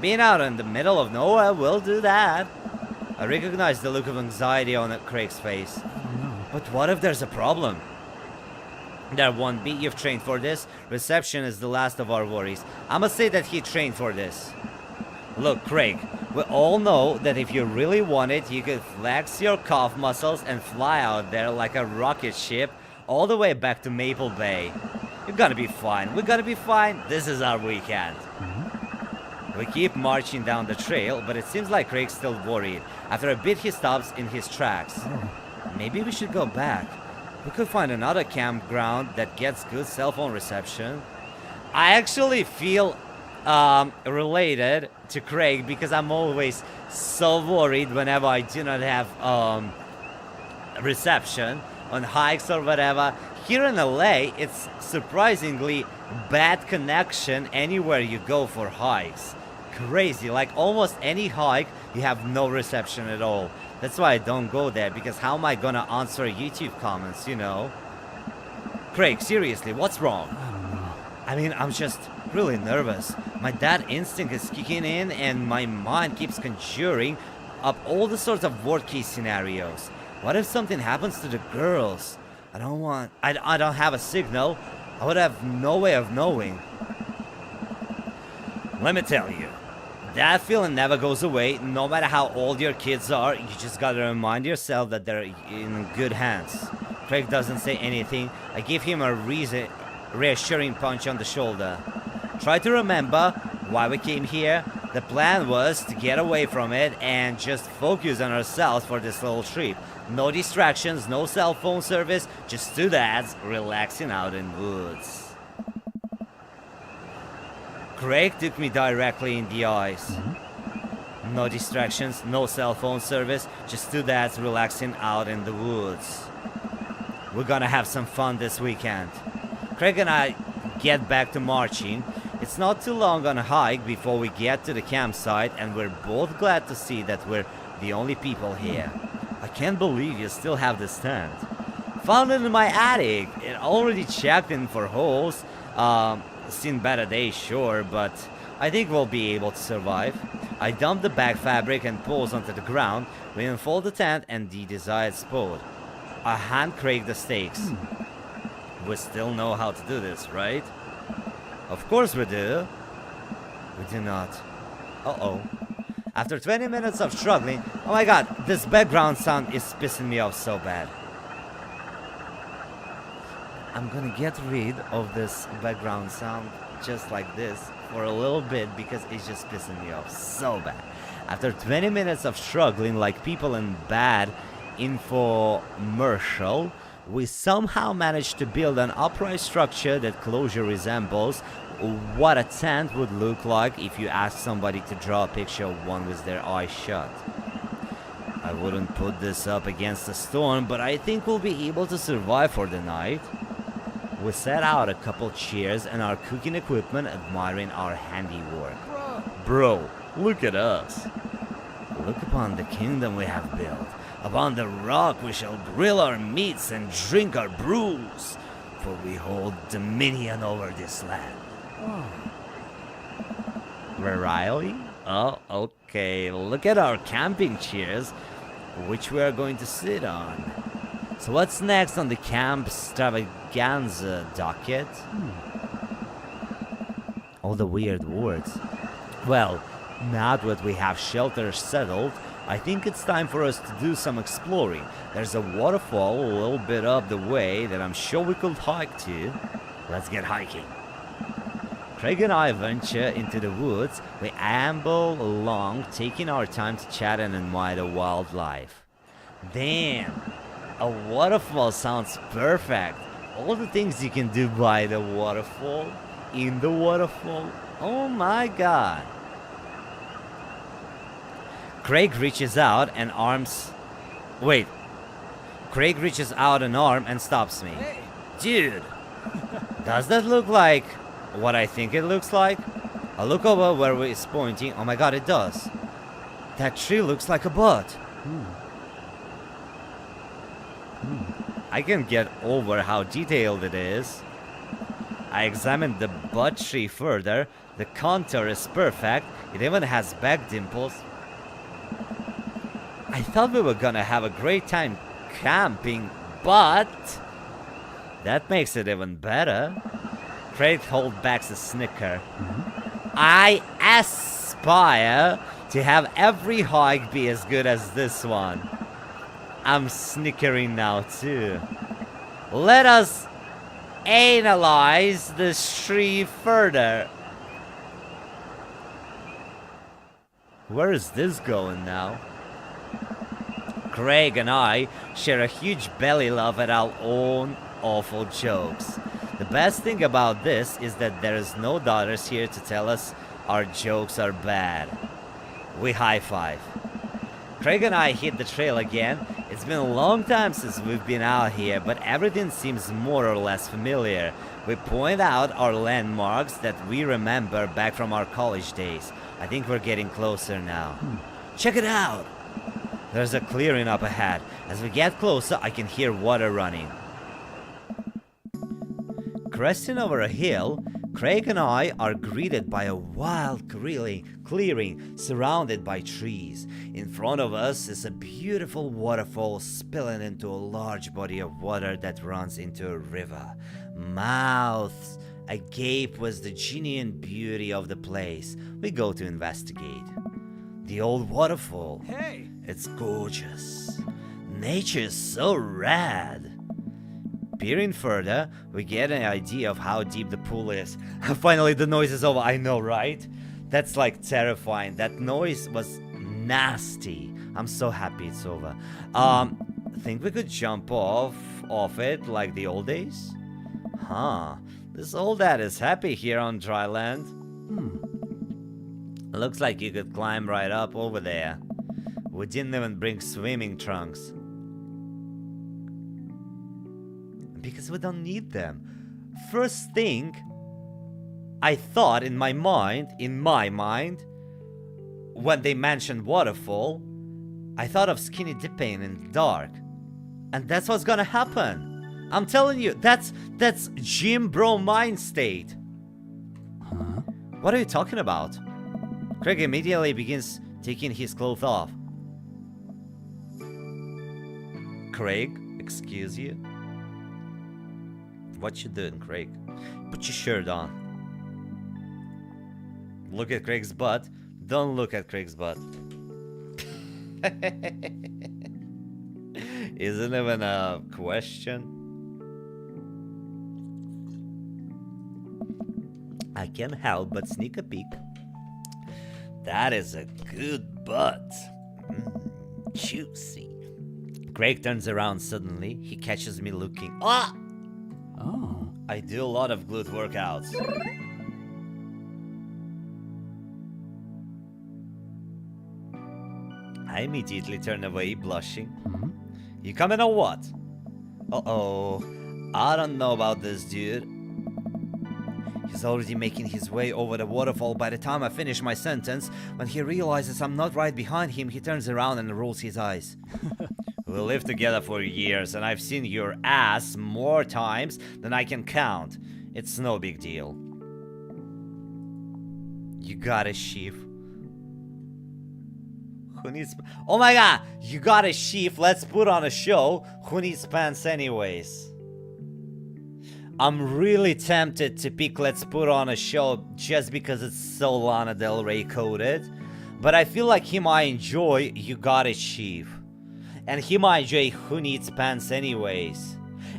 being out in the middle of nowhere will do that. I recognize the look of anxiety on Craig's face. But what if there's a problem? There won't be. You've trained for this. Reception is the last of our worries. I must say that he trained for this. Look, Craig, we all know that if you really want it, you could flex your calf muscles and fly out there like a rocket ship all the way back to Maple Bay. You're gonna be fine. We're gonna be fine. This is our weekend. We keep marching down the trail, but it seems like Craig's still worried. After a bit, he stops in his tracks. Maybe we should go back. We could find another campground that gets good cell phone reception. I actually feel related to Craig because I'm always so worried whenever I do not have reception on hikes or whatever. Here in LA, it's surprisingly bad connection anywhere you go for hikes. Crazy, like almost any hike, you have no reception at all. That's why I don't go there, because how am I gonna answer YouTube comments, you know? Craig, seriously, what's wrong? I don't know. I mean, I'm just really nervous. My dad instinct is kicking in and my mind keeps conjuring up all the sorts of worst case scenarios. What if something happens to the girls? I don't have a signal. I would have no way of knowing. Let me tell you, that feeling never goes away. No matter how old your kids are, you just gotta remind yourself that they're in good hands. Craig doesn't say anything. I give him a reassuring punch on the shoulder. Try to remember why we came here. The plan was to get away from it and just focus on ourselves for this little trip. No distractions, no cell phone service, just two dads relaxing out in woods. Craig took me directly in the eyes. No distractions, no cell phone service, just two dads relaxing out in the woods. We're gonna have some fun this weekend. Craig and I get back to marching. It's not too long on a hike before we get to the campsite, and we're both glad to see that we're the only people here. I can't believe you still have this tent. Found it in my attic. It already checked in for holes. Seen better days, sure, but I think we'll be able to survive. I dump the bag fabric and poles onto the ground. We unfold the tent and the desired spot. I hand Craig the stakes. We still know how to do this, right? Of course we do. We do not. Uh-oh. After 20 minutes of struggling, oh my god, this background sound is pissing me off so bad. I'm gonna get rid of this background sound just like this for a little bit because it's just pissing me off so bad. After 20 minutes of struggling like people in bad infomercial, we somehow managed to build an upright structure that closure resembles what a tent would look like if you asked somebody to draw a picture of one with their eyes shut. I wouldn't put this up against a storm, but I think we'll be able to survive for the night. We set out a couple chairs and our cooking equipment, admiring our handiwork. Bro, look at us. Look upon the kingdom we have built. Upon the rock we shall grill our meats and drink our brews, for we hold dominion over this land. Really? Oh, okay. Look at our camping chairs, which we are going to sit on. So what's next on the camp extravaganza docket? All the weird words. Well, now that we have shelter settled, I think it's time for us to do some exploring. There's a waterfall a little bit up the way that I'm sure we could hike to. Let's get hiking. Craig and I venture into the woods. We amble along, taking our time to chat and admire the wildlife. Damn, a waterfall sounds perfect. All the things you can do by the waterfall, in the waterfall. Oh my god. Craig reaches out and Craig reaches out an arm and stops me. Hey. Dude, does that look like what I think it looks like? I look over where he's pointing. Oh my god, it does. That tree looks like a butt. I can get over how detailed it is. I examined the butt tree further. The contour is perfect. It even has back dimples. I thought we were gonna have a great time camping, but that makes it even better. Craig holds back a snicker. I aspire to have every hike be as good as this one. I'm snickering now too. Let us analyze this tree further. Where is this going now? Craig and I share a huge belly laugh at our own awful jokes. The best thing about this is that there is no daughters here to tell us our jokes are bad. We high-five. Craig and I hit the trail again. It's been a long time since we've been out here, but everything seems more or less familiar. We point out our landmarks that we remember back from our college days. I think we're getting closer now. Check it out! There's a clearing up ahead. As we get closer, I can hear water running. Cresting over a hill, Craig and I are greeted by a wild clearing surrounded by trees. In front of us is a beautiful waterfall spilling into a large body of water that runs into a river. Mouths agape with the genuine beauty of the place. We go to investigate. The old waterfall. Hey! It's gorgeous. Nature is so rad. Peering further, we get an idea of how deep the pool is. Finally, the noise is over. I know, right? That's like terrifying. That noise was nasty. I'm so happy it's over. Think we could jump off it like the old days? Huh. This old dad is happy here on dry land. Looks like you could climb right up over there. We didn't even bring swimming trunks. Because we don't need them. First thing I thought in my mind, when they mentioned waterfall, I thought of skinny dipping in the dark. And that's what's gonna happen. I'm telling you, that's gym bro mind state. Huh? What are you talking about? Craig immediately begins taking his clothes off. Craig, excuse you? What you doing, Craig? Put your shirt on. Look at Craig's butt. Don't look at Craig's butt. Isn't even a question. I can't help but sneak a peek. That is a good butt. Juicy. Craig turns around suddenly. He catches me looking. Ah! Oh. I do a lot of glute workouts. I immediately turn away, blushing. You coming or what? Uh-oh. I don't know about this dude. He's already making his way over the waterfall. By the time I finish my sentence, when he realizes I'm not right behind him, he turns around and rolls his eyes. We lived together for years, and I've seen your ass more times than I can count. It's no big deal. You got a sheaf. Who needs... Oh my god! You got a sheaf, let's put on a show. Who needs pants anyways? I'm really tempted to pick Let's Put On a Show just because it's so Lana Del Rey coded. But I feel like he might enjoy You Got a Sheaf. And he might enjoy Who Needs Pants Anyways.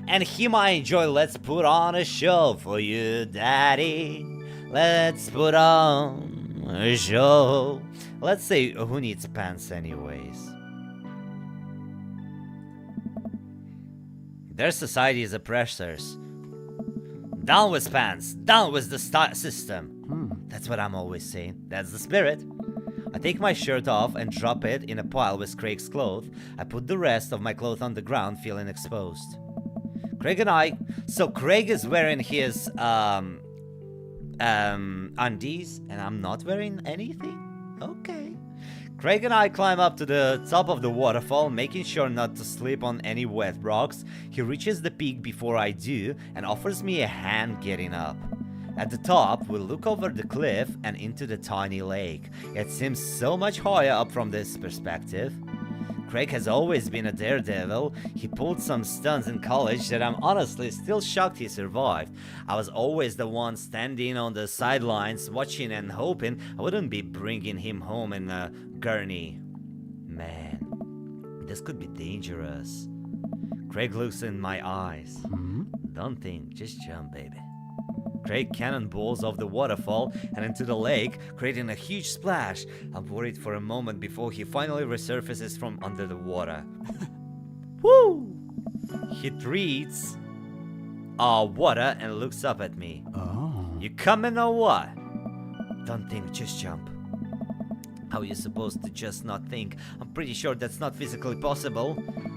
And he might enjoy Let's Put On a Show for you, Daddy. Let's put on a show. Let's say Who Needs Pants Anyways. Their society's oppressors. Down with pants, down with the system. That's what I'm always saying. That's the spirit. I take my shirt off and drop it in a pile with Craig's clothes. I put the rest of my clothes on the ground, feeling exposed. Craig and I... So Craig is wearing his undies, and I'm not wearing anything? Okay. Craig and I climb up to the top of the waterfall, making sure not to slip on any wet rocks. He reaches the peak before I do and offers me a hand getting up. At the top, we look over the cliff and into the tiny lake. It seems so much higher up from this perspective. Craig has always been a daredevil. He pulled some stunts in college that I'm honestly still shocked he survived. I was always the one standing on the sidelines, watching and hoping I wouldn't be bringing him home in a gurney. Man, this could be dangerous. Craig looks in my eyes. Don't think, just jump, baby. Craig cannonballs off the waterfall and into the lake, creating a huge splash. I'm worried for a moment before he finally resurfaces from under the water. Woo! He treats water and looks up at me. Oh. You coming or what? Don't think, just jump. How are you supposed to just not think? I'm pretty sure that's not physically possible.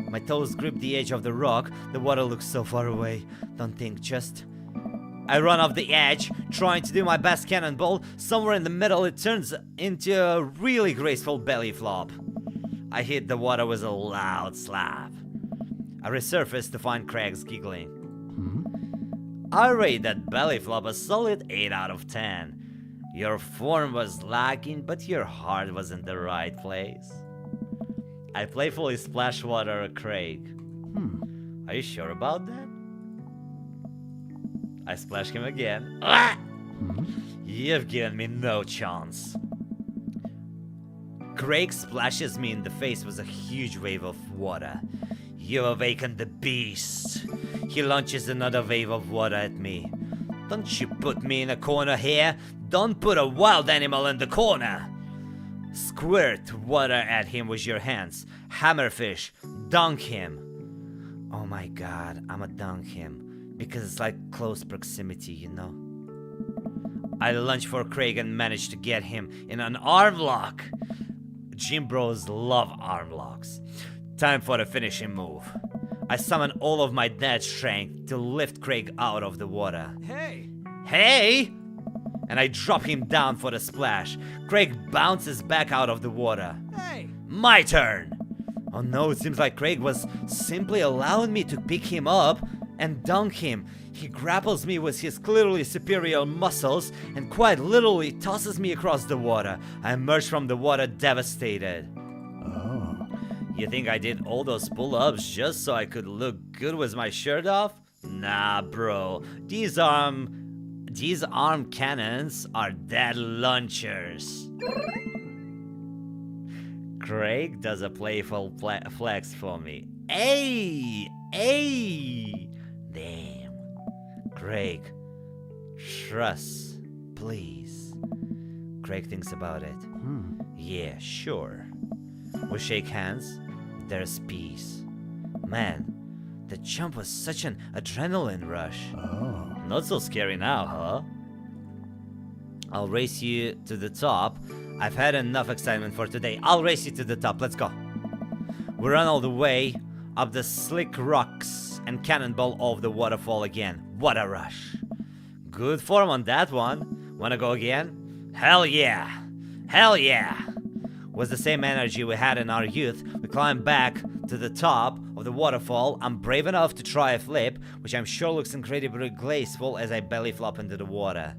My toes grip the edge of the rock. The water looks so far away. Don't think, just... I run off the edge, trying to do my best cannonball. Somewhere in the middle, it turns into a really graceful belly flop. I hit the water with a loud slap. I resurface to find Craig's giggling. I rate that belly flop a solid 8 out of 10. Your form was lacking, but your heart was in the right place. I playfully splash water at Craig. Are you sure about that? I splash him again. Ah! You've given me no chance. Craig splashes me in the face with a huge wave of water. You awakened the beast. He launches another wave of water at me. Don't you put me in a corner here. Don't put a wild animal in the corner. Squirt water at him with your hands. Hammerfish, dunk him. Oh my god, I'ma dunk him. Because it's like close proximity, you know? I lunge for Craig and manage to get him in an arm lock. Gym bros love arm locks. Time for the finishing move. I summon all of my dead strength to lift Craig out of the water. Hey! Hey! And I drop him down for the splash. Craig bounces back out of the water. Hey! My turn! Oh no, it seems like Craig was simply allowing me to pick him up and dunk him. He grapples me with his clearly superior muscles and quite literally tosses me across the water. I emerge from the water devastated. Oh. You think I did all those pull-ups just so I could look good with my shirt off? Nah, bro. These arm cannons are dead launchers. Craig does a playful flex for me. Hey! Hey! Damn. Craig, trust, please. Craig thinks about it. Yeah, sure. We shake hands. There's peace. Man, the jump was such an adrenaline rush. Oh. Not so scary now, huh? I'll race you to the top. I've had enough excitement for today. I'll race you to the top. Let's go. We run all the way up the slick rocks and cannonball off the waterfall again. What a rush. Good form on that one. Wanna go again? Hell yeah. Hell yeah. With the same energy we had in our youth, we climb back to the top of the waterfall. I'm brave enough to try a flip, which I'm sure looks incredibly graceful as I belly flop into the water.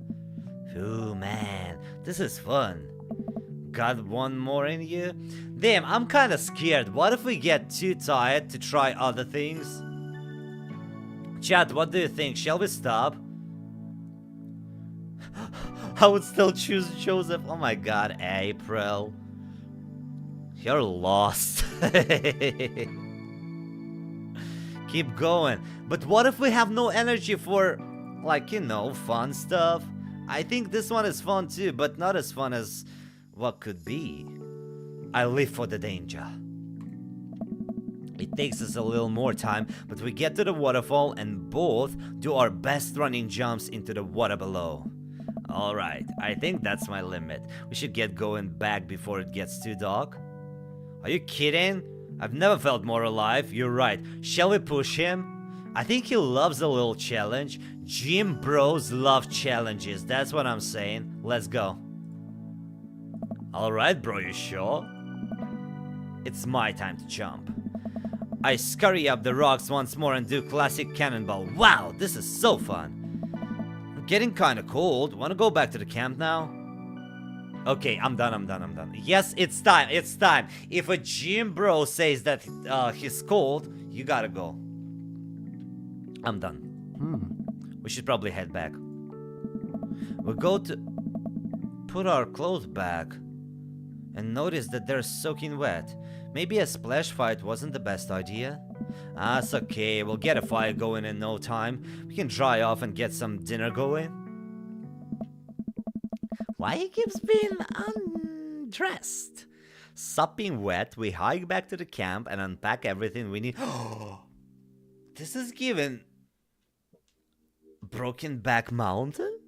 Ooh, man, this is fun. Got one more in you? Damn, I'm kinda scared. What if we get too tired to try other things? Chat, what do you think? Shall we stop? I would still choose Joseph. Oh my god, April. You're lost. Keep going. But what if we have no energy for, like, you know, fun stuff? I think this one is fun too, but not as fun as what could be. I live for the danger. It takes us a little more time, but we get to the waterfall and both do our best running jumps into the water below. Alright, I think that's my limit. We should get going back before it gets too dark. Are you kidding? I've never felt more alive. You're right. Shall we push him? I think he loves a little challenge. Gym bros love challenges. That's what I'm saying. Let's go. Alright, bro, you sure? It's my time to jump. I scurry up the rocks once more and do classic cannonball. Wow, this is so fun. I'm getting kinda cold. Wanna go back to the camp now? Okay, I'm done. Yes, it's time. If a gym bro says that he's cold, you gotta go. I'm done. We should probably head back. We go to put our clothes back and notice that they're soaking wet. Maybe a splash fight wasn't the best idea. It's okay, we'll get a fire going in no time. We can dry off and get some dinner going. why he keeps being undressed. Sopping wet, we hike back to the camp and unpack everything we need. This is given Broken Back Mountain?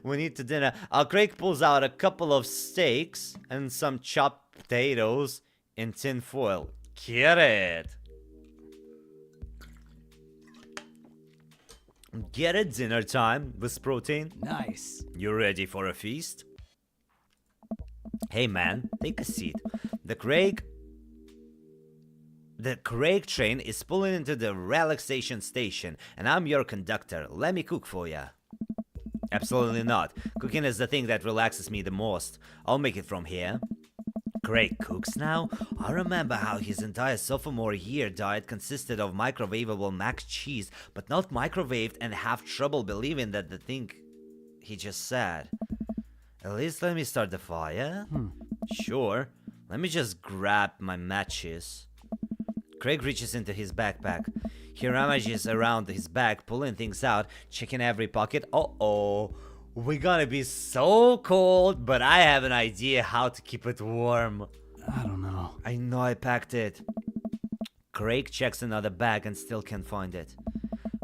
We need to dinner. Craig pulls out a couple of steaks and some chopped potatoes in tin foil. Get it! Get it, dinner time with protein. Nice. You ready for a feast? Hey man, take a seat. The Craig train is pulling into the relaxation station, and I'm your conductor. Let me cook for ya. Absolutely not. Cooking is the thing that relaxes me the most. I'll make it from here. Craig cooks now? I remember how his entire sophomore year diet consisted of microwavable mac cheese, but not microwaved, and have trouble believing that the thing he just said. At least let me start the fire. Sure. Let me just grab my matches. Craig reaches into his backpack. He ramages around his bag, pulling things out, checking every pocket. Uh-oh. We're gonna be so cold, but I have an idea how to keep it warm. I don't know. I know I packed it. Craig checks another bag and still can't find it.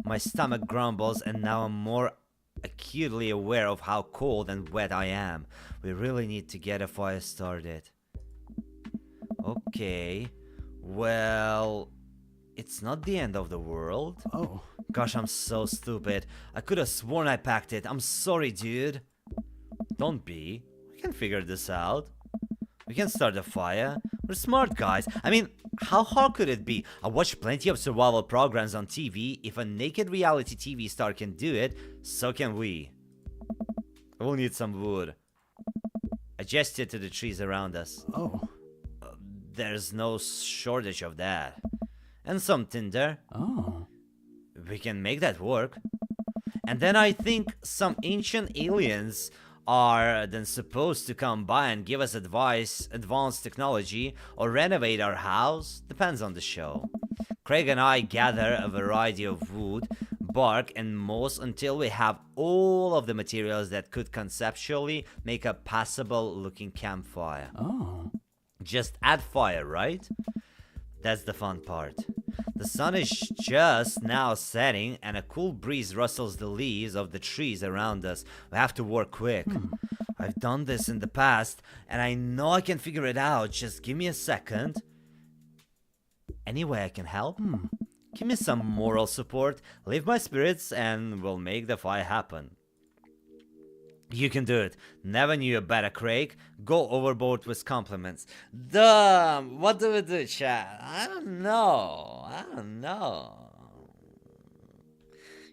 My stomach grumbles, and now I'm more acutely aware of how cold and wet I am. We really need to get a fire started. Okay. Well, it's not the end of the world. Oh. Gosh, I'm so stupid. I could have sworn I packed it. I'm sorry, dude. Don't be. We can figure this out. We can start a fire. We're smart guys. I mean, how hard could it be? I watch plenty of survival programs on TV. If a naked reality TV star can do it, so can we. We'll need some wood. I gestured to the trees around us. Oh. There's no shortage of that. And some tinder. Oh. We can make that work. And then I think some ancient aliens are then supposed to come by and give us advanced technology, or renovate our house. Depends on the show. Craig and I gather a variety of wood, bark, and moss until we have all of the materials that could conceptually make a passable looking campfire. Oh. Just add fire, right? That's the fun part. The sun is just now setting, and a cool breeze rustles the leaves of the trees around us. We have to work quick. I've done this in the past, and I know I can figure it out. Just give me a second. Any way I can help? Give me some moral support, lift my spirits, and we'll make the fire happen. You can do it. Never knew a better, Craig. Go overboard with compliments. Dumb. What do we do, chat? I don't know.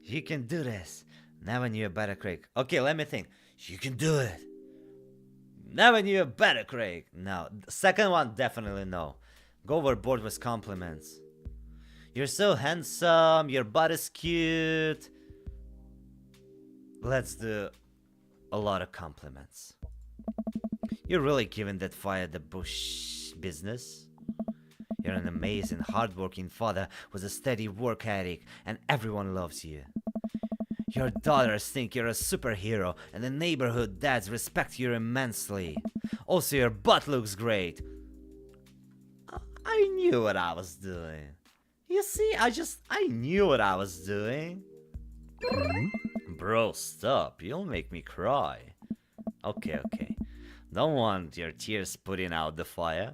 You can do this. Never knew a better, Craig. Okay, let me think. You can do it. Never knew a better, Craig. No. Second one, definitely no. Go overboard with compliments. You're so handsome. Your butt is cute. Let's do a lot of compliments. You're really giving that fire the bush business. You're an amazing, hardworking father with a steady work ethic, and everyone loves you. Your daughters think you're a superhero, and the neighborhood dads respect you immensely. Also, your butt looks great. I knew what I was doing. You see, I knew what I was doing. Bro, stop. You'll make me cry. Okay. Don't want your tears putting out the fire.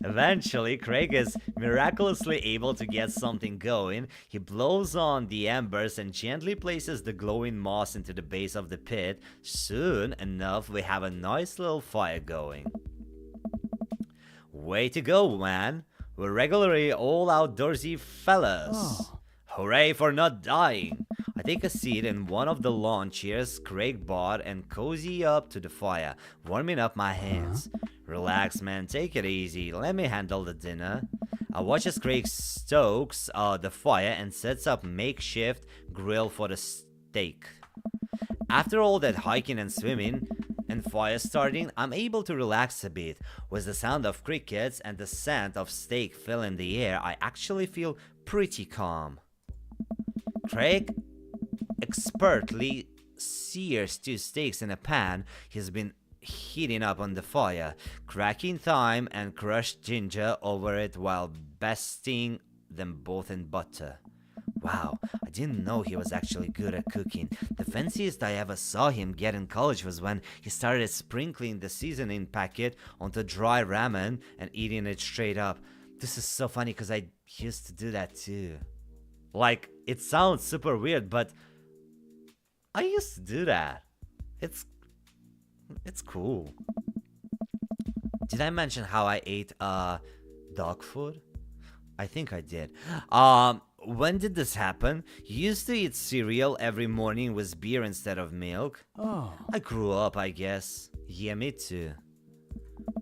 Eventually, Craig is miraculously able to get something going. He blows on the embers and gently places the glowing moss into the base of the pit. Soon enough, we have a nice little fire going. Way to go, man. We're regularly all outdoorsy fellas. Oh. Hooray for not dying. I take a seat in one of the lawn chairs Craig bought and cozy up to the fire, warming up my hands. Relax, man, take it easy. Let me handle the dinner. I watch as Craig stokes the fire and sets up makeshift grill for the steak. After all that hiking and swimming and fire starting, I'm able to relax a bit. With the sound of crickets and the scent of steak filling the air, I actually feel pretty calm. Craig expertly sears 2 steaks in a pan he's been heating up on the fire, cracking thyme and crushed ginger over it while basting them both in butter. Wow, I didn't know he was actually good at cooking. The fanciest I ever saw him get in college was when he started sprinkling the seasoning packet onto dry ramen and eating it straight up. This is so funny because I used to do that too. Like, it sounds super weird, but I used to do that. It's cool. Did I mention how I ate dog food? I think I did. When did this happen? You used to eat cereal every morning with beer instead of milk. Oh. I grew up, I guess. Yeah, me too.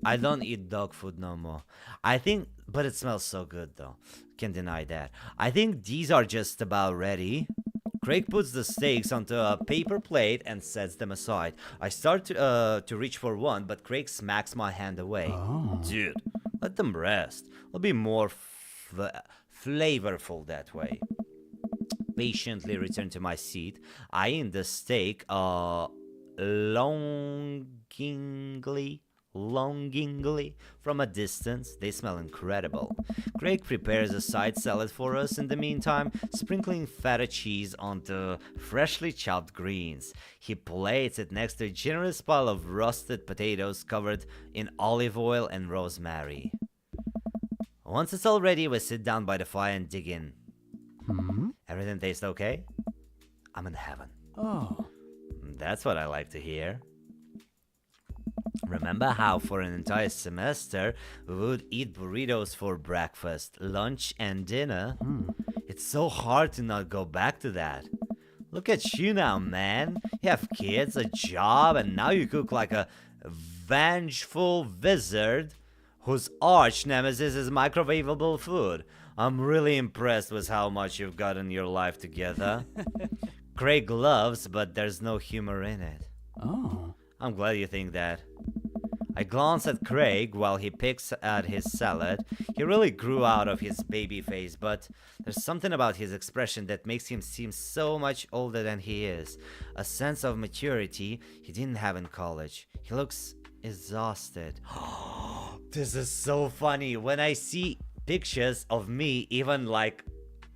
I don't eat dog food no more. I think, but it smells so good though. Can't deny that. I think these are just about ready. Craig puts the steaks onto a paper plate and sets them aside. I start to reach for one, but Craig smacks my hand away. Oh. Dude, let them rest. It'll be more flavorful that way. Patiently return to my seat, eyeing the steak longingly from a distance. They smell incredible. Craig prepares a side salad for us in the meantime, sprinkling feta cheese onto freshly chopped greens. He plates it next to a generous pile of roasted potatoes covered in olive oil and rosemary. Once it's all ready, we sit down by the fire and dig in. Everything tastes okay? I'm in heaven. Oh. That's what I like to hear. Remember how for an entire semester we would eat burritos for breakfast, lunch, and dinner? It's so hard to not go back to that. Look at you now, man. You have kids, a job, and now you cook like a vengeful wizard whose arch nemesis is microwavable food. I'm really impressed with how much you've gotten your life together. Craig loves, but there's no humor in it. Oh. I'm glad you think that. I glance at Craig while he picks at his salad. He really grew out of his baby face, but there's something about his expression that makes him seem so much older than he is. A sense of maturity he didn't have in college. He looks exhausted. This is so funny. When I see pictures of me, even like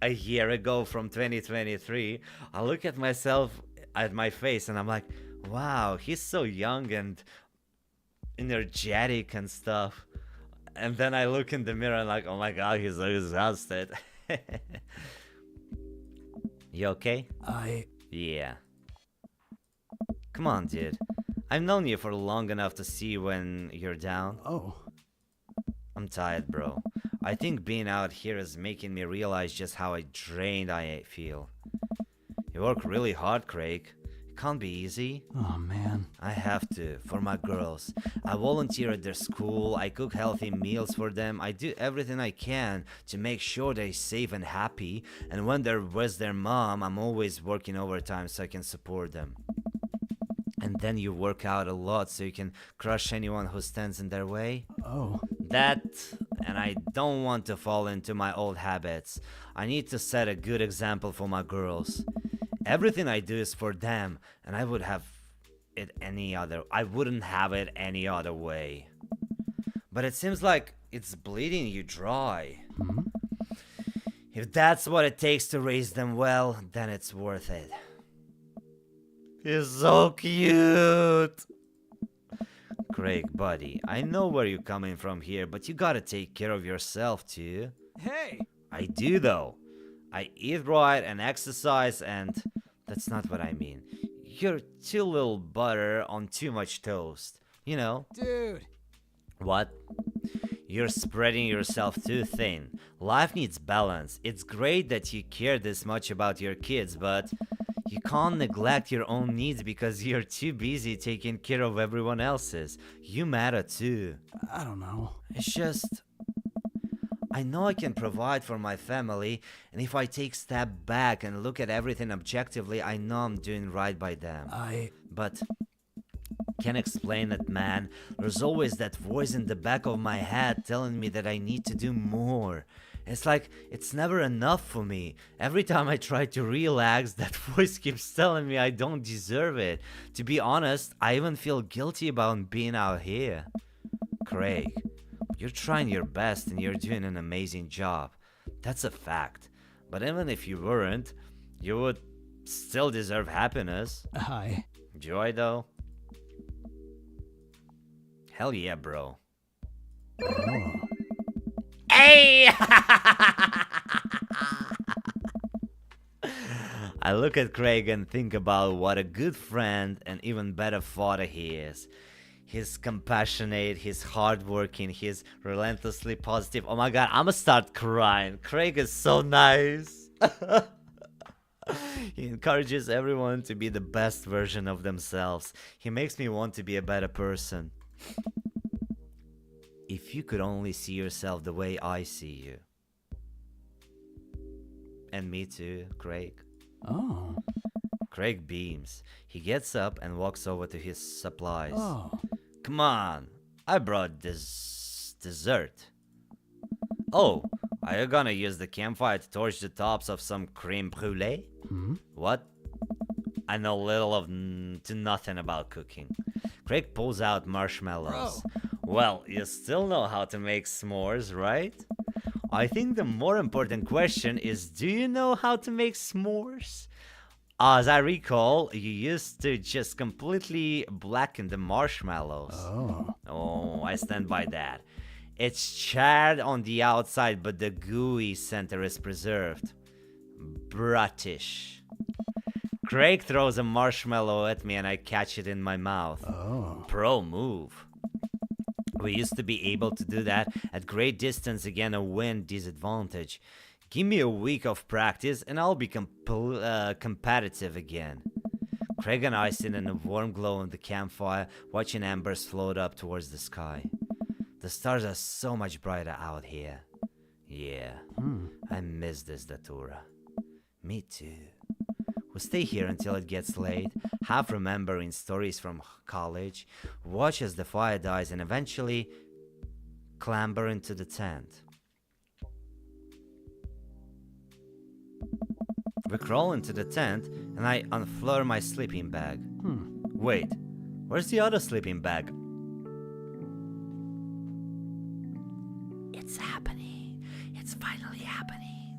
a year ago from 2023, I look at myself, at my face, and I'm like, wow, he's so young and energetic and stuff. And then I look in the mirror and like, oh my god, he's so exhausted. You okay? Yeah. Come on, dude. I've known you for long enough to see when you're down. Oh. I'm tired, bro. I think being out here is making me realize just how drained I feel. You work really hard, Craig. It can't be easy. Oh, man. I have to, for my girls. I volunteer at their school, I cook healthy meals for them, I do everything I can to make sure they're safe and happy, and when they're with their mom, I'm always working overtime so I can support them. And then you work out a lot so you can crush anyone who stands in their way. Oh. That, and I don't want to fall into my old habits. I need to set a good example for my girls. Everything I do is for them, and I wouldn't have it any other way. But it seems like it's bleeding you dry. If that's what it takes to raise them well, then it's worth it. He's so cute. Craig, buddy, I know where you're coming from here, but you gotta take care of yourself too. Hey! I do though. I eat right and exercise, and that's not what I mean. You're too little butter on too much toast. You know? Dude! What? You're spreading yourself too thin. Life needs balance. It's great that you care this much about your kids, but you can't neglect your own needs because you're too busy taking care of everyone else's. You matter too. I don't know. It's just, I know I can provide for my family, and if I take a step back and look at everything objectively, I know I'm doing right by them. But can't explain it, man. There's always that voice in the back of my head telling me that I need to do more. It's like it's never enough for me. Every time I try to relax, that voice keeps telling me I don't deserve it. To be honest, I even feel guilty about being out here. Craig, you're trying your best and you're doing an amazing job. That's a fact. But even if you weren't, you would still deserve happiness. Hi. Joy, though? Hell yeah, bro. Oh. Hey! I look at Craig and think about what a good friend and even better father he is. He's compassionate, he's hardworking, he's relentlessly positive. Oh my god, I'ma start crying. Craig is so nice. He encourages everyone to be the best version of themselves. He makes me want to be a better person. If you could only see yourself the way I see you. And me too, Craig. Oh. Craig beams. He gets up and walks over to his supplies. Oh. Come on, I brought this dessert. Oh, are you gonna use the campfire to torch the tops of some creme brulee? Hmm? What? I know little to nothing about cooking. Craig pulls out marshmallows. Well, you still know how to make s'mores, right? I think the more important question is, do you know how to make s'mores? As I recall, you used to just completely blacken the marshmallows. Oh. Oh, I stand by that. It's charred on the outside, but the gooey center is preserved. Brutish. Craig throws a marshmallow at me and I catch it in my mouth. Oh. Pro move. We used to be able to do that at great distance against a wind disadvantage. Give me a week of practice and I'll be competitive again. Craig and I sit in a warm glow on the campfire, watching embers float up towards the sky. The stars are so much brighter out here. Yeah, I miss this datura. Me too. We stay here until it gets late, half remembering stories from college, watch as the fire dies, and eventually clamber into the tent. We crawl into the tent, and I unfurl my sleeping bag. Wait, where's the other sleeping bag? It's happening. It's finally happening.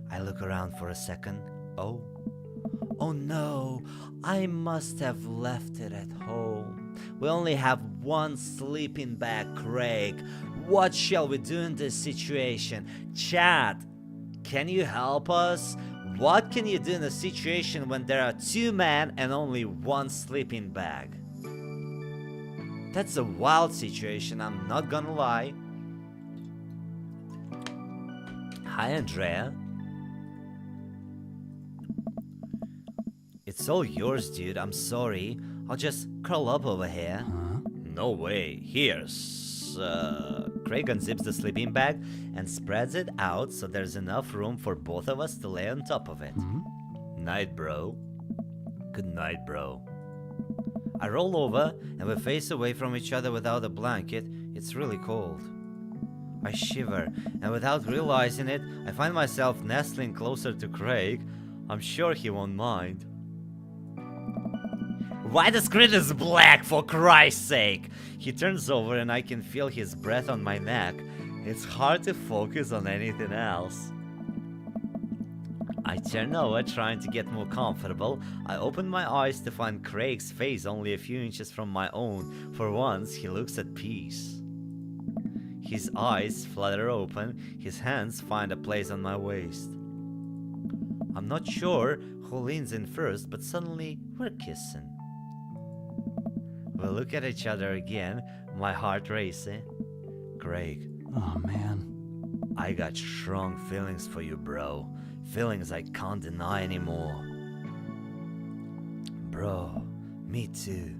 I look around for a second. Oh no, I must have left it at home. We only have one sleeping bag, Craig. What shall we do in this situation? Chat, can you help us? What can you do in a situation when there are two men and only one sleeping bag? That's a wild situation, I'm not gonna lie. Hi, Andrea. It's all yours, dude. I'm sorry. I'll just curl up over here. Huh? No way. Here's... Craig unzips the sleeping bag and spreads it out so there's enough room for both of us to lay on top of it. Night, bro. Good night, bro. I roll over and we face away from each other without a blanket. It's really cold. I shiver, and without realizing it, I find myself nestling closer to Craig. I'm sure he won't mind. Why the screen is black, for Christ's sake? He turns over and I can feel his breath on my neck. It's hard to focus on anything else. I turn over, trying to get more comfortable. I open my eyes to find Craig's face only a few inches from my own. For once, he looks at peace. His eyes flutter open, his hands find a place on my waist. I'm not sure who leans in first, but suddenly we're kissing. We look at each other again, my heart racing. Craig. Oh, man. I got strong feelings for you, bro. Feelings I can't deny anymore. Bro, me too.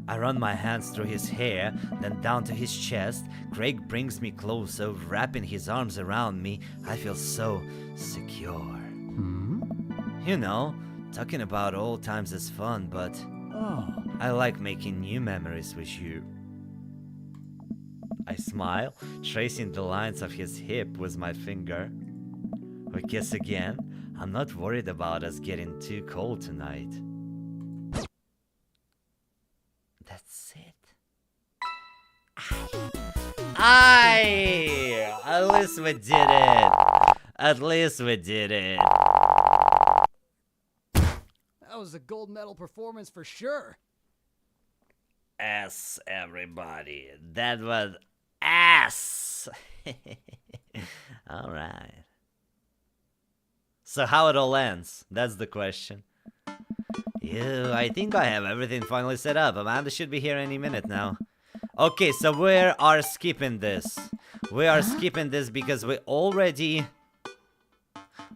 I run my hands through his hair, then down to his chest. Craig brings me closer, wrapping his arms around me. I feel so secure. You know, talking about old times is fun, but Oh. I like making new memories with you. I smile, tracing the lines of his hip with my finger. We kiss again. I'm not worried about us getting too cold tonight. That's it. Aye! At least we did it. At least we did it. That was a gold medal performance for sure. Ass, everybody. That was ass. All right. So how it all ends? That's the question. Yeah, I think I have everything finally set up. Amanda should be here any minute now. Okay, so we are skipping this. We are skipping this because we already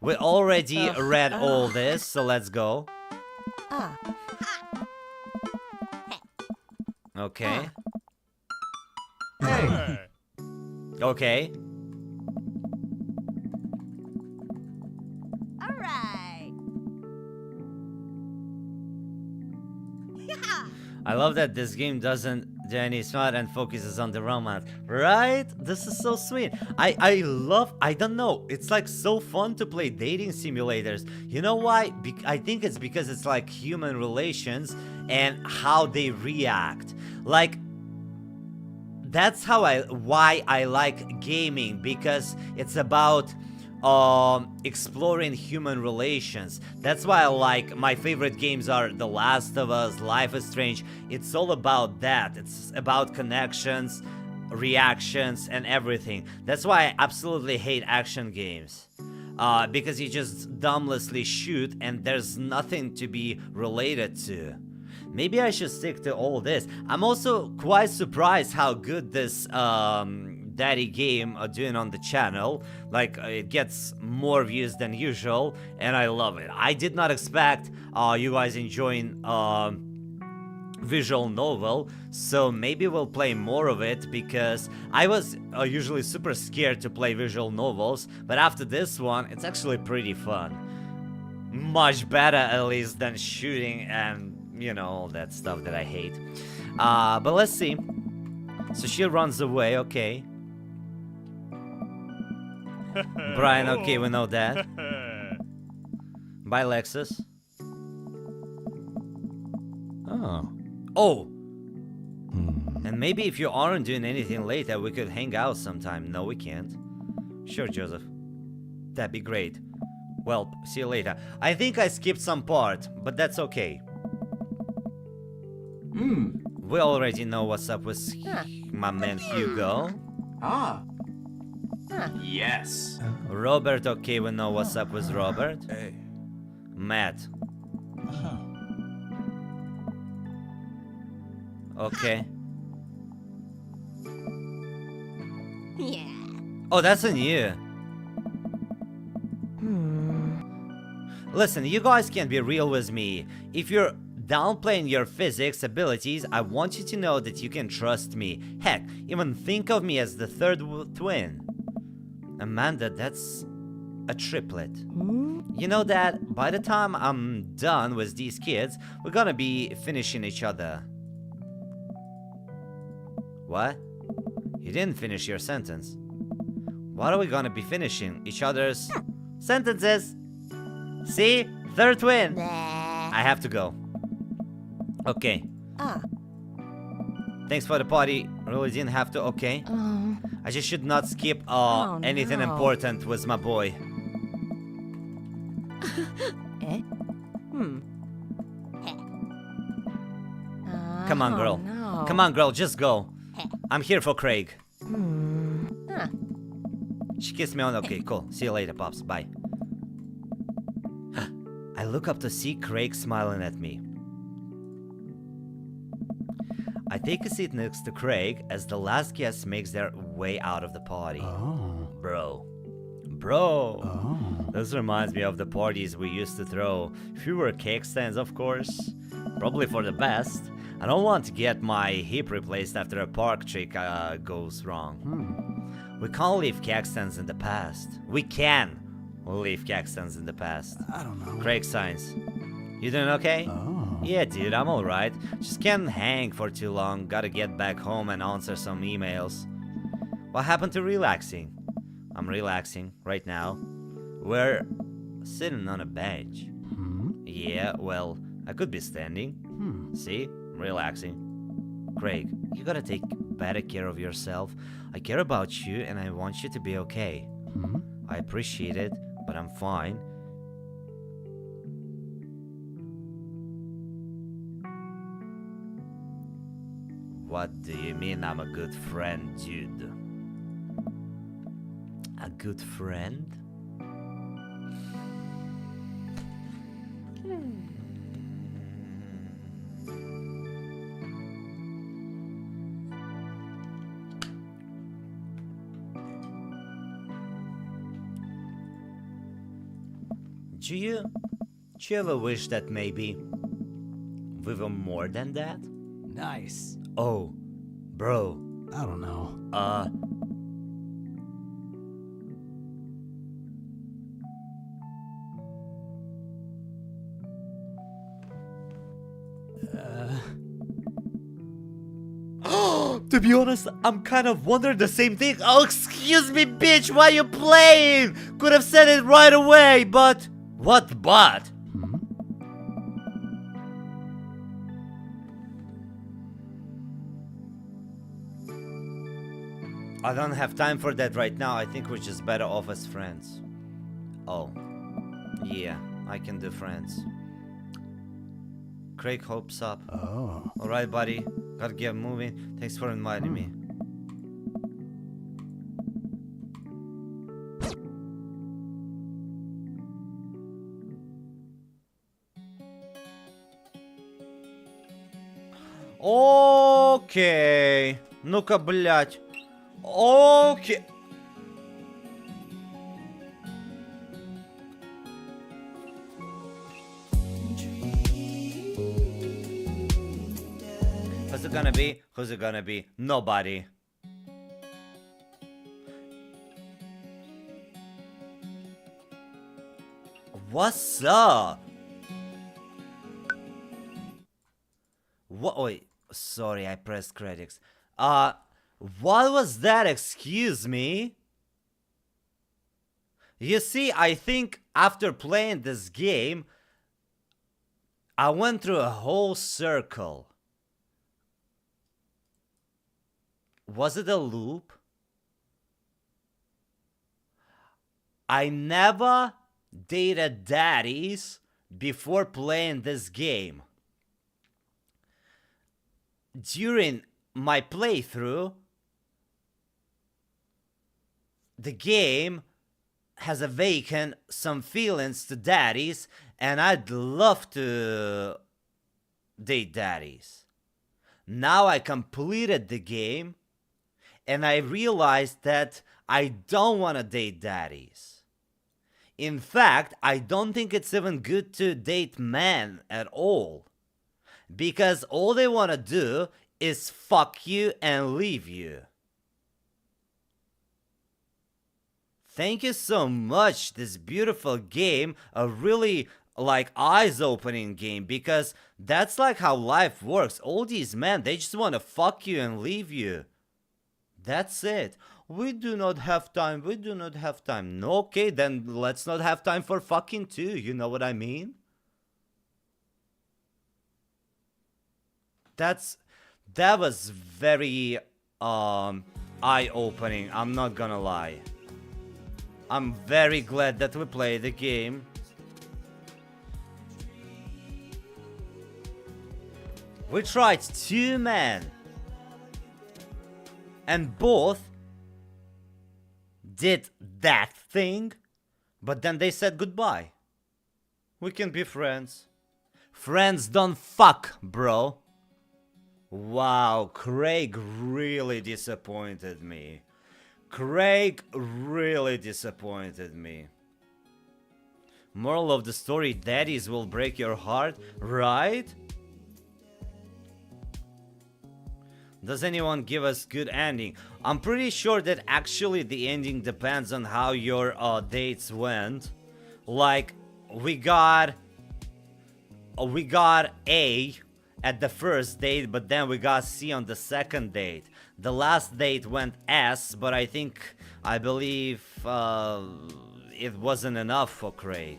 read all this, so let's go. Okay. Hey. Okay. All right. Yeah. I love that this game doesn't do any smart and focuses on the romance. Right? This is so sweet. I don't know. It's like so fun to play dating simulators. You know why? I think it's because it's like human relations and how they react. Like, that's why I like gaming, because it's about exploring human relations. That's why I like my favorite games are The Last of Us, Life is Strange. It's all about that. It's about connections, reactions, and everything. That's why I absolutely hate action games. Because you just dumblessly shoot and there's nothing to be related to. Maybe I should stick to all this. I'm also quite surprised how good this daddy game are doing on the channel. Like, it gets more views than usual, and I love it. I did not expect you guys enjoying visual novel, so maybe we'll play more of it, because I was usually super scared to play visual novels, but after this one, it's actually pretty fun. Much better, at least, than shooting and, you know, all that stuff that I hate. But let's see. So she runs away, okay. Brian, okay, we know that. Bye, Lexus. Oh. Oh! And maybe if you aren't doing anything later, we could hang out sometime. No, we can't. Sure, Joseph. That'd be great. Well, see you later. I think I skipped some part, but that's okay. We already know what's up with my man Hugo. Ah. Yes. Robert, okay, we know what's up with Robert. Hey. Matt. Okay. Yeah. Oh, that's a new. Listen, you guys can be real with me. If you're downplaying your physics abilities, I want you to know that you can trust me. Heck, even think of me as the third twin. Amanda, that's a triplet. You know that by the time I'm done with these kids, we're gonna be finishing each other. What? You didn't finish your sentence. What are we gonna be finishing? Each other's sentences. See? Third twin. I have to go. Okay. Thanks for the party. Really didn't have to. Okay. I just should not skip anything no. important with my boy. Come on, girl. No. Come on, girl. Just go. I'm here for Craig. She kissed me on. Okay, cool. See you later, Pops. Bye. I look up to see Craig smiling at me. I take a seat next to Craig as the last guest makes their way out of the party. Oh. Bro. Oh. This reminds me of the parties we used to throw. Fewer cake stands, of course. Probably for the best. I don't want to get my hip replaced after a park trick goes wrong. We can't leave cake stands in the past. We can leave cake stands in the past. I don't know. Craig signs. You doing okay? Oh. Yeah, dude, I'm alright. Just can't hang for too long. Gotta get back home and answer some emails. What happened to relaxing? I'm relaxing right now. We're sitting on a bench. Yeah, well, I could be standing. See? Relaxing. Craig, you gotta take better care of yourself. I care about you and I want you to be okay. I appreciate it, but I'm fine. What do you mean I'm a good friend, dude? A good friend? Do you ever wish that maybe we were more than that? Nice. Oh, bro. I don't know. To be honest, I'm kind of wondering the same thing. Oh, excuse me, bitch, why you playing? Could have said it right away, but... What but? I don't have time for that right now. I think we're just better off as friends. Oh. Yeah, I can do friends. Craig hopes up. Oh. Alright, buddy. Gotta get moving. Thanks for inviting me. Окей. Ну-ка, блядь. Окей. Who's it gonna be? Who's it gonna be? Nobody. What's up? What? Wait, sorry, I pressed credits. What was that? Excuse me? You see, I think after playing this game, I went through a whole circle. Was it a loop? I never dated daddies before playing this game. During my playthrough, the game has awakened some feelings to daddies, and I'd love to date daddies. Now I completed the game, and I realized that I don't want to date daddies. In fact, I don't think it's even good to date men at all. Because all they want to do is fuck you and leave you. Thank you so much, this beautiful game, a really eyes-opening game, because that's like how life works. All these men, they just want to fuck you and leave you. That's it. We do not have time, we do not have time. No, okay, then let's not have time for fucking too, you know what I mean? That was very eye-opening, I'm not gonna lie. I'm very glad that we played the game. We tried 2 men, and both did that thing, but then they said goodbye. We can be friends. Friends don't fuck, bro. Wow, Craig really disappointed me. Craig really disappointed me. Moral of the story, daddies will break your heart, right? Does anyone give us good ending? I'm pretty sure that actually the ending depends on how your dates went. Like, we got A at the first date, but then we got C on the second date. The last date went S, but I believe it wasn't enough for Craig.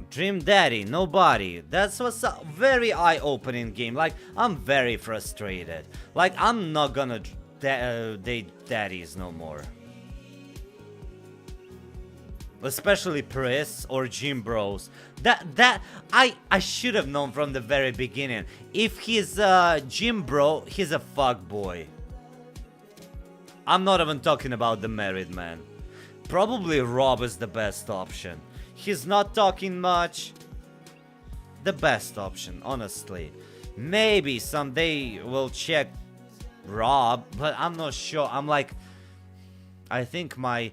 Dream Daddy, nobody. That's what's a very eye-opening game. Like, I'm very frustrated. Like, I'm not gonna date daddies no more. Especially Pris or Gym Bros. I should have known from the very beginning. If he's a Gym Bro, he's a fuckboy. I'm not even talking about the married man. Probably Rob is the best option. He's not talking much. The best option, honestly. Maybe someday we'll check Rob, but I'm not sure. I think my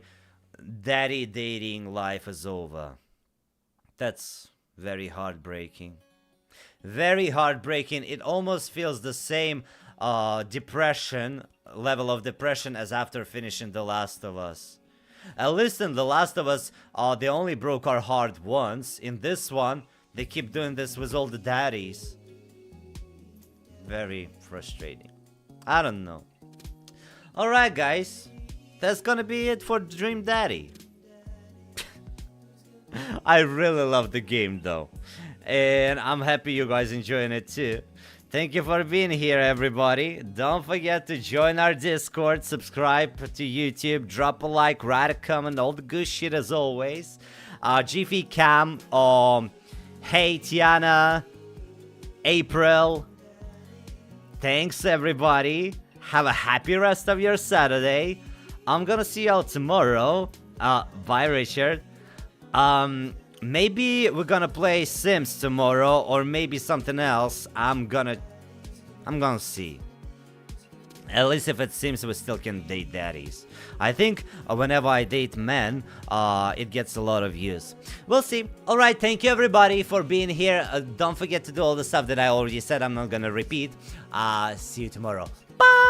daddy dating life is over. That's very heartbreaking. Very heartbreaking. It almost feels the same level of depression as after finishing The Last of Us. At least in The Last of Us, they only broke our heart once. In this one, they keep doing this with all the daddies. Very frustrating. I don't know. Alright guys, that's gonna be it for Dream Daddy. I really love the game though. And I'm happy you guys enjoying it too. Thank you for being here, everybody. Don't forget to join our Discord, subscribe to YouTube, drop a like, write a comment, all the good shit as always. GV Cam, hey Tiana, April. Thanks everybody. Have a happy rest of your Saturday. I'm gonna see y'all tomorrow. Bye Richard. Maybe we're gonna play Sims tomorrow, or maybe something else. I'm gonna see. At least if it seems we still can date daddies. I think whenever I date men, it gets a lot of views. We'll see. Alright, thank you everybody for being here. Don't forget to do all the stuff that I already said. I'm not gonna repeat. See you tomorrow. Bye!